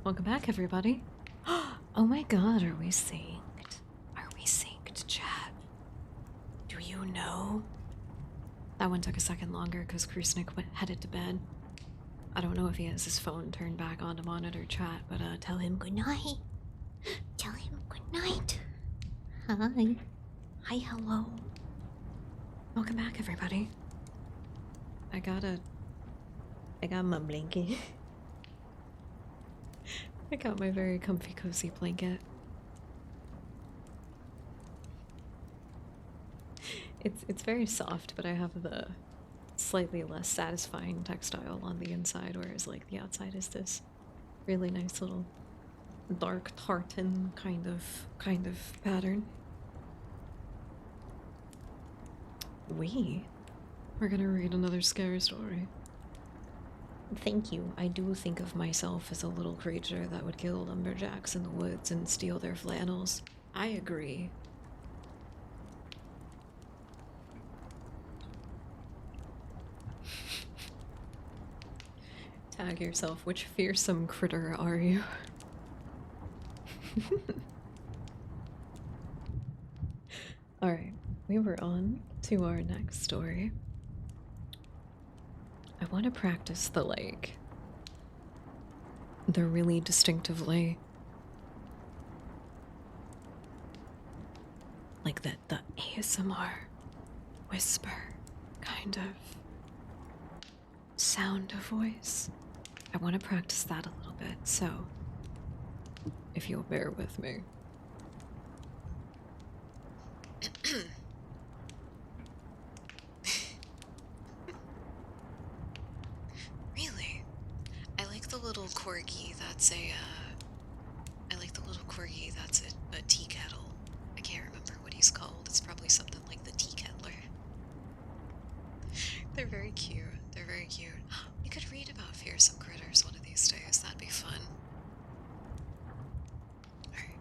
Welcome back, everybody. Oh my god, are we synced? Are we synced, chat? Do you know? That one took a second longer because Krusnik headed to bed. I don't know if he has his phone turned back on to monitor chat, but tell him good night. Tell him good night. Hi. Hi, hello. Welcome back, everybody. I got my blanket. I got my very comfy, cozy blanket. It's very soft, but I have the slightly less satisfying textile on the inside, whereas like the outside is this really nice little dark tartan kind of pattern. We're gonna read another scary story. Thank you. I do think of myself as a little creature that would kill lumberjacks in the woods and steal their flannels. I agree. Tag yourself. Which fearsome critter are you? Alright, we were on to our next story. I want to practice the really distinctively, like the ASMR whisper kind of sound of voice. I want to practice that a little bit, so if you'll bear with me. Really? I like the little corgi that's a tea kettle. I can't remember what he's called. It's probably something like the tea kettler. They're very cute. They're very cute. We could read about fearsome critters one of these days. That'd be fun. Alright.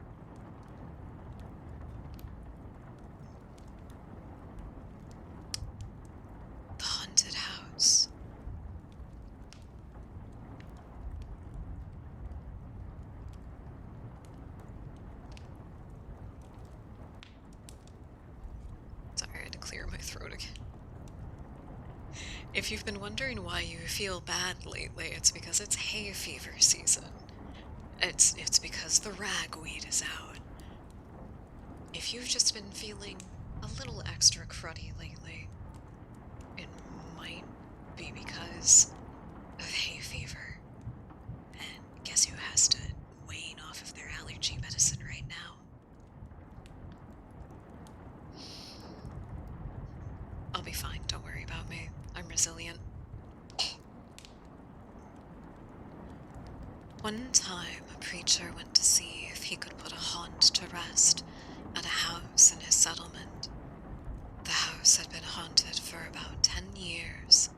The haunted house. Sorry, I had to clear my throat again. If you've been wondering why you feel bad lately, it's because it's hay fever season. It's because the ragweed is out. If you've just been feeling a little extra cruddy lately, it might be because of hay fever. And guess who has to wane off of their allergy medicine right now? I'll be fine, don't worry about me. I'm resilient. One time, a preacher went to see if he could put a haunt to rest at a house in his settlement. The house had been haunted for about 10 years.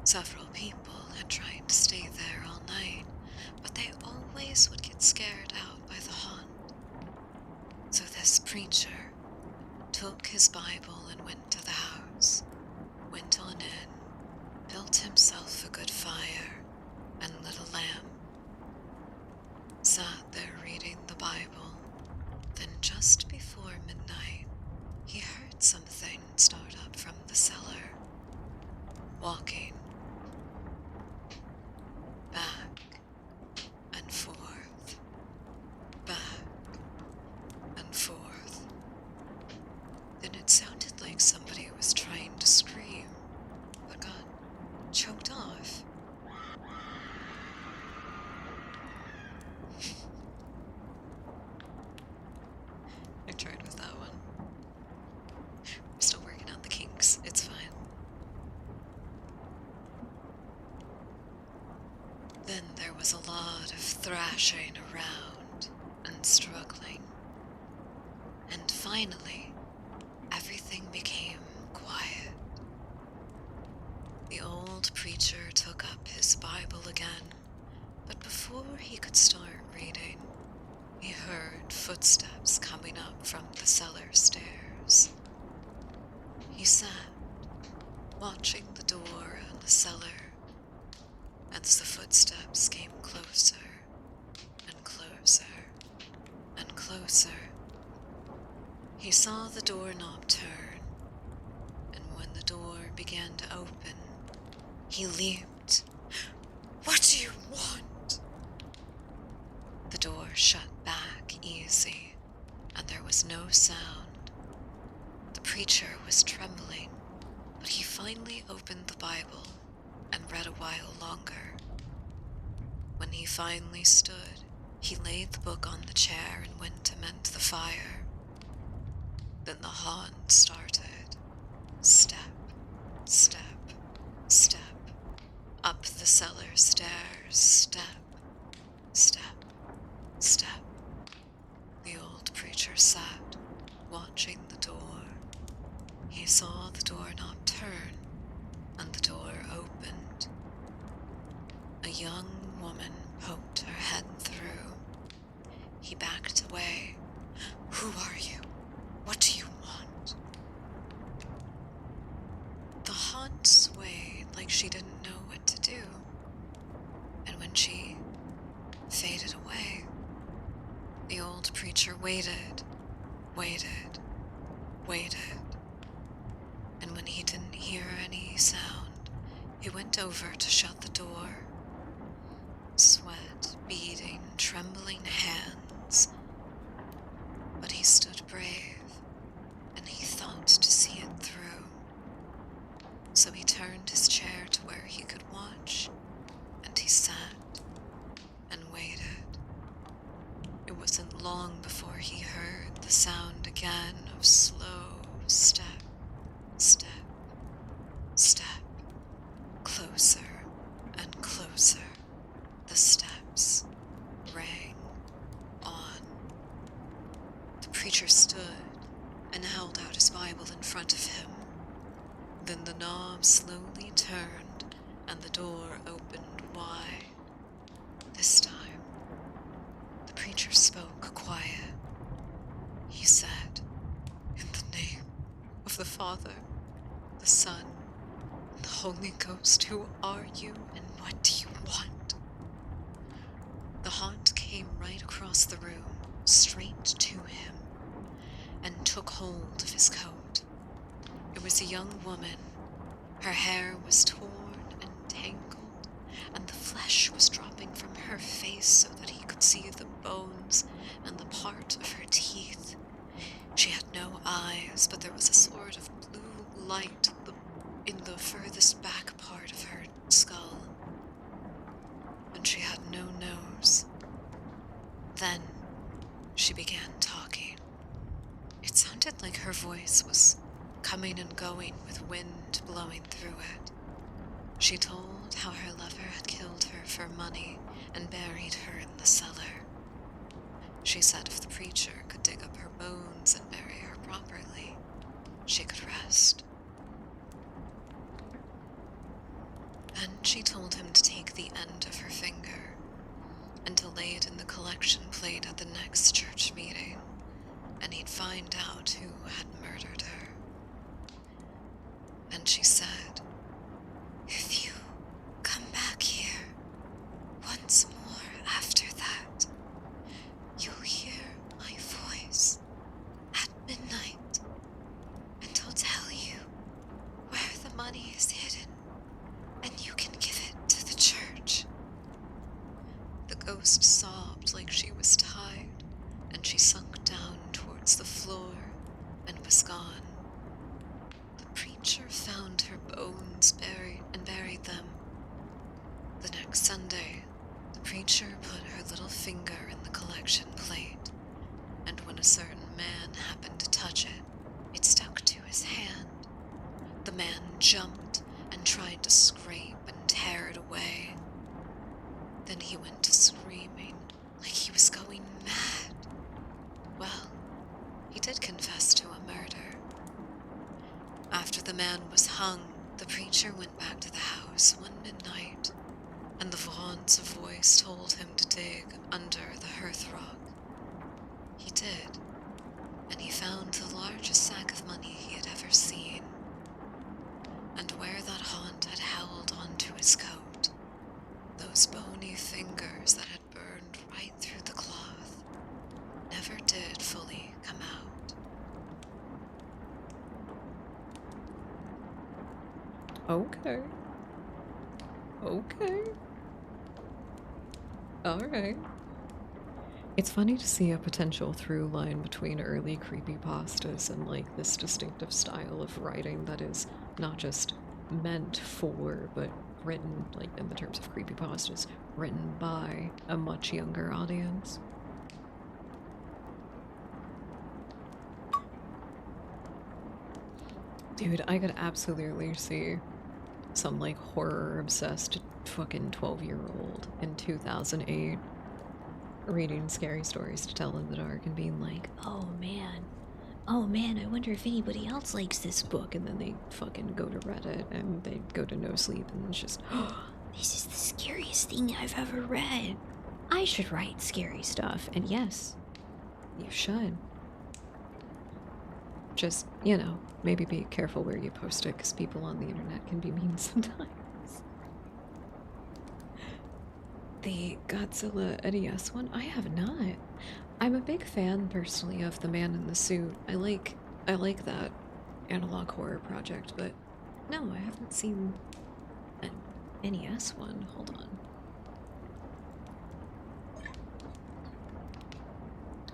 Several people had tried to stay there all night, but they always would get scared out by the haunt. So this preacher took his Bible and went to the house, went on in, built himself a good fire, and lit a lamp. Sat there reading the Bible. Then just before midnight, he heard something start up from the cellar, walking back and forth, back and forth. Then it sounded like somebody was trying to scream, but got choked off. I tried with that one. I'm still working out the kinks. It's fine. Then there was a lot of thrashing around and struggling. And finally, everything became quiet. The old preacher took up his Bible again, but before he could start reading, he heard footsteps coming up from the cellar stairs. He sat, watching the door in the cellar, as the footsteps came closer and closer. He saw the doorknob turn, and when the door began to open, he leaped. "What do you want?" The door shut back easy, and there was no sound. The preacher was trembling, but he finally opened the Bible and read a while longer. When he finally stood, he laid the book on the chair and went to mend the fire. Then the haunt started. Step, step, step. Up the cellar stairs. Step, step, step. The old preacher sat, watching the door. He saw the doorknob turn, and the door opened. A young woman poked her head through. He backed away. "Who are you? What do you want?" The haunt swayed like she didn't know what to do. And when she faded away, the old preacher waited, waited, waited. And when he didn't hear any sound, he went over to shut the door. Sweat beading, trembling hands. But he stood brave, and he thought to see it through. So he turned his chair to where he could watch, and he sat and waited. It wasn't long before he heard the sound again of slow step, step, step. Closer and closer. The steps rang on. The preacher stood and held out his Bible in front of him. Then the knob slowly turned and the door opened wide. This time, the preacher spoke quiet. He said, "In the name of the Father, the Son, and the Holy Ghost, who are you and what do you want?" The haunt came right across the room, straight to him, and took hold of his coat. It was a young woman. Her hair was torn and tangled, and the flesh was dropping from her face so that he could see the bones and the part of her teeth. She had no eyes, but there was a sort of blue light in the furthest back part of her skull. And she had no nose. Then she began talking. It sounded like her voice was coming and going with wind blowing through it. She told how her lover had killed her for money and buried her in the cellar. She said if the preacher could dig up her bones and bury her properly, she could rest. Then she told him to take the end of her finger and to lay it in the collection plate at the next church meeting, and he'd find out who had murdered her. And she said, "If you come back here once more after that, you'll hear my voice at midnight, and I'll tell you where the money is hidden, and you can give it to the church." The ghost sobbed like she was tied, and she sunk down towards the floor and was gone. The preacher found her bones buried them. The next Sunday, the preacher put her little finger in the collection plate, and when a certain man happened to touch it, it stuck to his hand. The man jumped and tried to scrape and tear it away. Then he went to screaming like he was going mad. Well, he did confess to a murder. After the man was hung, the preacher went back to the house one midnight, and the haunt's voice told him to dig under the hearthrug. He did, and he found the largest sack of money he had ever seen. And where that haunt had held onto his coat, those bony fingers that had burned right through the cloth never did Okay. Okay. Alright. It's funny to see a potential through line between early creepypastas and like this distinctive style of writing that is not just meant for, but written, like in the terms of creepypastas, written by a much younger audience. Dude, I could absolutely see some like horror obsessed fucking 12-year-old in 2008 reading scary stories to tell in the dark and being like, oh man, I wonder if anybody else likes this book. And then they fucking go to Reddit and they go to No Sleep and it's just, oh, this is the scariest thing I've ever read. I should write scary stuff. And yes, you should. Just, you know, maybe be careful where you post it because people on the internet can be mean sometimes. The Godzilla NES one? I have not. I'm a big fan personally of The Man in the Suit. I like that analog horror project, but no, I haven't seen an NES one. Hold on.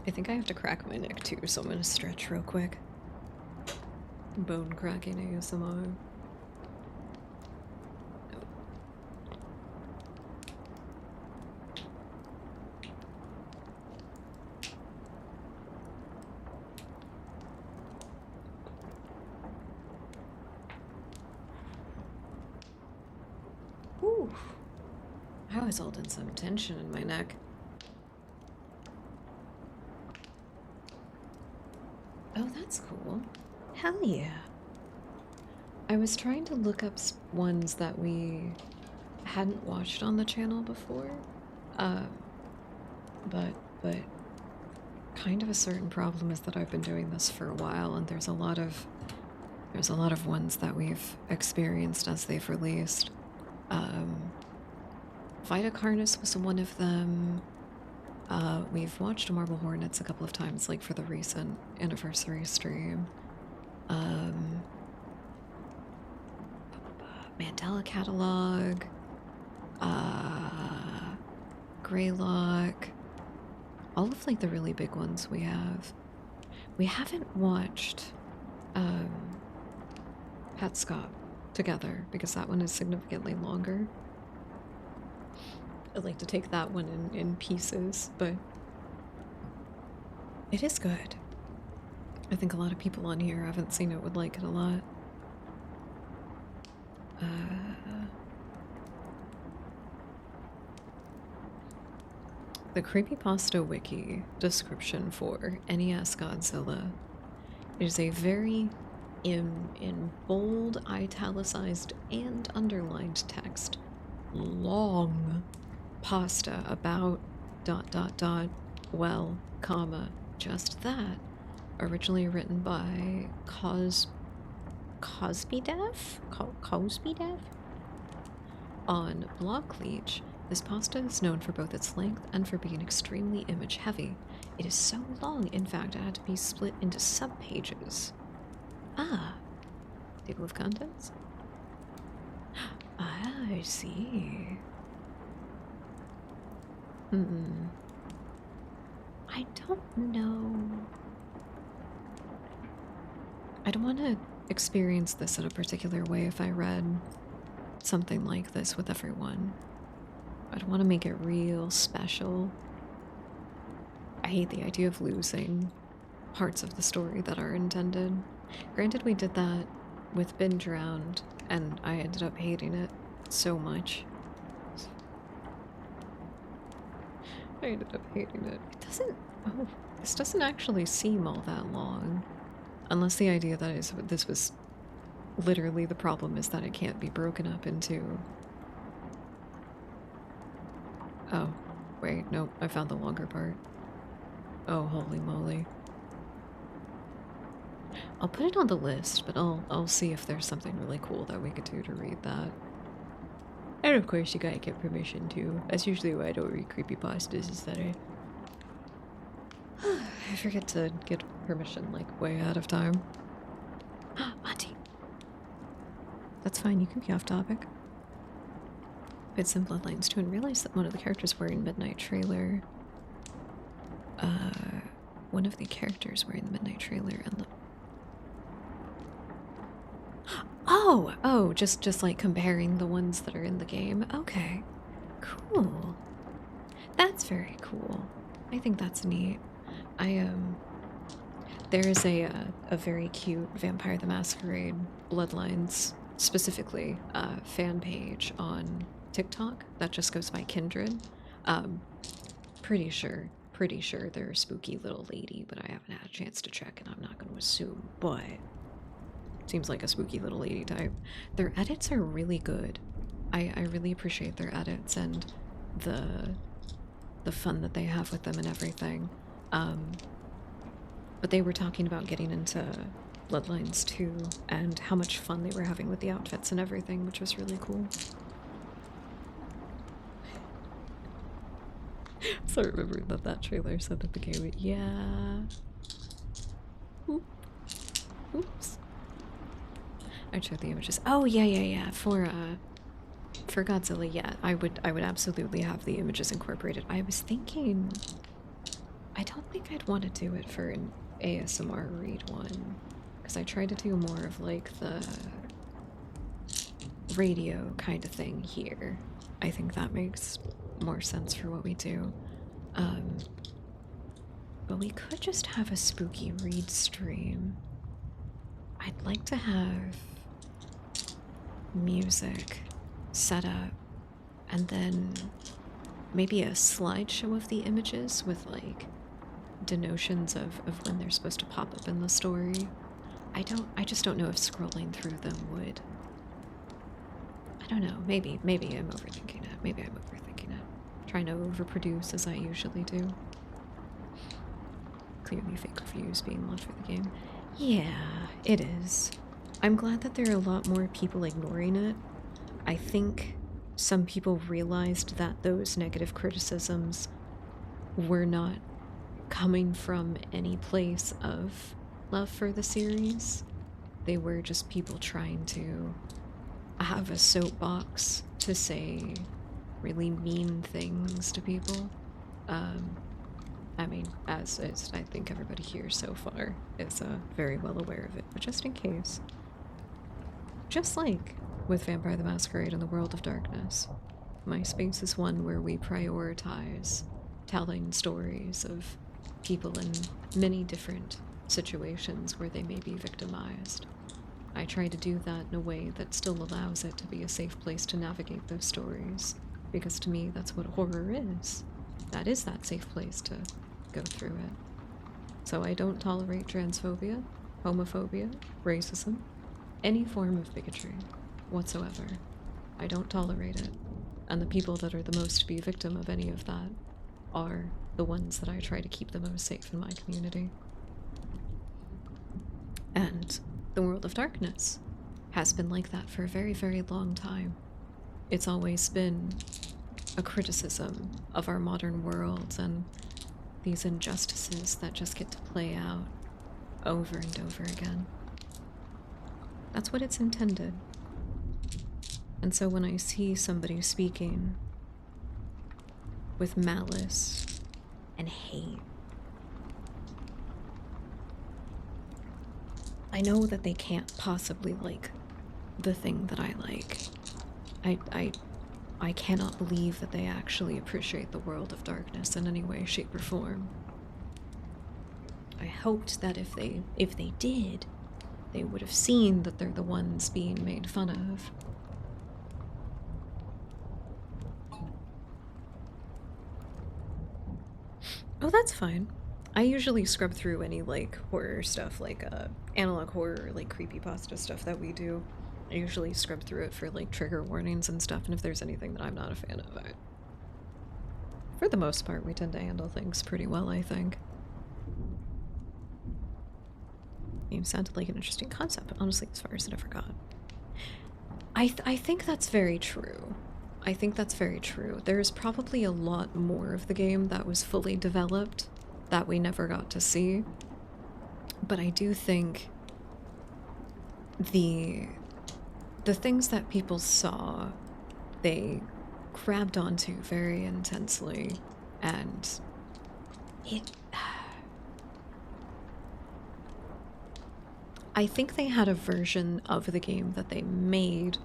I think I have to crack my neck too, so I'm gonna stretch real quick. Bone cracking ASMR. Ooh, I was holding some tension in my neck. Oh, that's cool. Hell yeah. I was trying to look up ones that we hadn't watched on the channel before, but kind of a certain problem is that I've been doing this for a while, and there's a lot of ones that we've experienced as they've released. Vita Carnus was one of them. We've watched Marble Hornets a couple of times, like for the recent anniversary stream. Mandela Catalog, Greylock, all of like the really big ones we have. We haven't watched Pet Scott together because that one is significantly longer. I'd like to take that one in pieces, but it is good. I think a lot of people on here haven't seen it would like it a lot. The Creepypasta Wiki description for NES Godzilla is a very in bold, italicized, and underlined text, long pasta about ... well, comma, just that. Originally written by Cosbydev? On Blockleech, this pasta is known for both its length and for being extremely image heavy. It is so long, in fact, it had to be split into subpages. Ah, table of contents? Ah, I see. I don't know. I don't want to experience this in a particular way if I read something like this with everyone. I'd want to make it real special. I hate the idea of losing parts of the story that are intended. Granted, we did that with Binge Round, and I ended up hating it so much. I ended up hating it. It doesn't... Oh, this doesn't actually seem all that long. Unless the idea that is this was... Literally, the problem is that it can't be broken up into... Oh, wait, nope, I found the longer part. Oh, holy moly. I'll put it on the list, but I'll see if there's something really cool that we could do to read that. And of course, you gotta get permission too. That's usually why I don't read creepypastas, is that I forget to get permission like way ahead of time. Auntie. That's fine, you can be off topic. Played some Bloodlines 2 and realized that one of the characters wearing Midnight Trailer. One of the characters wearing the Midnight Trailer and the. Oh, just like comparing the ones that are in the game. Okay, cool. That's very cool. I think that's neat. There is a very cute Vampire the Masquerade Bloodlines, specifically, fan page on TikTok that just goes by Kindred. Pretty sure they're a spooky little lady, but I haven't had a chance to check, and I'm not going to assume, but seems like a spooky little lady type. Their edits are really good. I really appreciate their edits and the fun that they have with them and everything. But they were talking about getting into Bloodlines 2 and how much fun they were having with the outfits and everything, which was really cool. So I remember that trailer said that the game, yeah. Oops. I showed the images. Oh yeah. For Godzilla, yeah, I would absolutely have the images incorporated. I was thinking, I don't think I'd want to do it for an ASMR read one, because I tried to do more of like the radio kind of thing here. I think that makes more sense for what we do. But we could just have a spooky read stream. I'd like to have music set up and then maybe a slideshow of the images with like denotions of when they're supposed to pop up in the story. I just don't know if scrolling through them would. I don't know, maybe I'm overthinking it. Trying to overproduce as I usually do. Clearly fake reviews being left for the game. Yeah, it is. I'm glad that there are a lot more people ignoring it. I think some people realized that those negative criticisms were not coming from any place of love for the series. They were just people trying to have a soapbox to say really mean things to people. I mean, as I think everybody here so far is very well aware of it, but just in case. Just like with Vampire the Masquerade and the World of Darkness, my space is one where we prioritize telling stories of people in many different situations where they may be victimized. I try to do that in a way that still allows it to be a safe place to navigate those stories, because to me that's what horror is. That is that safe place to go through it. So I don't tolerate transphobia, homophobia, racism, any form of bigotry whatsoever. I don't tolerate it. And the people that are the most to be victim of any of that are the ones that I try to keep the most safe in my community. And the World of Darkness has been like that for a very, very long time. It's always been a criticism of our modern world and these injustices that just get to play out over and over again. That's what it's intended. And so when I see somebody speaking with malice and hate, I know that they can't possibly like the thing that I like. I cannot believe that they actually appreciate the World of Darkness in any way, shape, or form. I hoped that if they did, they would have seen that they're the ones being made fun of. Oh, that's fine. I usually scrub through any, like, horror stuff, like, analog horror, like, creepypasta stuff that we do. I usually scrub through it for, like, trigger warnings and stuff, and if there's anything that I'm not a fan of, for the most part, we tend to handle things pretty well, I think. It sounded like an interesting concept, but honestly, as far as it ever got. I think that's very true. I think that's very true. There's probably a lot more of the game that was fully developed that we never got to see. But I do think the the things that people saw, they grabbed onto very intensely, and it. I think they had a version of the game that they made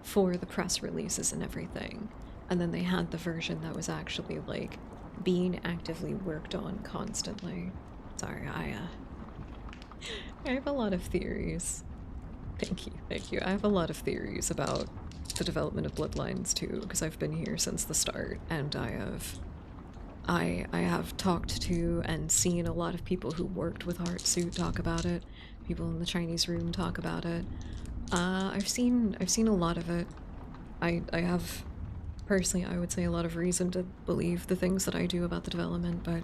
for the press releases and everything, and then they had the version that was actually like being actively worked on constantly. Sorry, I have a lot of theories. Thank you, thank you. I have a lot of theories about the development of Bloodlines 2 because I've been here since the start, and I have talked to and seen a lot of people who worked with Heartsuit talk about it. People in the Chinese room talk about it. I've seen a lot of it. I have personally, I would say, a lot of reason to believe the things that I do about the development, but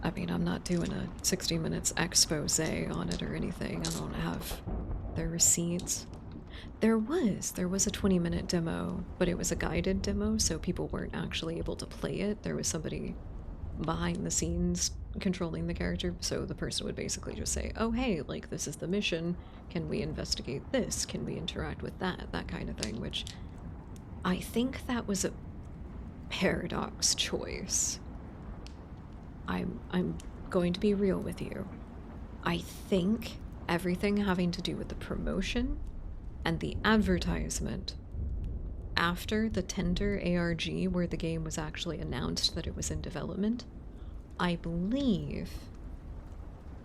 I mean, I'm not doing a 60 minutes expose on it or anything. I don't have the receipts. There was a 20-minute demo, but it was a guided demo, so people weren't actually able to play it. There was somebody behind the scenes controlling the character, so the person would basically just say, oh hey, like, this is the mission, can we investigate this, can we interact with that kind of thing, which I think that was a Paradox choice. I'm going to be real with you. I think everything having to do with the promotion and the advertisement after the tender ARG, where the game was actually announced that it was in development, I believe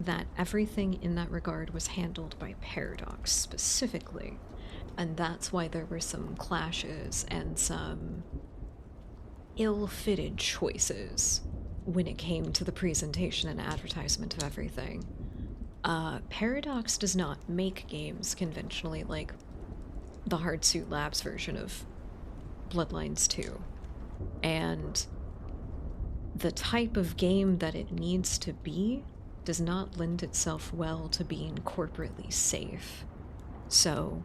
that everything in that regard was handled by Paradox specifically, and that's why there were some clashes and some ill-fitted choices when it came to the presentation and advertisement of everything. Paradox does not make games conventionally like the Hardsuit Labs version of Bloodlines 2. And the type of game that it needs to be does not lend itself well to being corporately safe. So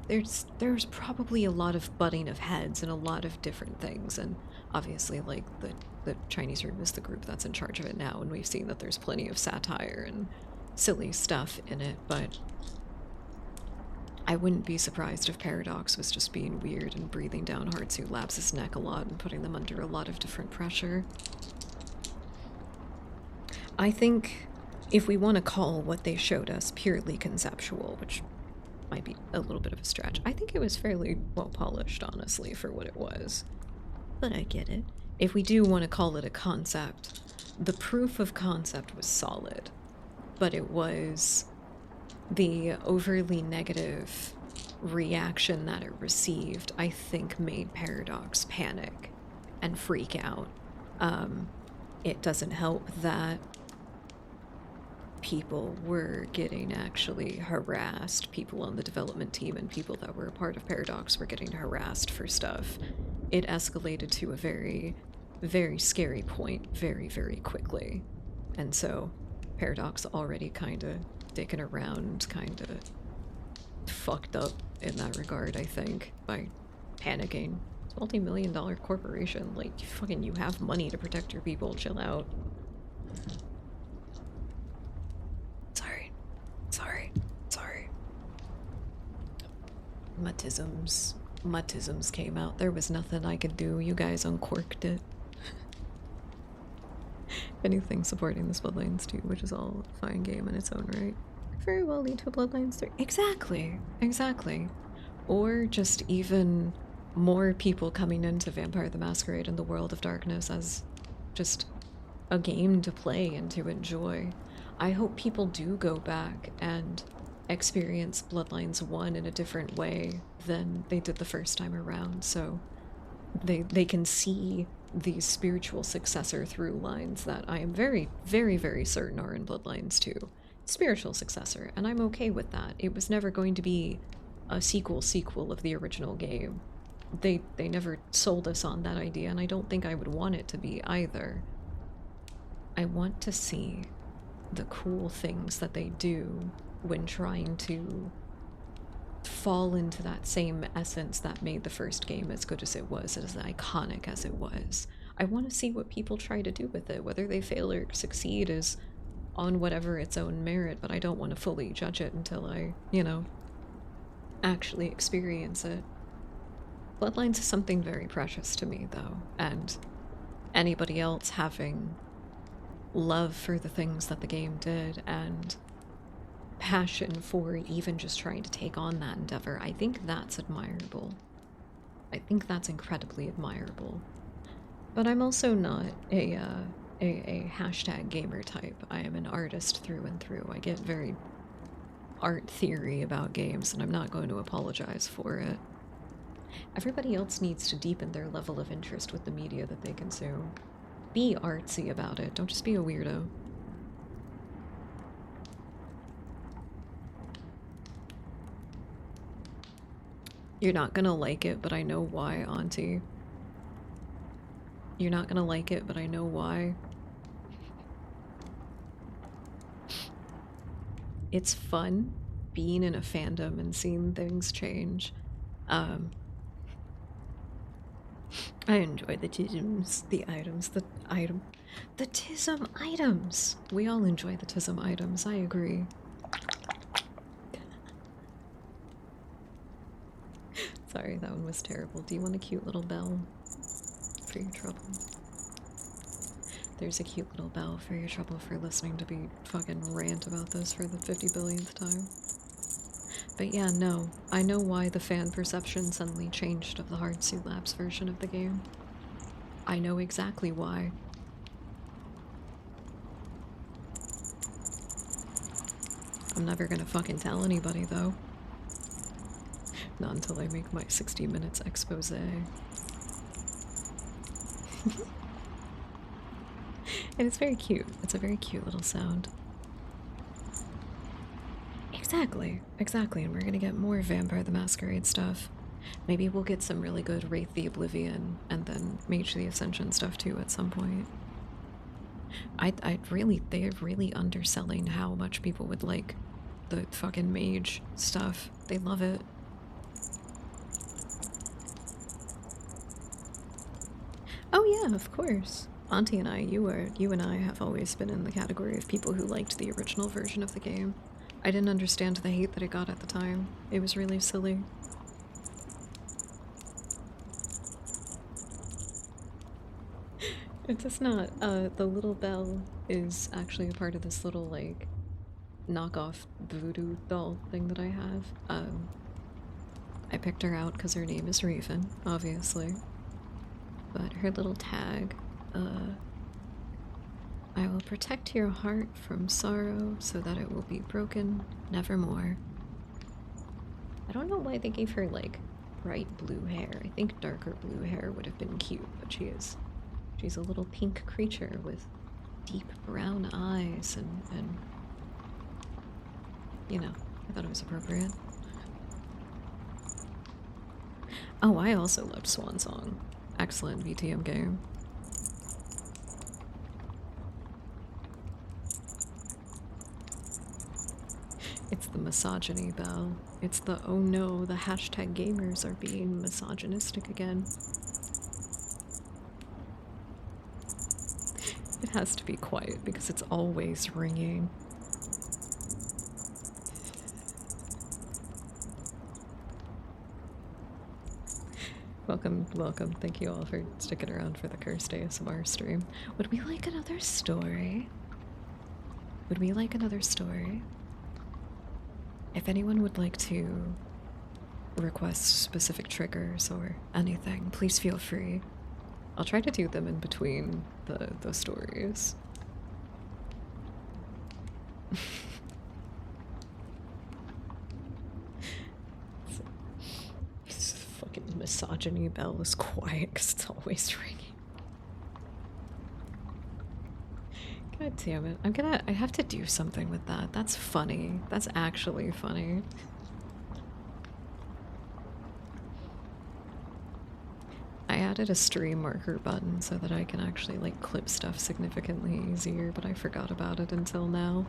there's probably a lot of butting of heads and a lot of different things, and obviously like the Chinese room is the group that's in charge of it now, and we've seen that there's plenty of satire and silly stuff in it, but I wouldn't be surprised if Paradox was just being weird and breathing down Hardsuit Labs' neck a lot and putting them under a lot of different pressure. I think if we want to call what they showed us purely conceptual, which might be a little bit of a stretch, I think it was fairly well polished, honestly, for what it was. But I get it. If we do want to call it a concept, the proof of concept was solid, but it was the overly negative reaction that it received, I think, made Paradox panic and freak out. It doesn't help that people were getting actually harassed. People on the development team and people that were a part of Paradox were getting harassed for stuff. It escalated to a very, very scary point very, very quickly. And so Paradox already kind of dicking around, kind of fucked up in that regard, I think, by panicking. It's a multi-million-dollar corporation. Like, fucking, you have money to protect your people. Chill out. Sorry. Mutisms came out. There was nothing I could do. You guys uncorked it. Anything supporting this Bloodlines 2, which is all a fine game in its own right, very well lead to a Bloodlines 3. Exactly. Or just even more people coming into Vampire the Masquerade and the World of Darkness as just a game to play and to enjoy. I hope people do go back and experience Bloodlines 1 in a different way than they did the first time around, so they can see these spiritual successor through lines that I am very, very, very certain are in Bloodlines 2. Spiritual successor, and I'm okay with that. It was never going to be a sequel of the original game. They never sold us on that idea, and I don't think I would want it to be either. I want to see the cool things that they do when trying to fall into that same essence that made the first game as good as it was, as iconic as it was. I want to see what people try to do with it. Whether they fail or succeed is on whatever its own merit, but I don't want to fully judge it until I, actually experience it. Bloodlines is something very precious to me, though, and anybody else having love for the things that the game did and passion for even just trying to take on that endeavor, I think that's admirable. I think that's incredibly admirable. But I'm also not a hashtag gamer type. I am an artist through and through. I get very art theory about games, and I'm not going to apologize for it. Everybody else needs to deepen their level of interest with the media that they consume. Be artsy about it. Don't just be a weirdo. You're not gonna like it, but I know why, Auntie. You're not gonna like it, but I know why. It's fun being in a fandom and seeing things change. I enjoy the tisms, the items, the tism items. We all enjoy the tism items, I agree. Sorry, that one was terrible. Do you want a cute little bell for your trouble? There's a cute little bell for your trouble for listening to me fucking rant about this for the 50 billionth time. But yeah, no, I know why the fan perception suddenly changed of the Hardsuit Labs version of the game. I know exactly why. I'm never gonna fucking tell anybody, though. Not until I make my 60 minutes expose. And it's very cute. It's a very cute little sound. Exactly, exactly, and we're gonna get more Vampire the Masquerade stuff. Maybe we'll get some really good Wraith the Oblivion and then Mage the Ascension stuff too at some point. They're really underselling how much people would like the fucking Mage stuff. They love it. Oh yeah, of course. Auntie and I, you and I have always been in the category of people who liked the original version of the game. I didn't understand the hate that it got at the time. It was really silly. It's just not. The little bell is actually a part of this little, like, knockoff voodoo doll thing that I have. I picked her out because her name is Raven, obviously. But her little tag, I will protect your heart from sorrow so that it will be broken nevermore. I don't know why they gave her, like, bright blue hair. I think darker blue hair would have been cute, but she's a little pink creature with deep brown eyes and you know, I thought it was appropriate. Oh, I also loved Swan Song. Excellent VTM game. It's the misogyny bell. It's the oh no, the hashtag gamers are being misogynistic again. It has to be quiet because it's always ringing. Welcome, welcome. Thank you all for sticking around for the cursed ASMR stream. Would we like another story? Would we like another story? If anyone would like to request specific triggers or anything, please feel free. I'll try to do them in between the stories. This fucking misogyny bell is quiet because it's always ringing. God damn it. I have to do something with that. That's funny. That's actually funny. I added a stream marker button so that I can actually, like, clip stuff significantly easier, but I forgot about it until now.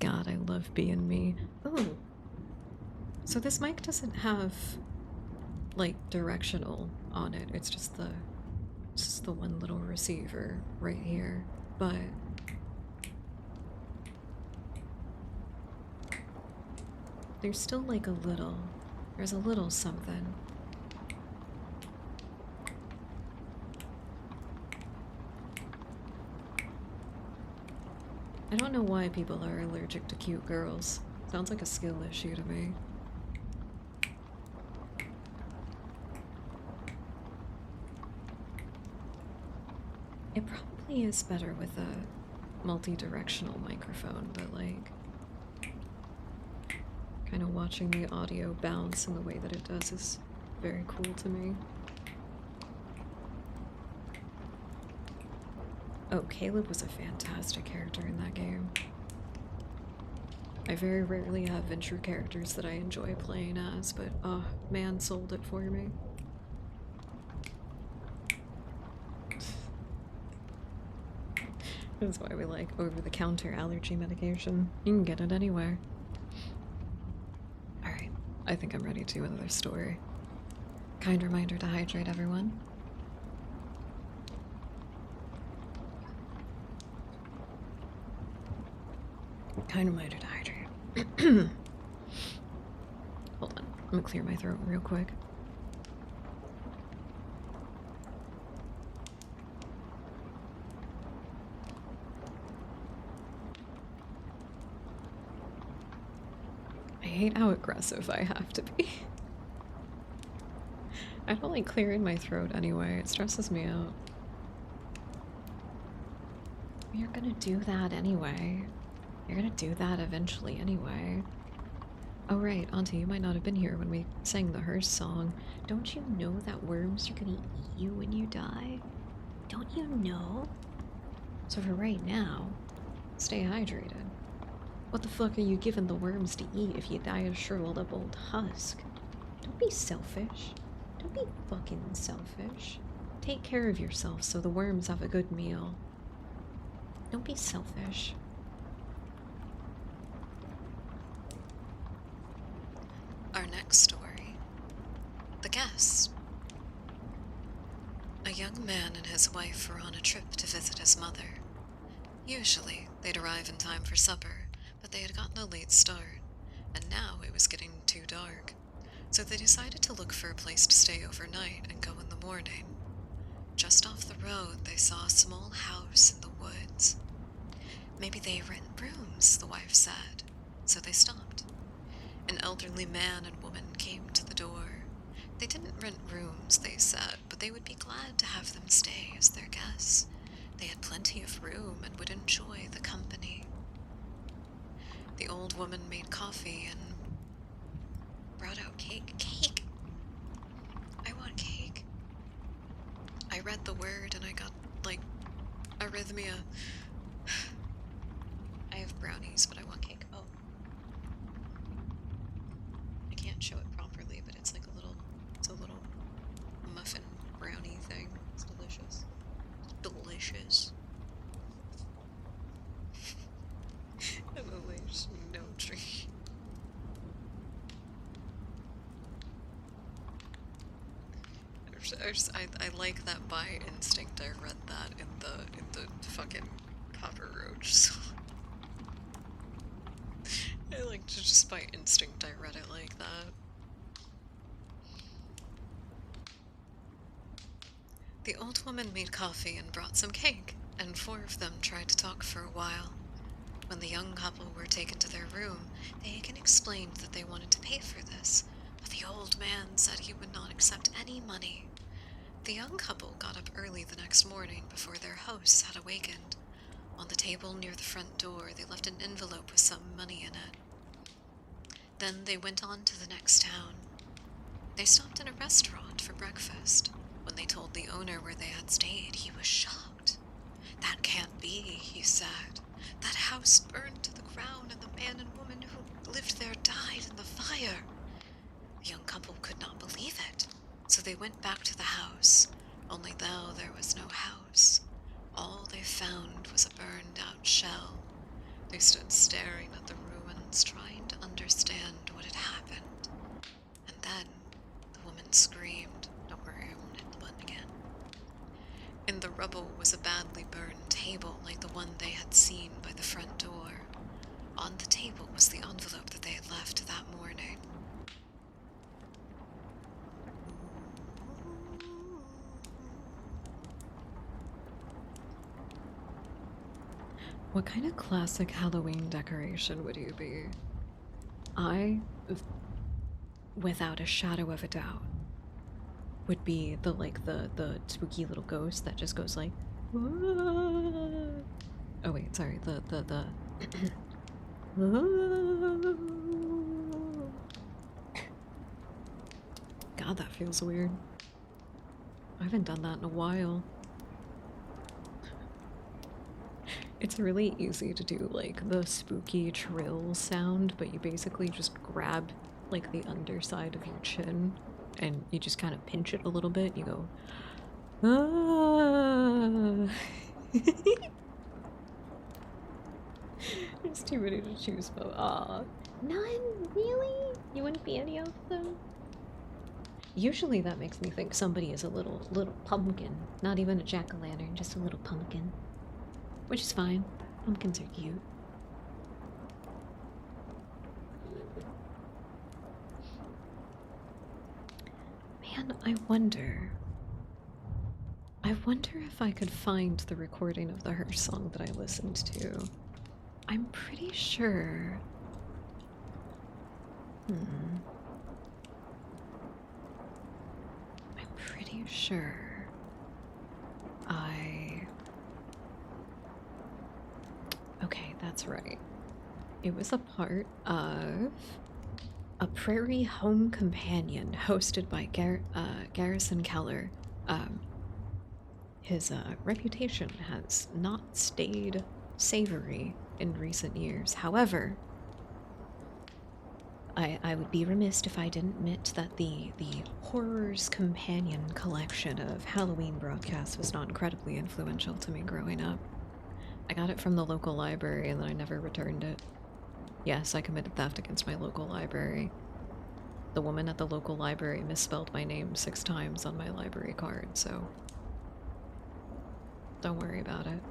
God, I love being me. Oh. So this mic doesn't have, like, directional on it. It's just the one little receiver right here. But there's still like a little. There's a little something. I don't know why people are allergic to cute girls. Sounds like a skill issue to me. It probably is better with a multi-directional microphone, but like kind of watching the audio bounce in the way that it does is very cool to me. Oh, Caleb was a fantastic character in that game. I very rarely have intro characters that I enjoy playing as, but oh, man sold it for me. That's why we like over-the-counter allergy medication. You can get it anywhere. Alright, I think I'm ready to do another story. Kind reminder to hydrate, everyone. Kind reminder to hydrate. Hold on, I'm gonna clear my throat real quick. I hate how aggressive I have to be. I don't like clearing my throat anyway, it stresses me out. You're gonna do that anyway. You're gonna do that eventually anyway. Oh right, Auntie, you might not have been here when we sang the Hearse song. Don't you know that worms are gonna eat you when you die? Don't you know? So for right now, stay hydrated. What the fuck are you giving the worms to eat if you die a shriveled up old husk? Don't be selfish. Don't be fucking selfish. Take care of yourself so the worms have a good meal. Don't be selfish. Our next story. The Guest. A young man and his wife were on a trip to visit his mother. Usually, they'd arrive in time for supper, but they had gotten a late start, and now it was getting too dark, so they decided to look for a place to stay overnight and go in the morning. Just off the road, they saw a small house in the woods. Maybe they rent rooms, the wife said, so they stopped. An elderly man and woman came to the door. They didn't rent rooms, they said, but they would be glad to have them stay as their guests. They had plenty of room and would enjoy the company. The old woman made coffee and brought out cake. Cake! I want cake. I read the word and I got, like, arrhythmia. I have brownies, but I want cake. Oh. I can't show it properly, but it's like a little muffin brownie thing. It's delicious. Delicious. And then there's no tree. I like that by instinct I read that in the fucking Papa Roach song. I like to just by instinct I read it like that. The old woman made coffee and brought some cake, and 4 of them tried to talk for a while. When the young couple were taken to their room, they again explained that they wanted to pay for this, but the old man said he would not accept any money. The young couple got up early the next morning before their hosts had awakened. On the table near the front door, they left an envelope with some money in it. Then they went on to the next town. They stopped in a restaurant for breakfast. When they told the owner where they had stayed, he was shocked. "That can't be," he said. "That house burned to the ground and the man and woman who lived there died in the fire." The young couple could not believe it, so they went back to the house, only now there was no house. All they found was a burned-out shell. They stood staring at the ruins, trying to understand what had happened. And then the woman screamed. Don't worry, I won't hit the button again. In the rubble was a badly burned table like the one they had seen by the front door. on the table was the envelope that they had left that morning. What kind of classic Halloween decoration would you be? I, without a shadow of a doubt, would be the spooky little ghost that just goes like, "Ah." Oh wait, sorry, the God, that feels weird. I haven't done that in a while. It's really easy to do like the spooky trill sound, but you basically just grab like the underside of your chin and you just kind of pinch it a little bit. You go, ah. There's too many to choose from. Ah. None? Really? You wouldn't be any of them? Usually that makes me think somebody is a little pumpkin. Not even a jack-o'-lantern, just a little pumpkin. Which is fine. Pumpkins are cute. Man, I wonder if I could find the recording of the Hirsch song that I listened to. I'm pretty sure. I'm pretty sure Okay, that's right. It was a part of A Prairie Home Companion hosted by Garrison Keller. His reputation has not stayed savory in recent years. However, I would be remiss if I didn't admit that the Horrors Companion collection of Halloween broadcasts was not incredibly influential to me growing up. I got it from the local library and then I never returned it. Yes, I committed theft against my local library. The woman at the local library misspelled my name 6 times on my library card, so don't worry about it.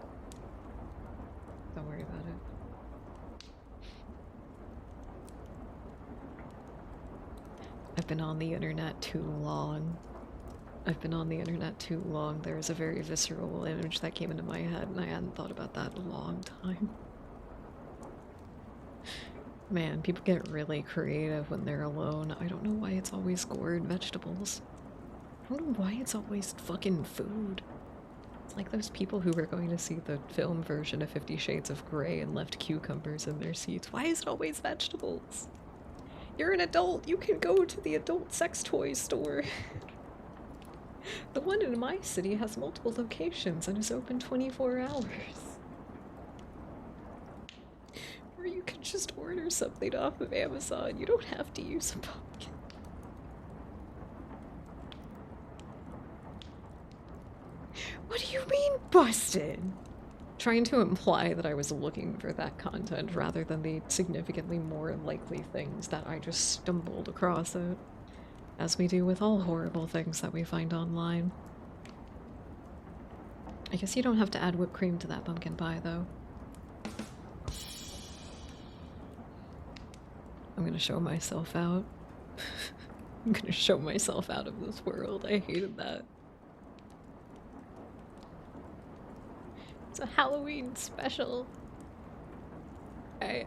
Don't worry about it. I've been on the internet too long. There's a very visceral image that came into my head and I hadn't thought about that in a long time. Man, people get really creative when they're alone. I don't know why it's always gore and vegetables. I don't know why it's always fucking food. It's like those people who were going to see the film version of 50 Shades of Grey and left cucumbers in their seats. Why is it always vegetables? You're an adult. You can go to the adult sex toy store. The one in my city has multiple locations and is open 24 hours. Or you can just order something off of Amazon. You don't have to use a pumpkin. What do you mean, busted? Trying to imply that I was looking for that content rather than the significantly more likely things that I just stumbled across it. As we do with all horrible things that we find online. I guess you don't have to add whipped cream to that pumpkin pie, though. I'm gonna show myself out. I'm gonna show myself out of this world. I hated that. It's a Halloween special. You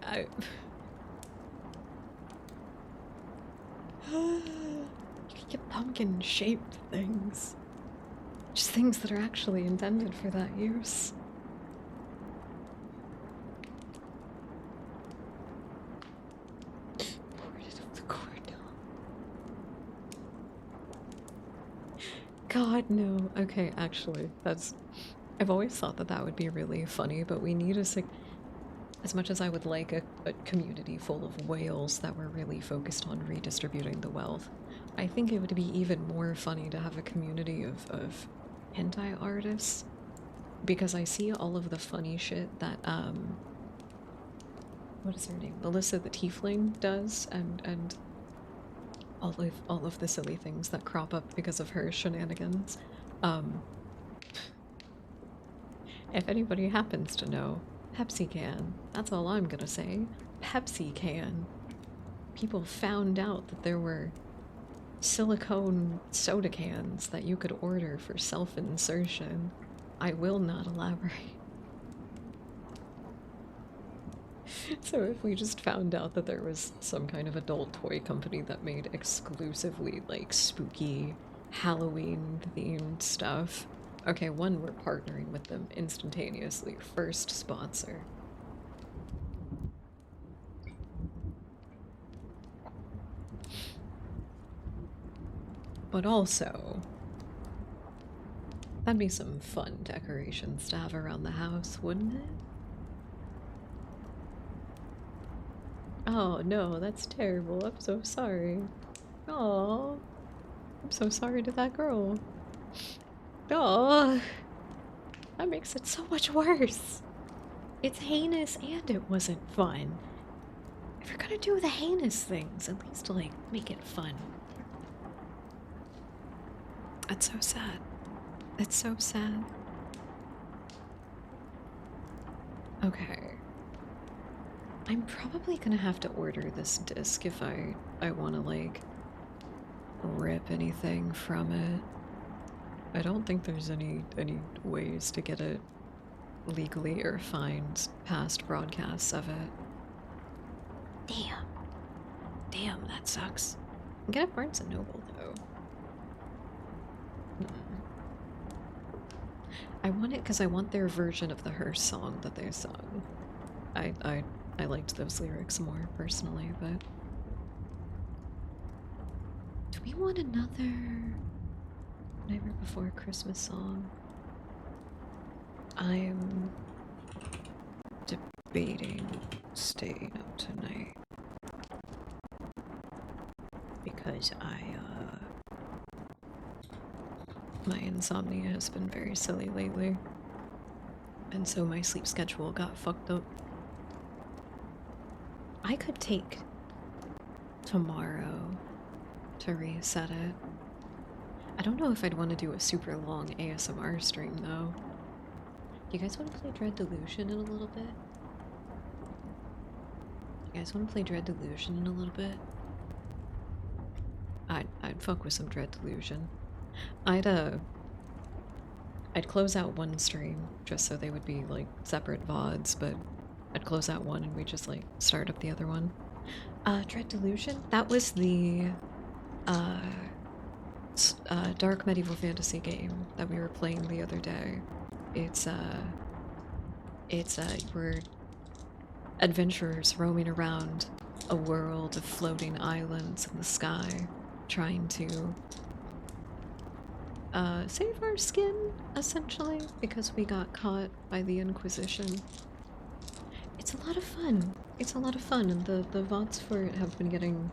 can get pumpkin-shaped things. Just things that are actually intended for that use. Portrait of the cordon. God, no. Okay, actually, that's... I've always thought that that would be really funny, but we need a as much as I would like a community full of whales that were really focused on redistributing the wealth, I think it would be even more funny to have a community of hentai artists. Because I see all of the funny shit that, what is her name? Melissa the Tiefling does, and all of the silly things that crop up because of her shenanigans. If anybody happens to know, Pepsi can. That's all I'm gonna say. Pepsi can. People found out that there were silicone soda cans that you could order for self-insertion. I will not elaborate. So if we just found out that there was some kind of adult toy company that made exclusively like spooky Halloween themed stuff, okay, one, we're partnering with them instantaneously. First sponsor. But also, that'd be some fun decorations to have around the house, wouldn't it? Oh no, that's terrible. I'm so sorry. Oh, I'm so sorry to that girl. Oh, that makes it so much worse. It's heinous and it wasn't fun. If you're gonna do the heinous things, at least like make it fun. That's so sad. It's so sad. Okay. I'm probably gonna have to order this disc if I want to like rip anything from it. I don't think there's any ways to get it legally or find past broadcasts of it. Damn. Damn, that sucks. Get a Barnes & Noble though. I want it because I want their version of the Hearst song that they sung. I liked those lyrics more personally, but do we want another Nightmare Before Christmas song? I'm debating staying up tonight because my insomnia has been very silly lately, and so my sleep schedule got fucked up. I could take tomorrow to reset it. I don't know if I'd want to do a super long ASMR stream though. You guys want to play Dread Delusion in a little bit? You guys want to play Dread Delusion in a little bit? I'd fuck with some Dread Delusion. I'd close out one stream just so they would be like separate VODs, but I'd close out one and we just like start up the other one. Dread Delusion? That was the dark medieval fantasy game that we were playing the other day. We're adventurers roaming around a world of floating islands in the sky, trying to save our skin, essentially, because we got caught by the Inquisition. It's a lot of fun. It's a lot of fun, and the VODs for it have been getting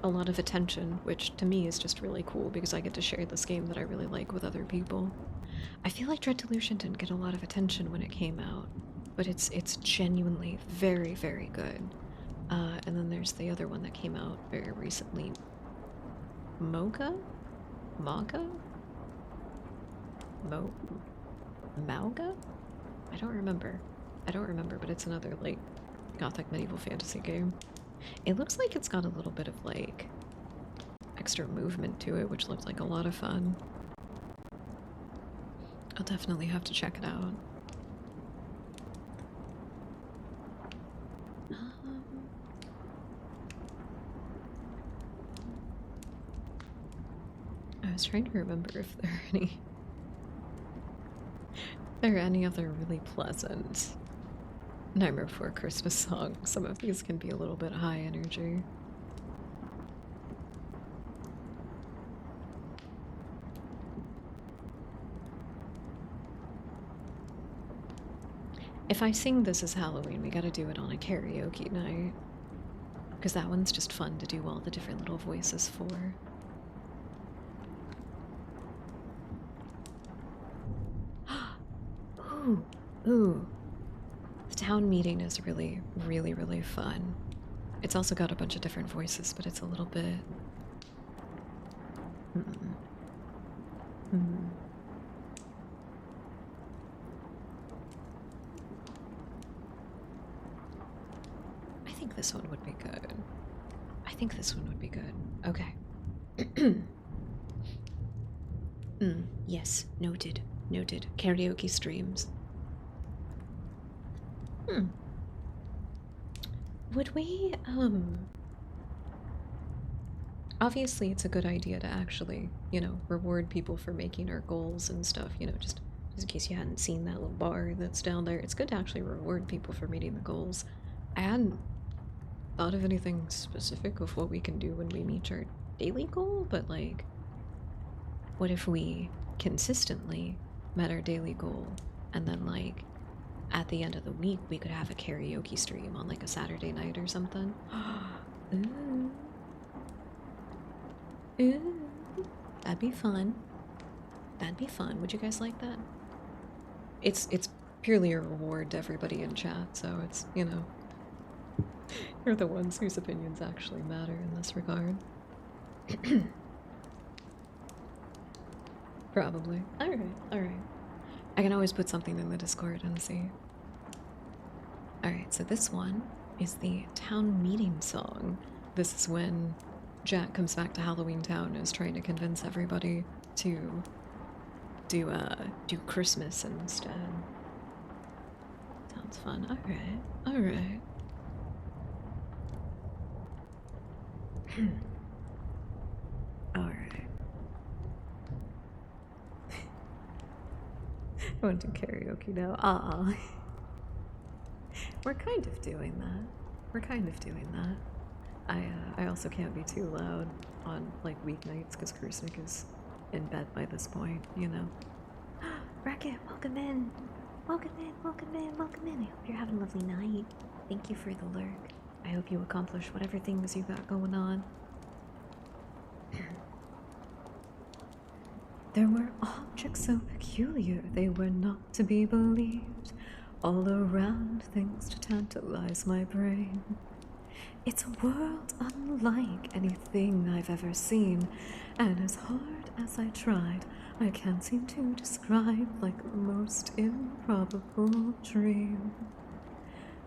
a lot of attention, which to me is just really cool because I get to share this game that I really like with other people. I feel like Dread Delusion didn't get a lot of attention when it came out, but it's genuinely very, very good. And then there's the other one that came out very recently. Moga? Maga? Mauga? I don't remember. But it's another, like, gothic medieval fantasy game. It looks like it's got a little bit of, like, extra movement to it, which looks like a lot of fun. I'll definitely have to check it out. I was trying to remember if there are any other really pleasant Nightmare Before Christmas songs. Some of these can be a little bit high energy. If I sing This Is Halloween, we gotta do it on a karaoke night. Because that one's just fun to do all the different little voices for. Ooh. The town meeting is really, really, really fun. It's also got a bunch of different voices, but it's a little bit... I this one would be good. I think this one would be good. Okay. Yes, noted. Noted. Karaoke streams. Would we, obviously it's a good idea to actually, you know, reward people for making our goals and stuff, you know, just in case you hadn't seen that little bar that's down there. It's good to actually reward people for meeting the goals. I hadn't thought of anything specific of what we can do when we meet our daily goal, but like, what if we consistently met our daily goal and then like at the end of the week we could have a karaoke stream on like a Saturday night or something? Ooh. Ooh. That'd be fun. That'd be fun. Would you guys like that? It's purely a reward to everybody in chat, so it's, you know, you're the ones whose opinions actually matter in this regard. Probably. Alright, alright. I can always put something in the Discord and see. Alright, so this one is the town meeting song. This is when Jack comes back to Halloween Town and is trying to convince everybody to do Christmas instead. Sounds fun. Alright, alright. Alright. I want to do karaoke now. We're kind of doing that. We're kind of doing that. I also can't be too loud on like weeknights because Krusnik is in bed by this point, you know. Racket, welcome in. Welcome in, welcome in, welcome in. I hope you're having a lovely night. Thank you for the lurk. I hope you accomplish whatever things you got going on. There were objects so peculiar they were not to be believed. All around things to tantalize my brain. It's a world unlike anything I've ever seen, and as hard as I tried, I can't seem to describe like the most improbable dream.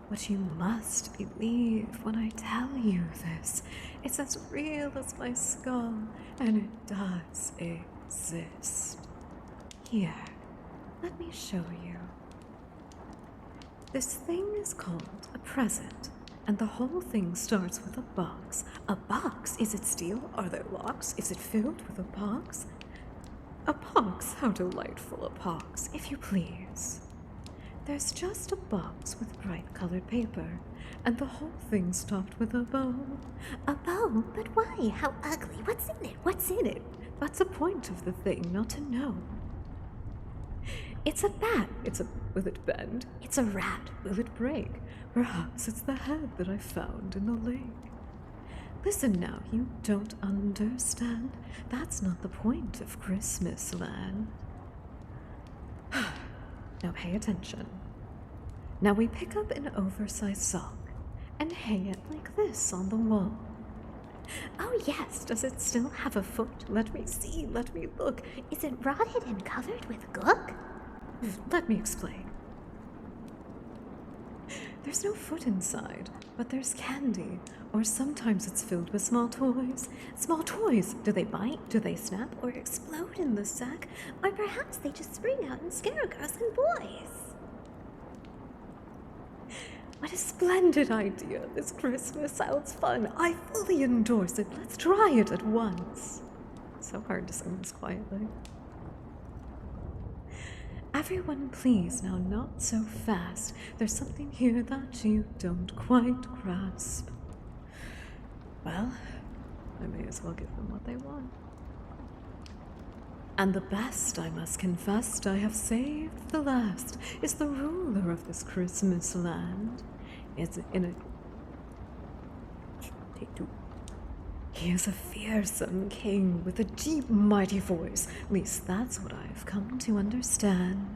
But you must believe when I tell you this. It's as real as my skull, and it does exist. Here, let me show you. This thing is called a present, and the whole thing starts with a box. A box? Is it steel? Are there locks? Is it filled with a box? A box? How delightful a box, if you please. There's just a box with bright-colored paper, and the whole thing stopped with a bow. A bow? But why? How ugly. What's in it? What's in it? That's the point of the thing, not to know. It's a bat. Will it bend? It's a rat. Will it break? Perhaps it's the head that I found in the lake. Listen now, you don't understand. That's not the point of Christmas land. Now pay attention. Now we pick up an oversized sock and hang it like this on the wall. Oh yes, does it still have a foot? Let me see, let me look. Is it rotted and covered with gook? Let me explain. There's no foot inside, but there's candy, or sometimes it's filled with small toys. Small toys! Do they bite? Do they snap? Or explode in the sack? Or perhaps they just spring out and scare girls and boys. What a splendid idea! This Christmas sounds fun. I fully endorse it. Let's try it at once. It's so hard to sing this quietly. Everyone, please, now not so fast. There's something here that you don't quite grasp. Well, I may as well give them what they want. And the best, I must confess, I have saved the last, is the ruler of this Christmas land. Is in a... Take two. He is a fearsome king with a deep, mighty voice. At least that's what I've come to understand.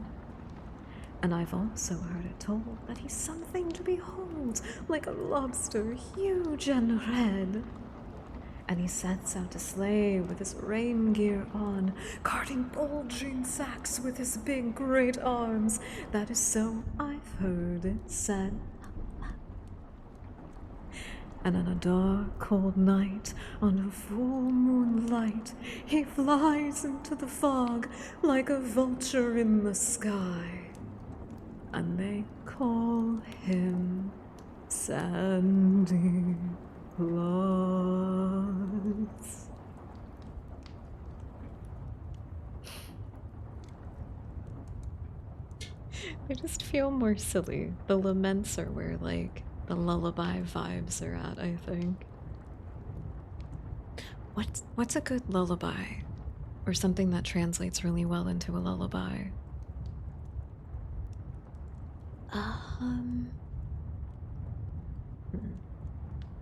And I've also heard it told that he's something to behold, like a lobster, huge and red. And he sets out to slay with his rain gear on, carting bulging sacks with his big, great arms. That is so I've heard it said. And on a dark, cold night, on a full moonlight, he flies into the fog like a vulture in the sky. And they call him Sandy Claus. I just feel more silly. The laments are where, like, the lullaby vibes are at, I think. What's a good lullaby? Or something that translates really well into a lullaby? Let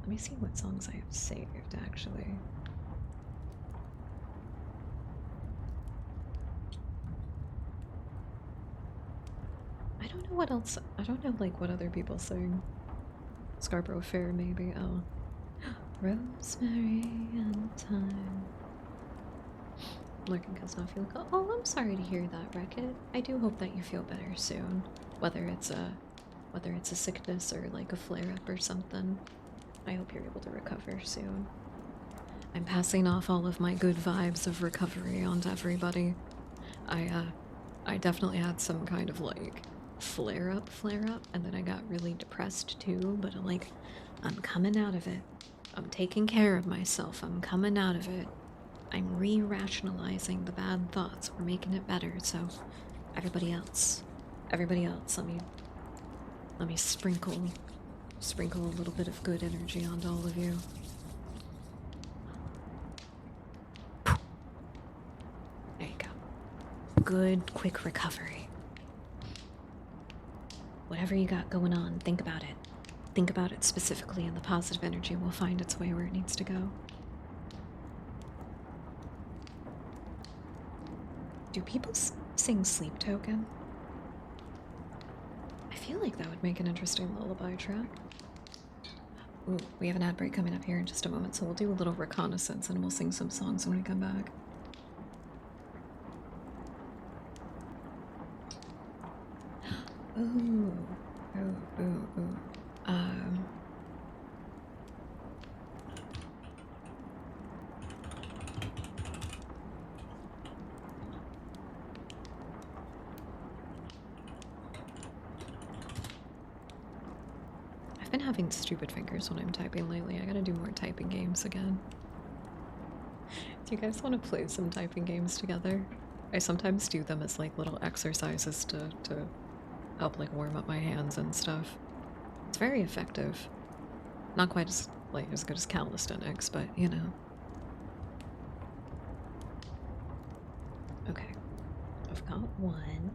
me see what songs I have saved, actually. I don't know what else. I don't know, like, what other people sing. Scarborough Fair, maybe. Oh. Rosemary and thyme. Lurking cause not feel cold. Oh, I'm sorry to hear that, Wreck-It. I do hope that you feel better soon. Whether it's a sickness or like a flare-up or something. I hope you're able to recover soon. I'm passing off all of my good vibes of recovery onto everybody. I definitely had some kind of like flare up, and then I got really depressed too, but I'm coming out of it. I'm taking care of myself. I'm coming out of it. I'm re-rationalizing the bad thoughts. We're making it better, so everybody else, let me sprinkle a little bit of good energy onto all of you. There you go. Good, quick recovery. Whatever you got going on, think about it. Think about it specifically, and the positive energy will find its way where it needs to go. Do people sing Sleep Token? I feel like that would make an interesting lullaby track. Ooh, we have an ad break coming up here in just a moment, so we'll do a little reconnaissance and we'll sing some songs when we come back. Ooh. I've been having stupid fingers when I'm typing lately. I gotta do more typing games again. Do you guys want to play some typing games together? I sometimes do them as like little exercises to help like warm up my hands and stuff. It's very effective. Not quite as good as calisthenics, but you know. Okay, I've got one.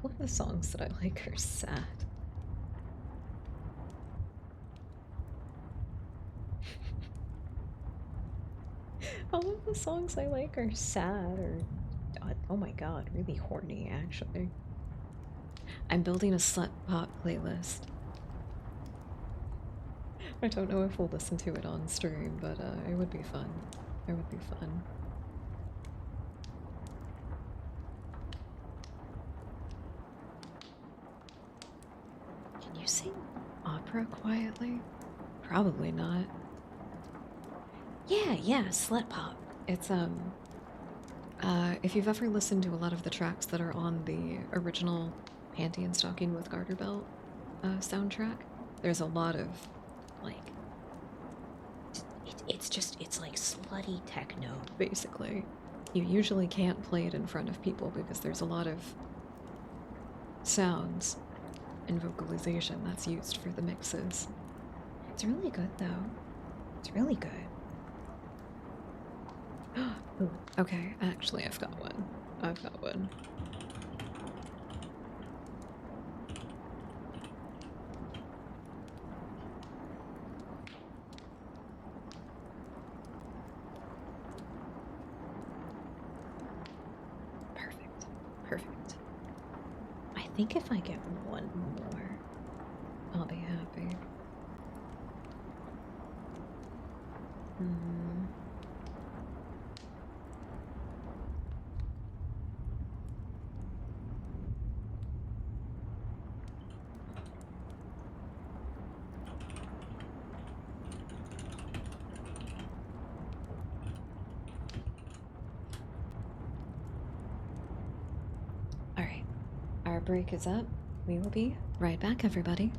All of the songs that I like are sad. All of the songs I like are sad or, oh my god, really horny actually. I'm building a slut pop playlist. I don't know if we'll listen to it on stream, but it would be fun. It would be fun. Can you sing opera quietly? Probably not. Yeah, slut pop. It's if you've ever listened to a lot of the tracks that are on the original Panty and Stocking with Garter Belt soundtrack, there's a lot of like it's like slutty techno basically. You usually can't play it in front of people because there's a lot of sounds and vocalization that's used for the mixes. It's really good though. It's really good. Ooh, okay, actually I've got one. Perfect. I think if I get one more, I'll be happy. break is up, we will be right back, everybody.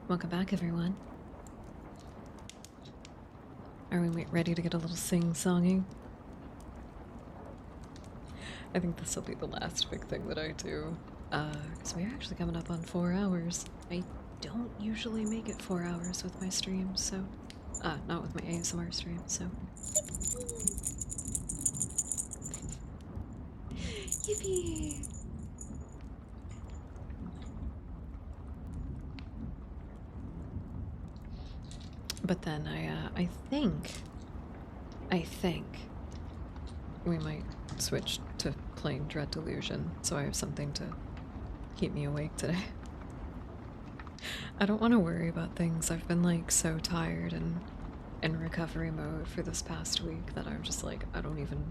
Welcome back, everyone. Are we ready to get a little sing-songy? I think this will be the last big thing that I do, because we're actually coming up on 4 hours. I don't usually make it 4 hours with my streams, so not with my ASMR streams, so Yippee! but then I think we might switch to playing Dread Delusion, so I have something to keep me awake today. I don't want to worry about things. I've been like so tired and in recovery mode for this past week that I'm just like, I don't even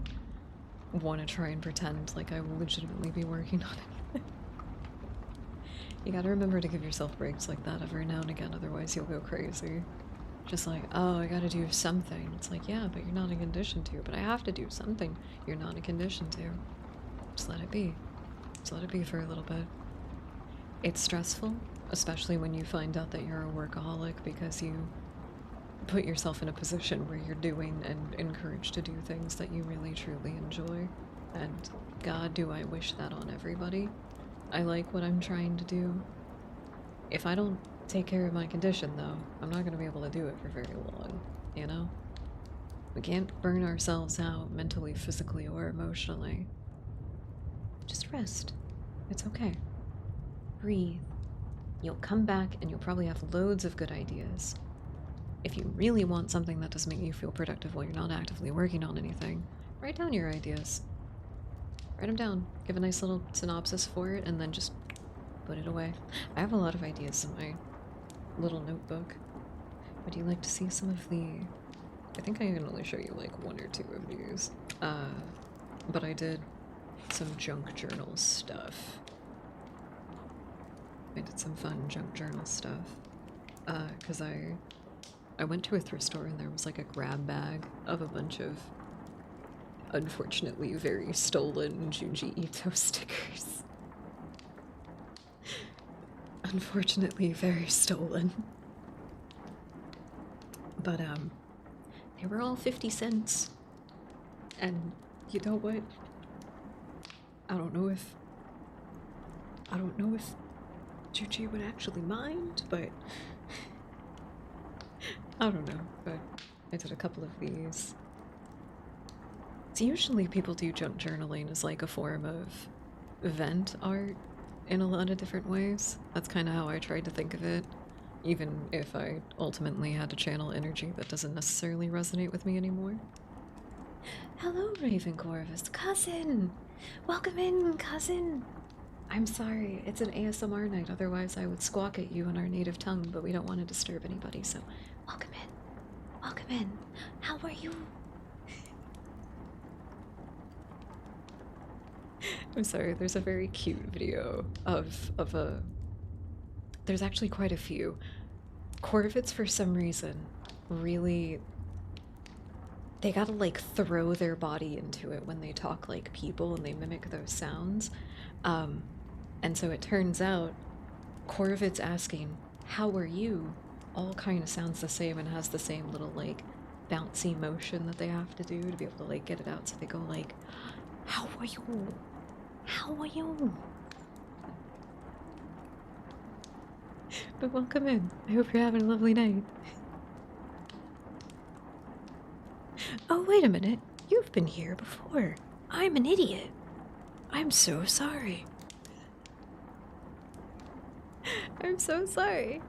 want to try and pretend like I will legitimately be working on anything. You gotta remember to give yourself breaks like that every now and again, otherwise you'll go crazy. Just like, oh, I gotta do something. It's like, yeah, but you're not in condition to. But I have to do something you're not in condition to. Just let it be. Just let it be for a little bit. It's stressful, especially when you find out that you're a workaholic because you put yourself in a position where you're doing and encouraged to do things that you really truly enjoy. And God, do I wish that on everybody. I like what I'm trying to do. If I don't take care of my condition, though, I'm not going to be able to do it for very long, you know? We can't burn ourselves out mentally, physically, or emotionally. Just rest. It's okay. Breathe. You'll come back and you'll probably have loads of good ideas. If you really want something that does make you feel productive while you're not actively working on anything, write down your ideas. Write them down. Give a nice little synopsis for it, and then just put it away. I have a lot of ideas in my little notebook. Would you like to see some of the... I think I can only show you like 1 or 2 of these. But I did some junk journal stuff. I did some fun junk journal stuff. Because I went to a thrift store and there was like a grab bag of a bunch of unfortunately very stolen Junji Ito stickers. Unfortunately very stolen. But they were all 50 cents. And you know what? I don't know if Junji would actually mind, but I don't know, but I did a couple of these. So usually people do junk journaling as like a form of event art in a lot of different ways. That's kind of how I tried to think of it, even if I ultimately had to channel energy that doesn't necessarily resonate with me anymore. Hello, Raven Corvus. Cousin! Welcome in, cousin! I'm sorry, it's an ASMR night, otherwise I would squawk at you in our native tongue, but we don't want to disturb anybody, so... Welcome in. Welcome in. How are you? I'm sorry, there's a very cute video of a... There's actually quite a few. Corvids, for some reason, really... They gotta, like, throw their body into it when they talk like people and they mimic those sounds. And so it turns out, Corvid's asking, how are you? All kind of sounds the same and has the same little, like, bouncy motion that they have to do to be able to, like, get it out. So they go, like, how are you? How are you? But welcome in. I hope you're having a lovely night. Oh, wait a minute. You've been here before. I'm an idiot. I'm so sorry. I'm so sorry.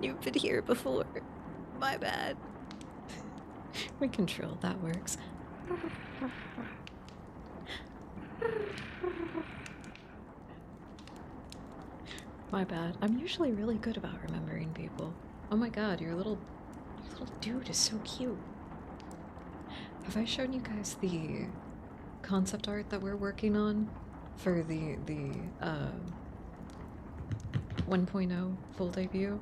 You've been here before. My bad. We control, that works. My bad. I'm usually really good about remembering people. Oh my god, your little dude is so cute. Have I shown you guys the concept art that we're working on for the 1.0 full debut?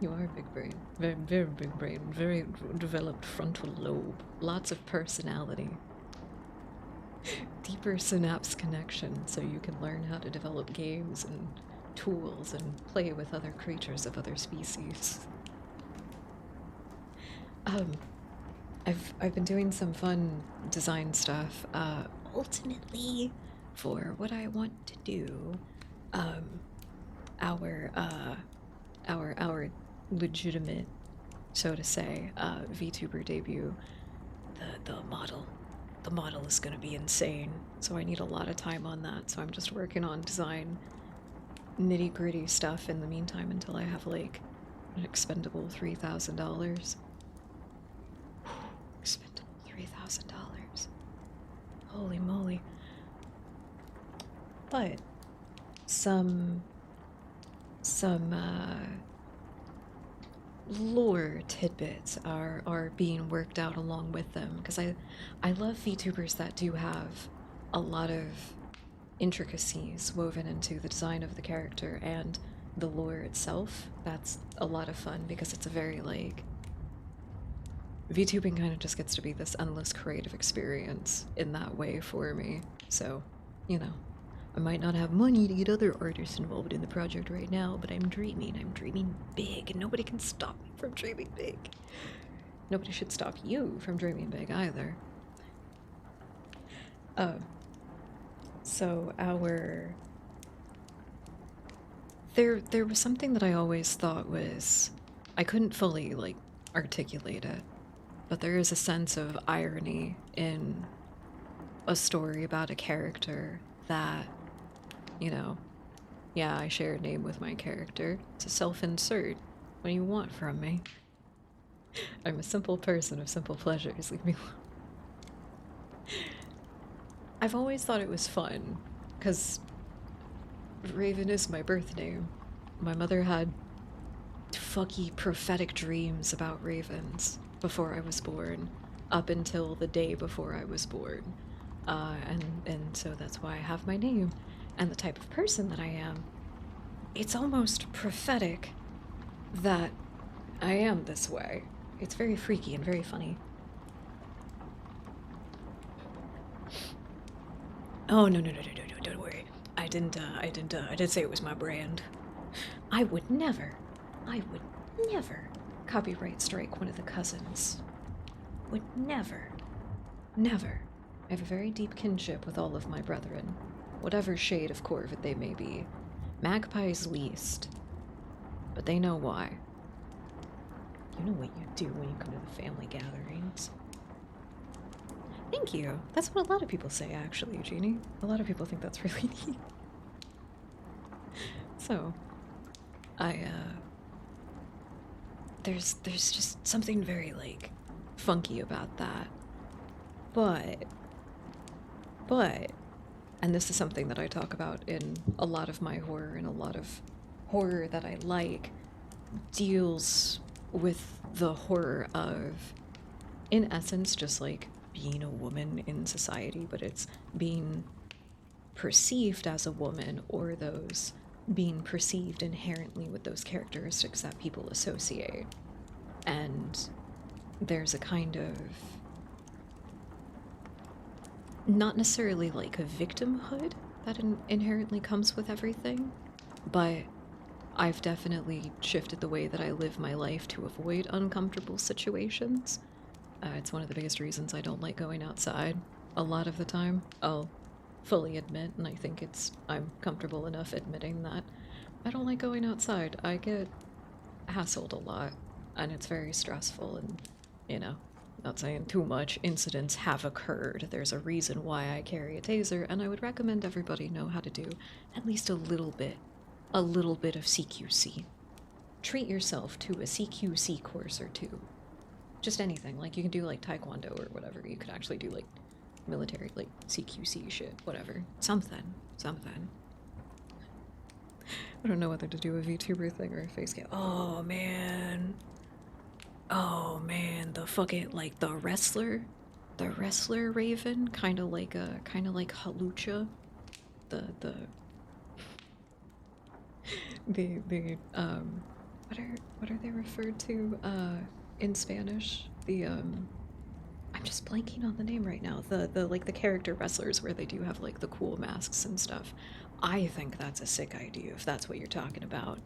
You are big brain. Very, very big brain. Very developed frontal lobe. Lots of personality. Deeper synapse connection so you can learn how to develop games and tools and play with other creatures of other species. I've been doing some fun design stuff. Ultimately, for what I want to do, um, our legitimate, so to say, VTuber debut, the model is gonna be insane. So I need a lot of time on that. So I'm just working on design nitty gritty stuff in the meantime until I have like an expendable $3,000. Expendable $3,000. Holy moly. But some lore tidbits are being worked out along with them because I love VTubers that do have a lot of intricacies woven into the design of the character and the lore itself. That's a lot of fun because it's a very like VTubing kind of just gets to be this endless creative experience in that way for me. So, you know, I might not have money to get other artists involved in the project right now, but I'm dreaming big, and nobody can stop me from dreaming big. Nobody should stop you from dreaming big either. So there was something that I always thought was I couldn't fully like articulate it, but there is a sense of irony in a story about a character that, you know, yeah, I share a name with my character. It's a self-insert. What do you want from me? I'm a simple person of simple pleasures. Leave me alone. I've always thought it was fun, because Raven is my birth name. My mother had fucky prophetic dreams about ravens before I was born, up until the day before I was born. And so that's why I have my name. And the type of person that I am, it's almost prophetic that I am this way. It's very freaky and very funny. Oh, no, don't worry. I didn't say it was my brand. I would never copyright strike one of the cousins. Would never. I have a very deep kinship with all of my brethren, whatever shade of corvid they may be. Magpies least, but they know why. You know what you do when you come to the family gatherings. Thank you. That's what a lot of people say, actually, Eugenie. A lot of people think that's really neat. So, there's just something very, like, funky about that. But, and this is something that I talk about in a lot of my horror, and a lot of horror that I like deals with the horror of, in essence, just like being a woman in society, but it's being perceived as a woman, or those being perceived inherently with those characteristics that people associate. And there's a kind of, not necessarily like a victimhood that inherently comes with everything, but I've definitely shifted the way that I live my life to avoid uncomfortable situations. It's one of the biggest reasons I don't like going outside a lot of the time. I'll fully admit, and I think I'm comfortable enough admitting that I don't like going outside. I get hassled a lot, and it's very stressful, and, you know, not saying too much, incidents have occurred. There's a reason why I carry a taser, and I would recommend everybody know how to do at least a little bit of CQC. Treat yourself to a CQC course or two. Just anything. Like, you can do, like, taekwondo or whatever. You could actually do, like, military, like, CQC shit. Whatever. Something. I don't know whether to do a VTuber thing or a face cam. Oh, man. The fucking, like, the wrestler Raven. Kind of like Halucha. What are they referred to in Spanish? I'm just blanking on the name right now. The like the character wrestlers where they do have like the cool masks and stuff. I think that's a sick idea if that's what you're talking about.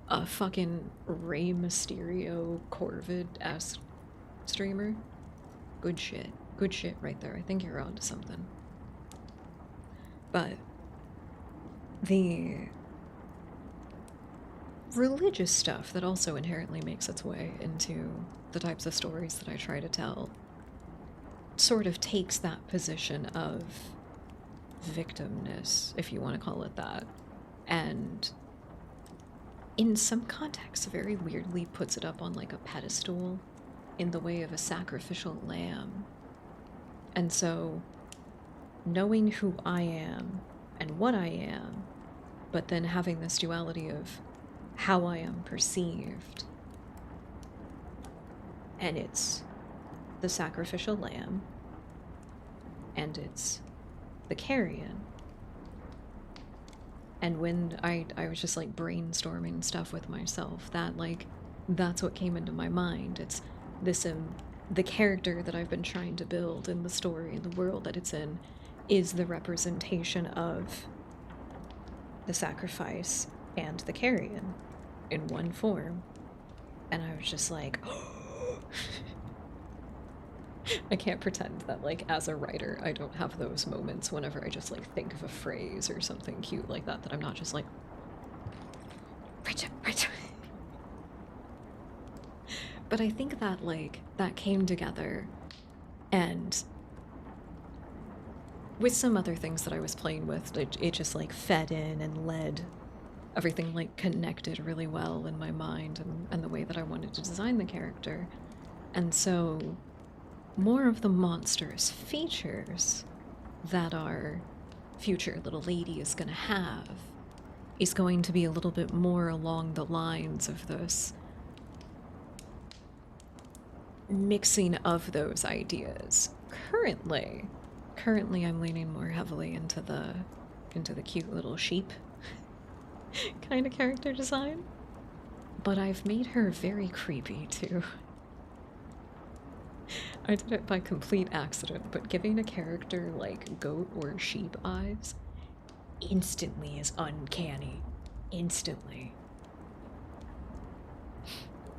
A fucking Rey Mysterio Corvid-esque streamer. Good shit right there. I think you're onto something. But the religious stuff that also inherently makes its way into the types of stories that I try to tell sort of takes that position of victimness, if you want to call it that, and in some contexts very weirdly puts it up on like a pedestal in the way of a sacrificial lamb. And so, knowing who I am and what I am, but then having this duality of how I am perceived, and it's the sacrificial lamb, and it's the carrion. And when I was just like brainstorming stuff with myself, that's what came into my mind. It's this the character that I've been trying to build in the story, the world that it's in, is the representation of the sacrifice and the carrion in one form. And I was just like, I can't pretend that, like, as a writer, I don't have those moments whenever I just, like, think of a phrase or something cute like that I'm not just like, right. But I think that, like, that came together, and with some other things that I was playing with, it just, like, fed in and led. Everything, like, connected really well in my mind and the way that I wanted to design the character. And so more of the monstrous features that our future little lady is going to have is going to be a little bit more along the lines of this mixing of those ideas. Currently I'm leaning more heavily into the cute little sheep kind of character design, but I've made her very creepy too. I did it by complete accident, but giving a character like goat or sheep eyes instantly is uncanny. Instantly.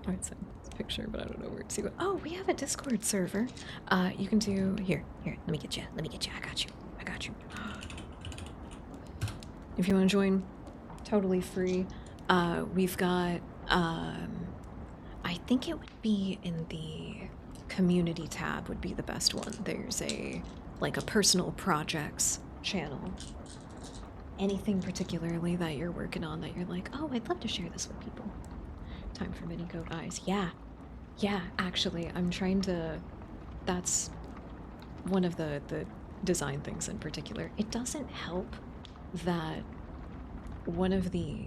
I'd send this picture, but I don't know where to see it. Oh, we have a Discord server. You can do here. Let me get you. I got you. If you want to join, totally free. We've got I think it would be in the community tab would be the best one. There's a personal projects channel. Anything particularly that you're working on that you're like, oh, I'd love to share this with people. Time for mini goat eyes. Yeah, actually, I'm trying to, that's one of the design things in particular. It doesn't help that one of the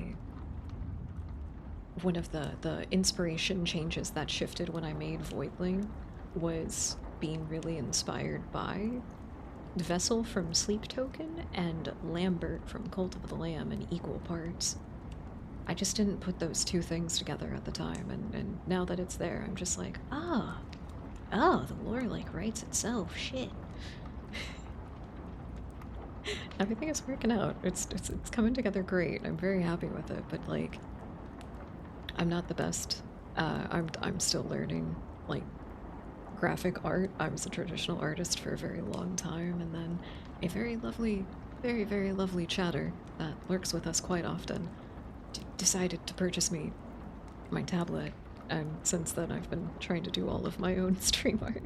inspiration changes that shifted when I made Voidling was being really inspired by Vessel from Sleep Token and Lambert from Cult of the Lamb in equal parts. I just didn't put those two things together at the time, and now that it's there, I'm just like, oh, the lore like writes itself. Shit. Everything is working out. It's coming together great. I'm very happy with it, but like, I'm not the best. I'm still learning like graphic art. I was a traditional artist for a very long time, and then a very lovely, very, very lovely chatter that works with us quite often decided to purchase me my tablet, and since then I've been trying to do all of my own stream art.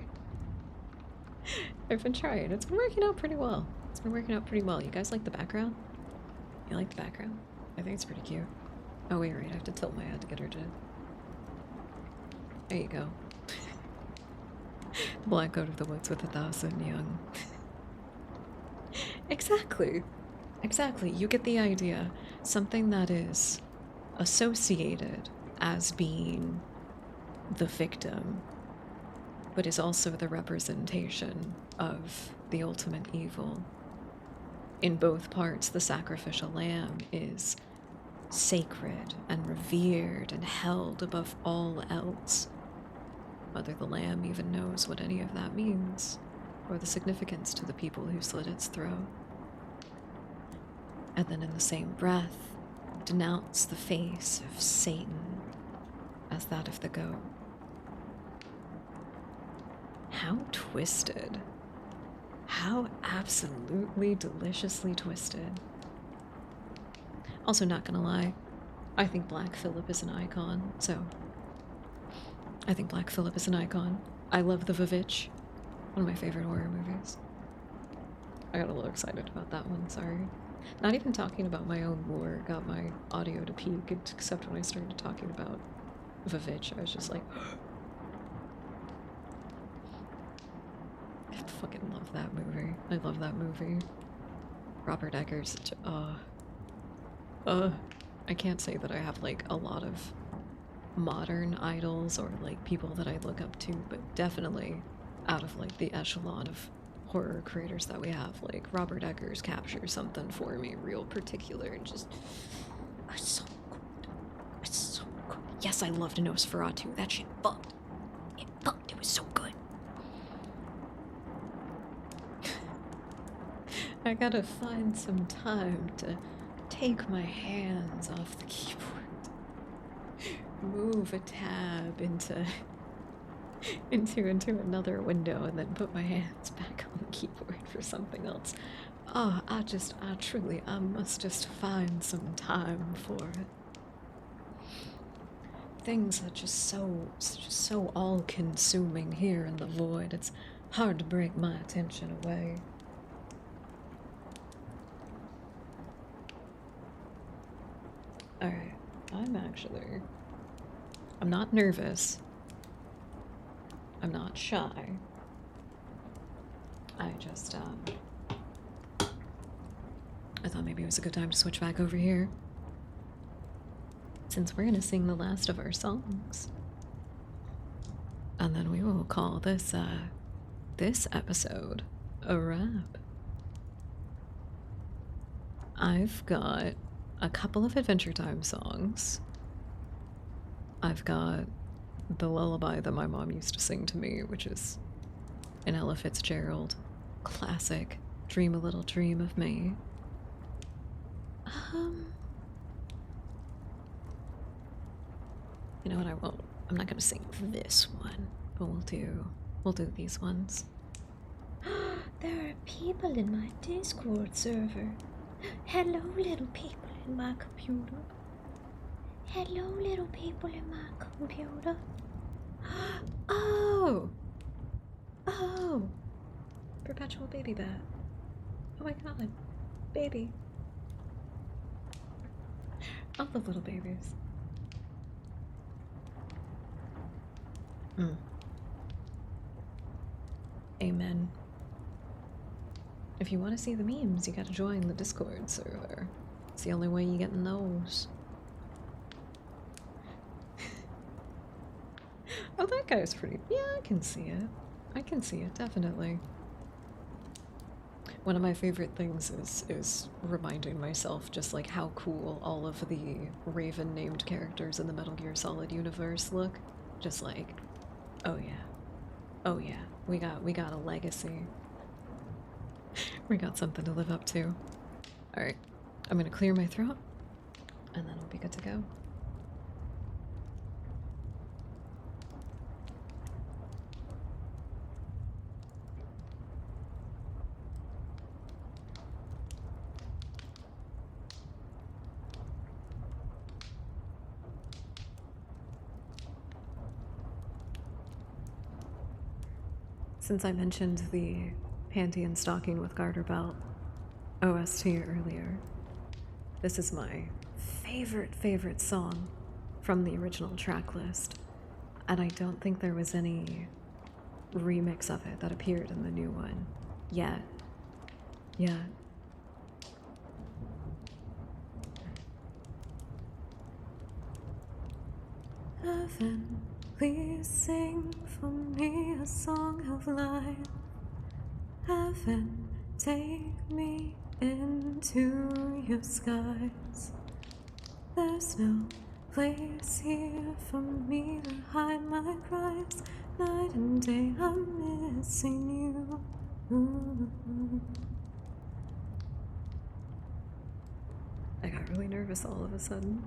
I've been trying. It's been working out pretty well. You guys like the background? You like the background? I think it's pretty cute. Oh wait, right, I have to tilt my head to get her to... There you go. The Black Goat of the Woods with 1,000 young. Exactly. You get the idea. Something that is associated as being the victim, but is also the representation of the ultimate evil. In both parts, the sacrificial lamb is sacred and revered and held above all else, whether the lamb even knows what any of that means, or the significance to the people who slit its throat. And then in the same breath, denounce the face of Satan as that of the goat. How twisted. How absolutely deliciously twisted. Also, not gonna lie, I think Black Phillip is an icon, so. I think Black Phillip is an icon. I love the Vivitch, one of my favorite horror movies. I got a little excited about that one, sorry. Not even talking about my own lore got my audio to peak, except when I started talking about Vivitch, I was just like, I fucking love that movie. I love that movie. Robert Eggers, I can't say that I have like a lot of modern idols or like people that I look up to, but definitely out of like the echelon of horror creators that we have, like Robert Eggers captures something for me real particular and just it's so good. It's so good. Yes, I loved Nosferatu. That shit fucked. It fucked. It was so good. I gotta find some time to take my hands off the keyboard, move a tab into another window, and then put my hands back on the keyboard for something else. Oh, I must just find some time for it. Things are just so all-consuming here in the void. It's hard to break my attention away. Alright, I'm not nervous. I'm not shy. I thought maybe it was a good time to switch back over here. Since we're gonna sing the last of our songs. And then we will call this episode a wrap. I've got a couple of Adventure Time songs. I've got the lullaby that my mom used to sing to me, which is an Ella Fitzgerald classic, Dream a Little Dream of Me. You know what, I'm not gonna sing this one, but we'll do these ones. There are people in my Discord server. Hello, little people in my computer. Hello, little people in my computer. Oh! Oh! Perpetual baby bat. Oh my god. Baby. I love little babies. Amen. If you want to see the memes, you gotta join the Discord server. It's the only way you get those. Oh, that guy's pretty. Yeah, I can see it. I can see it, definitely. One of my favorite things is reminding myself just like how cool all of the Raven named characters in the Metal Gear Solid universe look. Just like, oh yeah. Oh yeah. We got a legacy. We got something to live up to. Alright. I'm gonna clear my throat, and then we'll be good to go. Since I mentioned the panty and stocking with garter belt OST earlier, this is my favorite song from the original track list, and I don't think there was any remix of it that appeared in the new one yet. Heaven, please sing for me a song of life. Heaven, take me into your skies. There's no place here for me to hide my cries. Night and day I'm missing you. I got really nervous all of a sudden.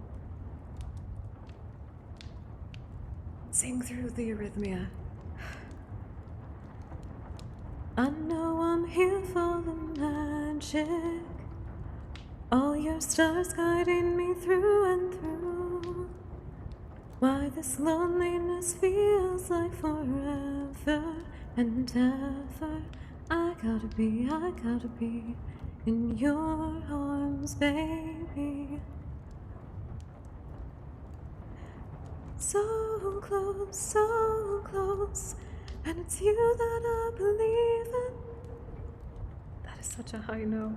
Sing through the arrhythmia. I know I'm here magic. All your stars guiding me through and through. Why this loneliness feels like forever and ever. I gotta be in your arms, baby. So close, and it's you that I believe in. That is such a high note.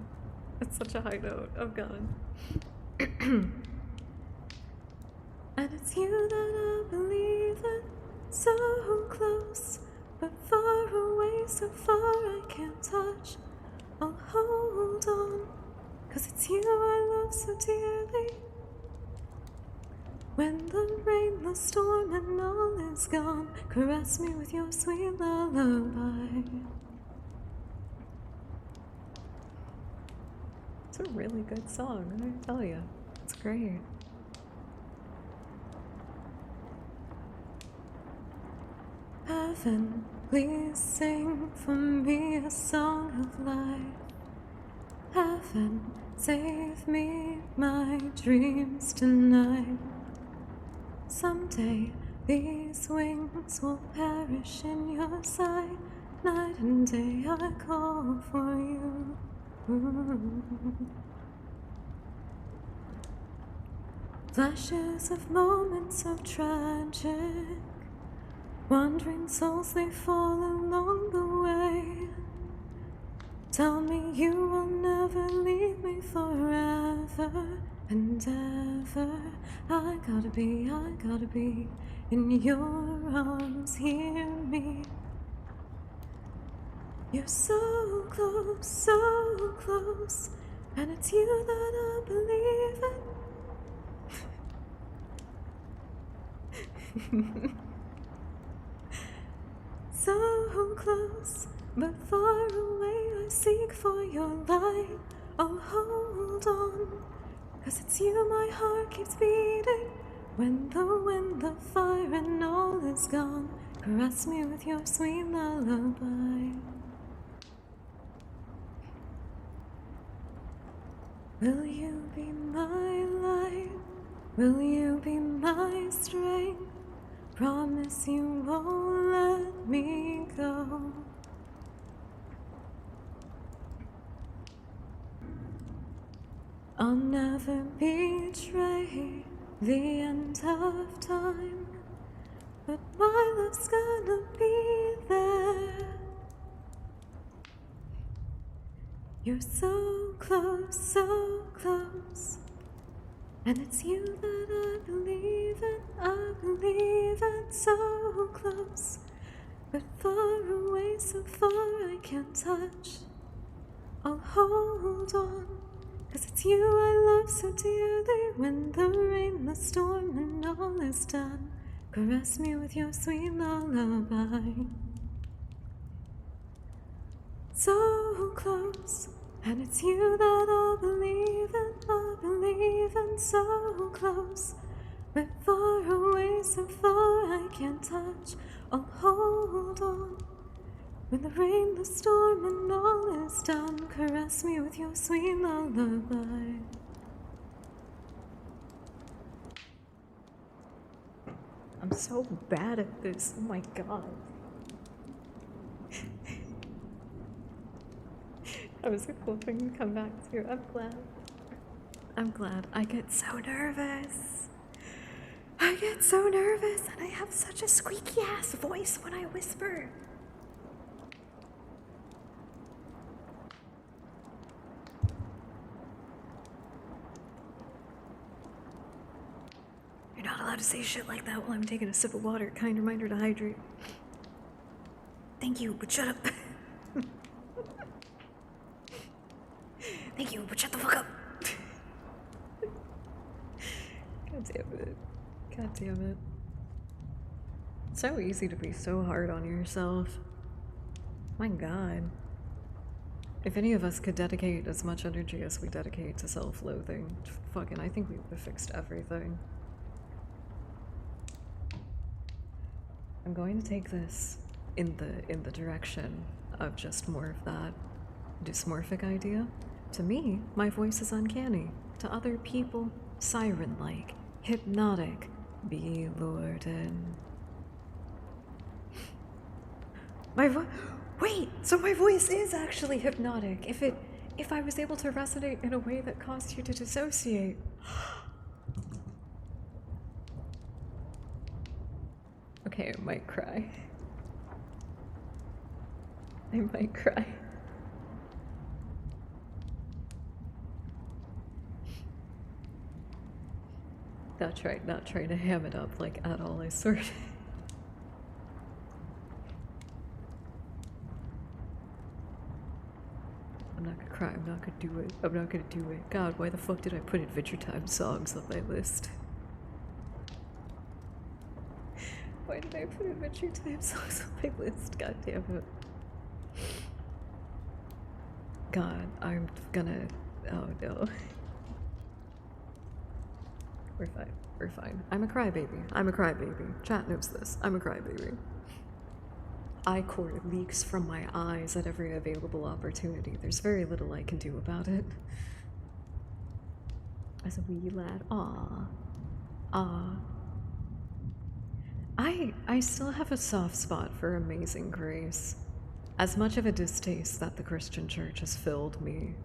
It's such a high note. Oh god. And it's you that I believe in. So close, but far away, so far I can't touch. I'll hold on, 'cause it's you I love so dearly. When the rain, the storm, and all is gone, caress me with your sweet lullaby. It's a really good song, I tell you. It's great. Heaven, please sing for me a song of life. Heaven, save me my dreams tonight. Someday these wings will perish in your sight. Night and day I call for you. Flashes of moments of tragic. Wandering souls, they fall along the way. Tell me you will never leave me forever and ever. I gotta be in your arms, hear me. You're so close, and it's you that I believe in. So close, but far away, I seek for your light. Oh, hold on, 'cause it's you my heart keeps beating. When the wind, the fire, and all is gone, caress me with your sweet lullaby. Will you be my light? Will you be my strength? Promise you won't let me go. I'll never betray the end of time, but my love's gonna be there. You're so close, and it's you that I believe in, so close, but far away, so far I can't touch. I'll hold on, 'cause it's you I love so dearly. When the rain, the storm, and all is done, caress me with your sweet lullaby. So close, and it's you that I believe in, so close, but far away, so far I can't touch. I'll hold on. When the rain, the storm, and all is done, caress me with your sweet lullaby. I'm so bad at this, oh my god. That was a cool thing to come back to. I'm glad. I get so nervous. I get so nervous, and I have such a squeaky ass voice when I whisper. You're not allowed to say shit like that while I'm taking a sip of water. Kind reminder to hydrate. Thank you, but shut up. Thank you, but shut the fuck up. God damn it. It's so easy to be so hard on yourself. My god. If any of us could dedicate as much energy as we dedicate to self-loathing, fucking, I think we would have fixed everything. I'm going to take this in the direction of just more of that dysmorphic idea To me, my voice is uncanny. To other people, siren-like, hypnotic, be lured in. Wait, so my voice is actually hypnotic. If I was able to resonate in a way that caused you to dissociate. Okay, I might cry. I might cry. Not trying to ham it up like at all, I swear. I'm not gonna cry, I'm not gonna do it. I'm not gonna do it. God, why the fuck did I put Adventure Time songs on my list? Why did I put Adventure Time songs on my list? God damn it. God, I'm gonna... Oh no. We're fine. We're fine. I'm a crybaby. I'm a crybaby. Chat knows this. I'm a crybaby. Eye-core leaks from my eyes at every available opportunity. There's very little I can do about it. As a wee lad. Aww. Aww. I still have a soft spot for Amazing Grace. As much of a distaste that the Christian church has filled me,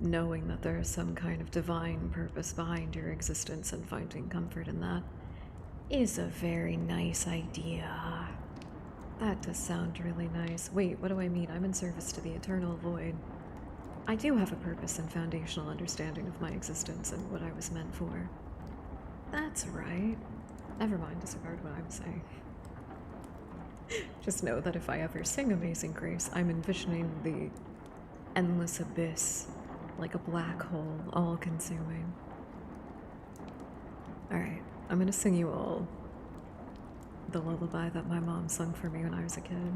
knowing that there is some kind of divine purpose behind your existence and finding comfort in that is a very nice idea. That does sound really nice. Wait, what do I mean? I'm in service to the eternal void. I do have a purpose and foundational understanding of my existence and what I was meant for. That's right. Never mind, disregard what I'm saying. Just know that if I ever sing Amazing Grace, I'm envisioning the endless abyss, like a black hole, all-consuming. Alright, I'm gonna sing you all the lullaby that my mom sung for me when I was a kid.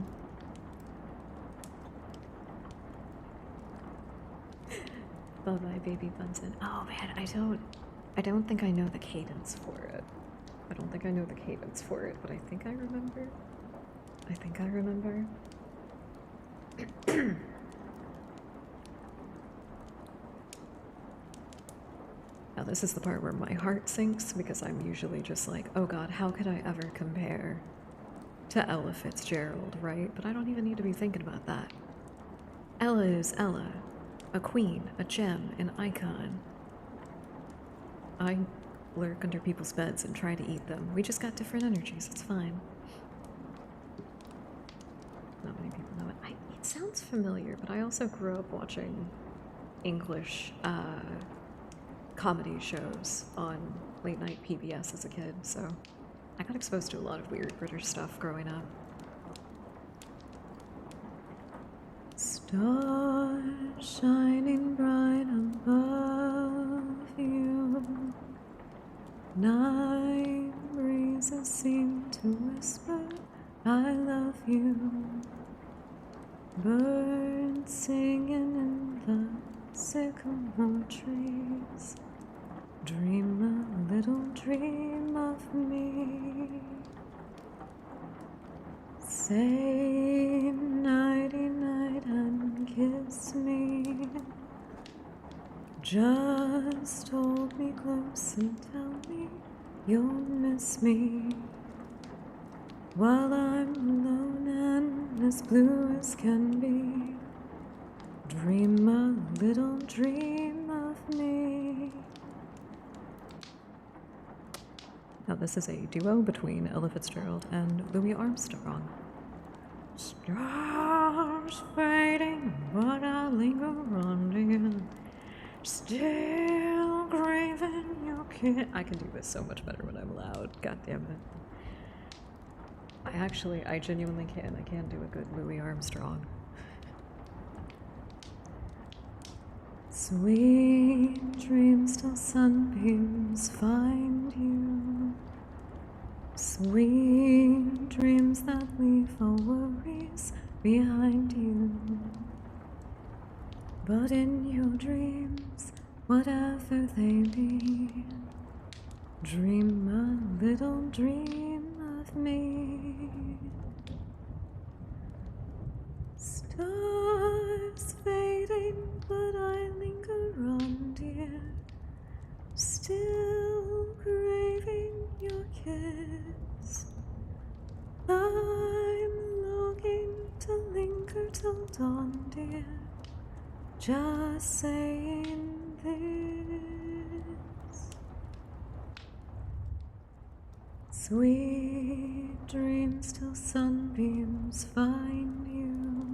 Bye-bye, baby Bunsen. Oh man, I don't think I know the cadence for it. I don't think I know the cadence for it, but I think I remember. I think I remember. Now this is the part where my heart sinks because I'm usually just like, oh god, how could I ever compare to Ella Fitzgerald, right? But I don't even need to be thinking about that. Ella is Ella, a queen, a gem, an icon. I lurk under people's beds and try to eat them. We just got different energies, it's fine. Not many people know it. It sounds familiar, but I also grew up watching English comedy shows on late night PBS as a kid, so I got exposed to a lot of weird British stuff growing up. Stars shining bright above you, night breezes seem to whisper, I love you. Birds singing in the sycamore trees, dream a little dream of me. Say nighty-night and kiss me. Just hold me close and tell me you'll miss me. While I'm alone and as blue as can be, dream a little dream of me. Now this is a duo between Ella Fitzgerald and Louis Armstrong. Stars fading, but I linger on, dear. Still craving your kiss. I can do this so much better when I'm loud. God damn it. I genuinely can. I can do a good Louis Armstrong. Sweet dreams till sunbeams find you. Sweet dreams that leave all worries behind you. But in your dreams, whatever they be, dream a little dream of me. darker till dawn, dear. Just saying this. Sweet dreams till sunbeams find you.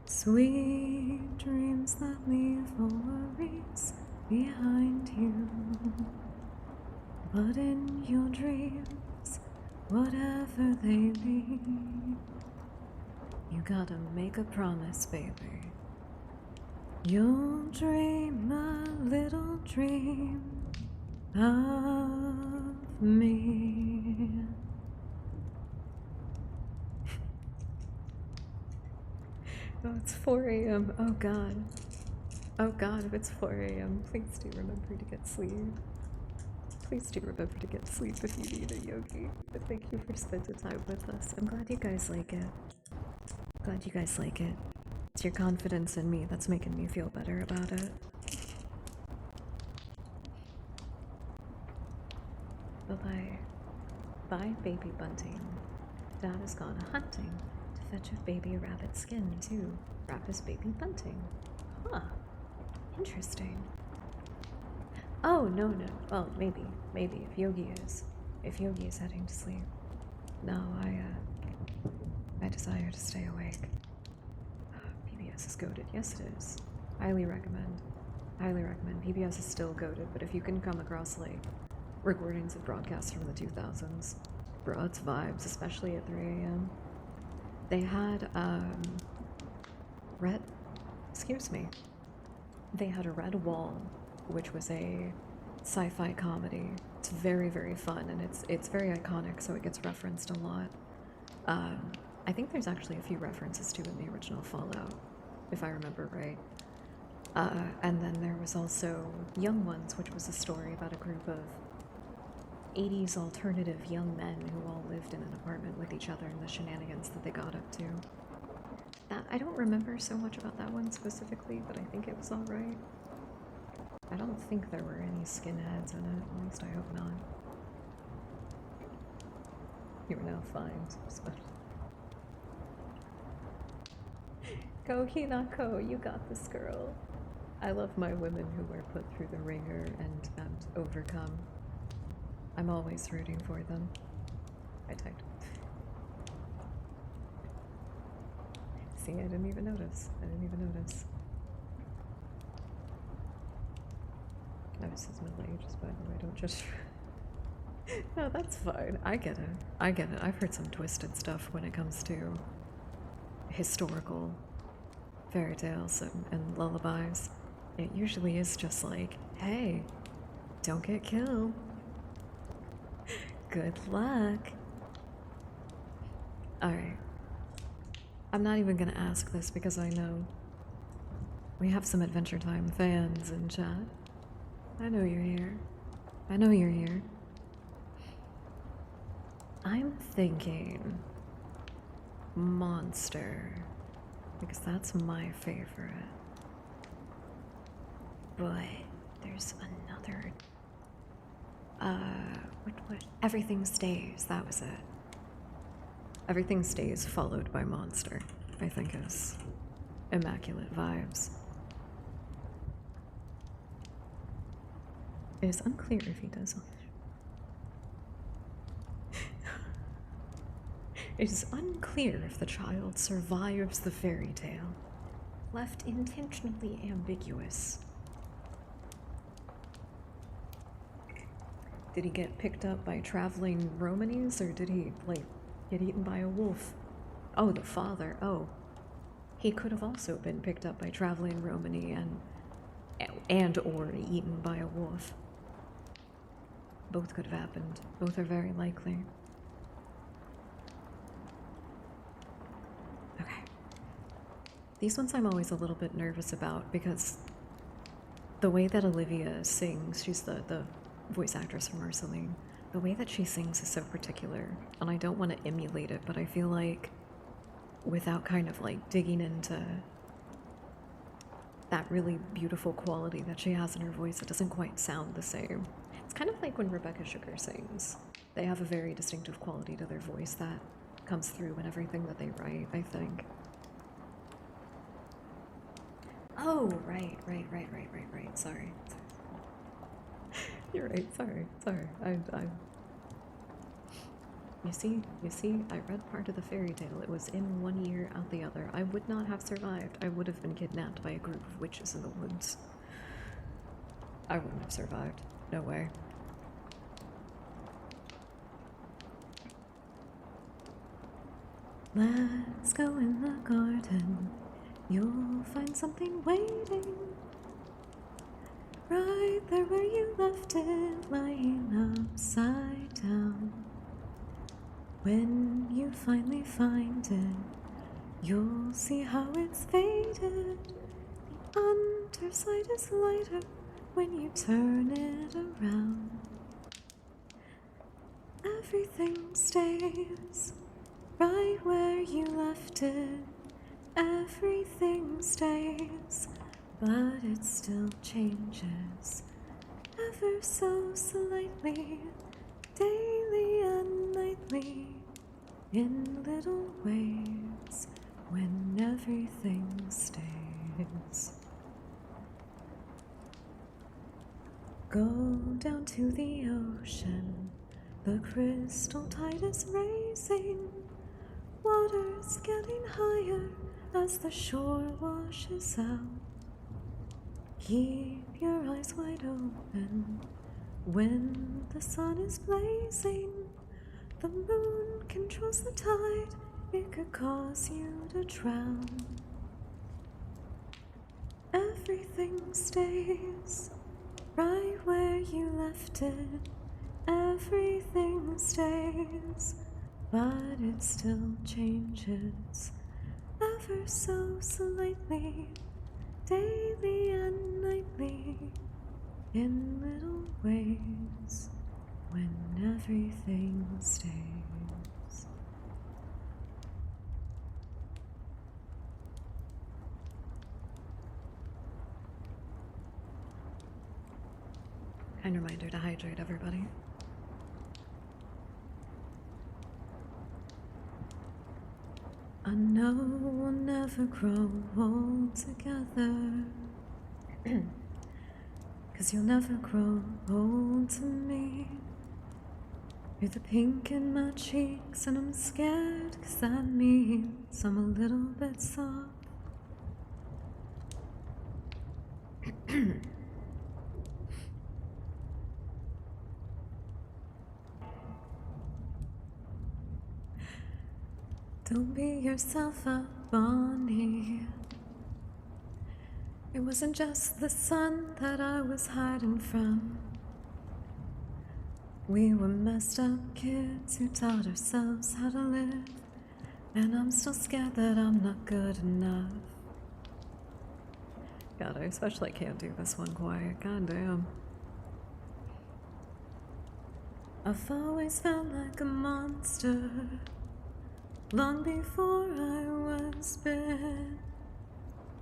Sweet dreams that leave all worries behind you. But in your dreams, whatever they be, you gotta make a promise, baby. You'll dream a little dream of me. Oh, it's 4 a.m. Oh god. Oh god, if it's 4 a.m., please do remember to get sleep. Please do remember to get sleep if you need a yogi. But thank you for spending time with us. I'm glad you guys like it. Glad you guys like it. It's your confidence in me that's making me feel better about it. Bye-bye. Bye, baby bunting. Dad has gone hunting to fetch a baby rabbit skin to wrap his baby bunting. Huh. Interesting. Oh, no. Well, maybe. If Yogi is heading to sleep. No, I desire to stay awake. PBS is goated. Yes, it is. Highly recommend. PBS is still goated, but if you can come across, like, recordings of broadcasts from the 2000s, bro, it's vibes, especially at 3 a.m. They had, They had a Red Wall, which was a sci-fi comedy. It's very, very fun, and it's very iconic, so it gets referenced a lot. I think there's actually a few references to it in the original Fallout, if I remember right. And then there was also Young Ones, which was a story about a group of 80s alternative young men who all lived in an apartment with each other and the shenanigans that they got up to. I don't remember so much about that one specifically, but I think it was alright. I don't think there were any skinheads in it, at least I hope not. You are now fined. Go Hinako, you got this, girl. I love my women who were put through the ringer and overcome. I'm always rooting for them. I typed. See, I didn't even notice. I was his middle ages, by the way, don't just... No, that's fine. I get it. I've heard some twisted stuff when it comes to historical fairy tales and lullabies. It usually is just like, hey, don't get killed. Good luck. Alright. I'm not even gonna ask this because I know we have some Adventure Time fans in chat. I know you're here. I'm thinking Monster, because that's my favorite. But there's another. What? Everything Stays. That was it. Everything Stays followed by Monster, I think is immaculate vibes. It is unclear if he does. It is unclear if the child survives the fairy tale. Left intentionally ambiguous. Did he get picked up by traveling Romanies, or did he, like, get eaten by a wolf? Oh, the father. Oh. He could have also been picked up by traveling Romani and or eaten by a wolf. Both could have happened. Both are very likely. Okay. These ones I'm always a little bit nervous about because the way that Olivia sings, she's the voice actress from Marceline, the way that she sings is so particular, and I don't want to emulate it, but I feel like without kind of like digging into that really beautiful quality that she has in her voice, it doesn't quite sound the same. It's kind of like when Rebecca Sugar sings. They have a very distinctive quality to their voice that comes through in everything that they write, I think. Oh, right. Sorry. You're right. Sorry. You see, I read part of the fairy tale. It was in one ear, out the other. I would not have survived. I would have been kidnapped by a group of witches in the woods. I wouldn't have survived. No way. Let's go in the garden. You'll find something waiting. Right there where you left it, lying upside down. When you finally find it, you'll see how it's faded. The underside is lighter when you turn it around. Everything stays right where you left it. Everything stays, but it still changes ever so slightly, daily and nightly, in little ways, when everything stays. Go down to the ocean, the crystal tide is racing, water's getting higher as the shore washes out. Keep your eyes wide open when the sun is blazing. The moon controls the tide, it could cause you to drown. Everything stays right where you left it. Everything stays, but it still changes ever so slightly, daily and nightly, in little ways, when everything stays. Kind reminder to hydrate, everybody. I know we'll never grow old together, 'cause you'll never grow old to me. You're the pink in my cheeks and I'm scared, 'cause that means I'm a little bit soft. Don't beat yourself up, Bonnie. It wasn't just the sun that I was hiding from. We were messed up kids who taught ourselves how to live, and I'm still scared that I'm not good enough. God, I especially can't do this one quiet. God damn. I've always felt like a monster, long before I was bit,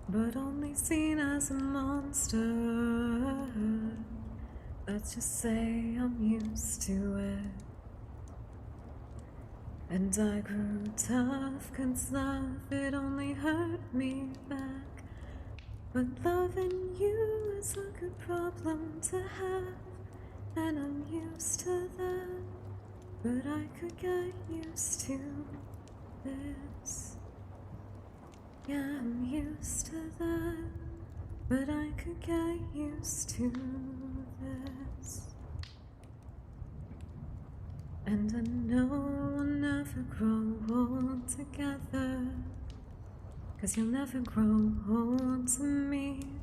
but only seen as a monster. Let's just say I'm used to it. And I grew tough, 'cause love, it only hurt me back. But loving you is a good problem to have, and I'm used to that. But I could get used to this. Yeah, I'm used to that, but I could get used to this. And I know we'll never grow old together, 'cause you'll never grow old to me.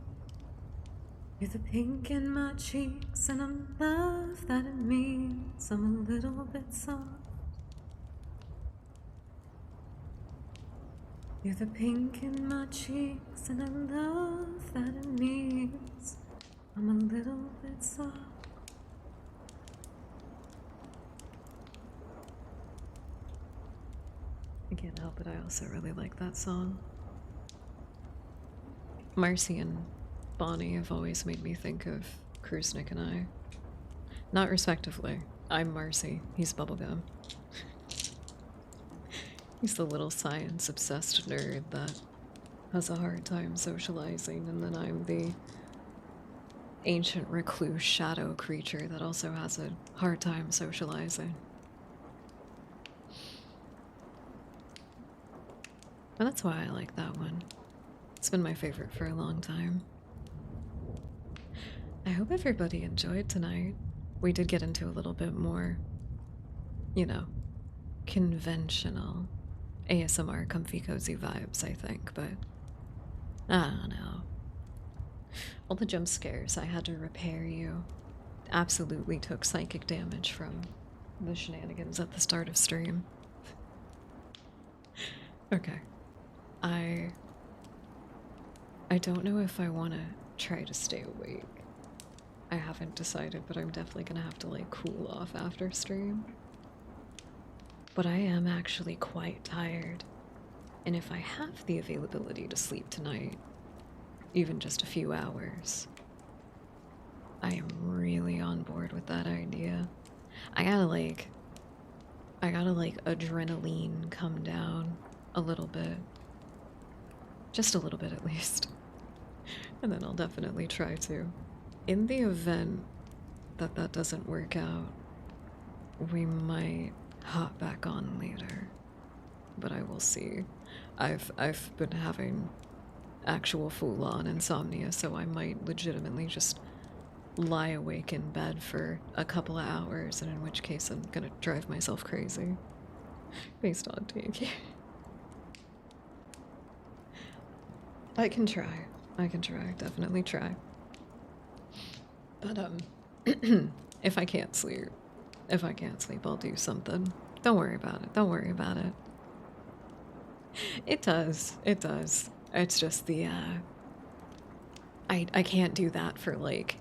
You're the pink in my cheeks, and I love that it means I'm a little bit soft. You're the pink in my cheeks, and I love that it means I'm a little bit soft. I can't help it, I also really like that song. Marcy and Bonnie have always made me think of Krusnik and I. Not respectively. I'm Marcy, he's Bubblegum. He's the little science-obsessed nerd that has a hard time socializing, and then I'm the ancient recluse shadow creature that also has a hard time socializing. But that's why I like that one. It's been my favorite for a long time. I hope everybody enjoyed tonight. We did get into a little bit more, you know, conventional ASMR comfy cozy vibes, I think, but I don't know. All the jump scares I had to repair you absolutely took psychic damage from the shenanigans at the start of stream. Okay. I don't know if I want to try to stay awake. I haven't decided, but I'm definitely gonna have to like cool off after stream. But I am actually quite tired. And if I have the availability to sleep tonight, even just a few hours, I am really on board with that idea. I gotta like adrenaline come down a little bit. Just a little bit at least. And then I'll definitely try to. In the event that that doesn't work out, we might hop back on later. But I will see. I've been having actual full-on insomnia, so I might legitimately just lie awake in bed for a couple of hours, and in which case I'm gonna drive myself crazy. Based on taking. I can try. Definitely try. But, if I can't sleep, I'll do something. Don't worry about it. It does. It's just the, I can't do that for like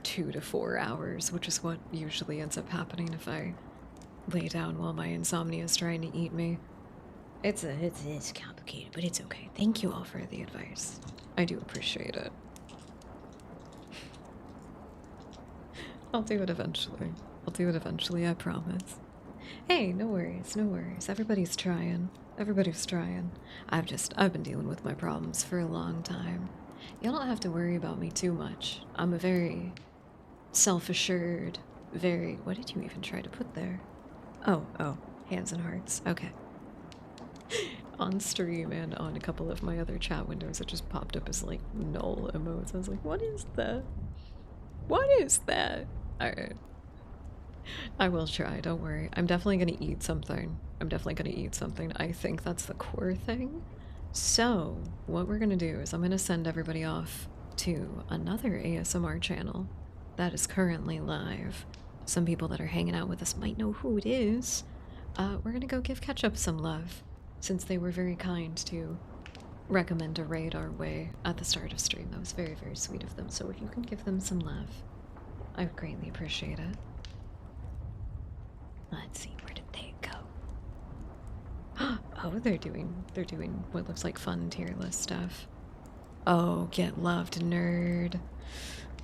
2 to 4 hours, which is what usually ends up happening if I lay down while my insomnia is trying to eat me. It's complicated, but it's okay. Thank you all for the advice. I do appreciate it. I'll do it eventually, I promise. Hey, no worries. Everybody's trying. I've been dealing with my problems for a long time. You don't have to worry about me too much. I'm a very self-assured, what did you even try to put there? Oh, hands and hearts. Okay. On stream and on a couple of my other chat windows, it just popped up as like null emotes. I was like, what is that? Alright. I will try, don't worry. I'm definitely gonna eat something. I think that's the core thing. So, what we're gonna do is I'm gonna send everybody off to another ASMR channel that is currently live. Some people that are hanging out with us might know who it is. We're gonna go give Ketchup some love, since they were very kind to recommend a raid our way at the start of stream. That was very, very sweet of them. So if you can give them some love, I would greatly appreciate it. Let's see, where did they go? Oh, they're doing what looks like fun tier list stuff. Oh, get loved, nerd.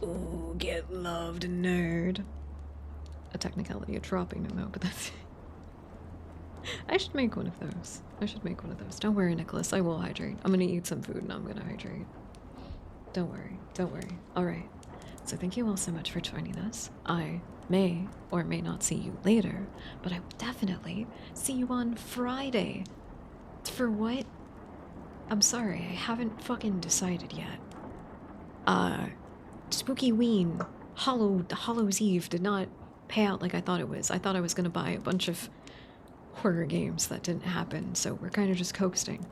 Oh, get loved, nerd. A technicality of dropping a note, but that's I should make one of those. Don't worry, Nicholas, I will hydrate. I'm gonna eat some food and I'm gonna hydrate. Don't worry. Alright. So thank you all so much for joining us. I may or may not see you later, but I will definitely see you on Friday. For what? I'm sorry, I haven't fucking decided yet. Spooky Ween, Hollow's Eve did not pay out like I thought it was. I thought I was gonna buy a bunch of horror games. That didn't happen, so we're kind of just coasting.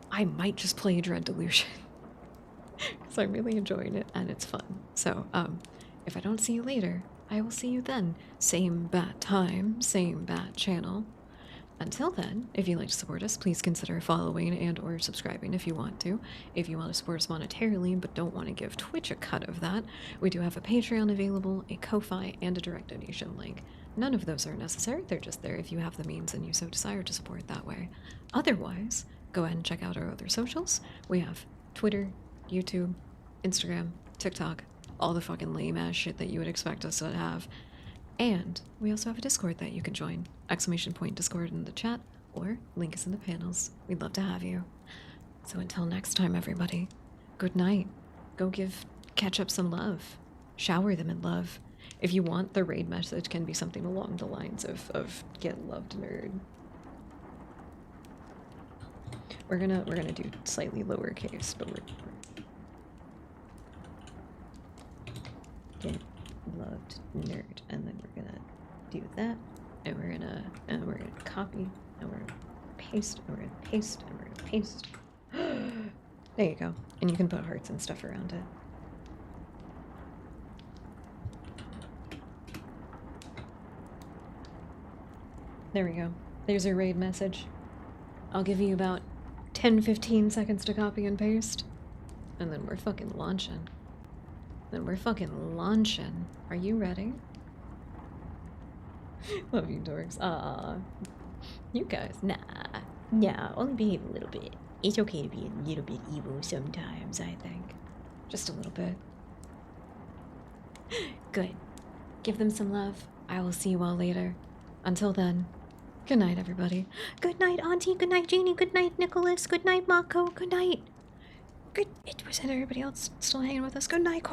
I might just play Dread Delusion. Because I'm really enjoying it and it's fun. So, if I don't see you later, I will see you then. Same bat time, same bat channel. Until then, if you'd like to support us, please consider following and or subscribing if you want to. If you want to support us monetarily but don't want to give Twitch a cut of that, we do have a Patreon available, a Ko-Fi, and a direct donation link. None of those are necessary, they're just there if you have the means and you so desire to support that way. Otherwise, go ahead and check out our other socials. We have Twitter, YouTube, Instagram, TikTok, all the fucking lame-ass shit that you would expect us to have. And we also have a Discord that you can join. !Discord in the chat, or link is in the panels. We'd love to have you. So until next time, everybody, good night. Go give Ketchup some love. Shower them in love. If you want, the raid message can be something along the lines of get loved, nerd. We're gonna do slightly lowercase, but we're get loved, nerd, and then we're gonna do that, and we're gonna copy, and we're gonna paste, and we're gonna paste, and we're gonna paste. There you go. And you can put hearts and stuff around it. There we go. There's your raid message. I'll give you about 10-15 seconds to copy and paste. And then we're fucking launching. Are you ready? Love you, dorks. Ah, you guys. Nah, only behave a little bit. It's okay to be a little bit evil sometimes, I think. Just a little bit. Good. Give them some love. I will see you all later. Until then, good night, everybody. Good night, Auntie. Good night, Jeannie. Good night, Nicholas. Good night, Mako. Good night. Was everybody else still hanging with us? Good night, Cor.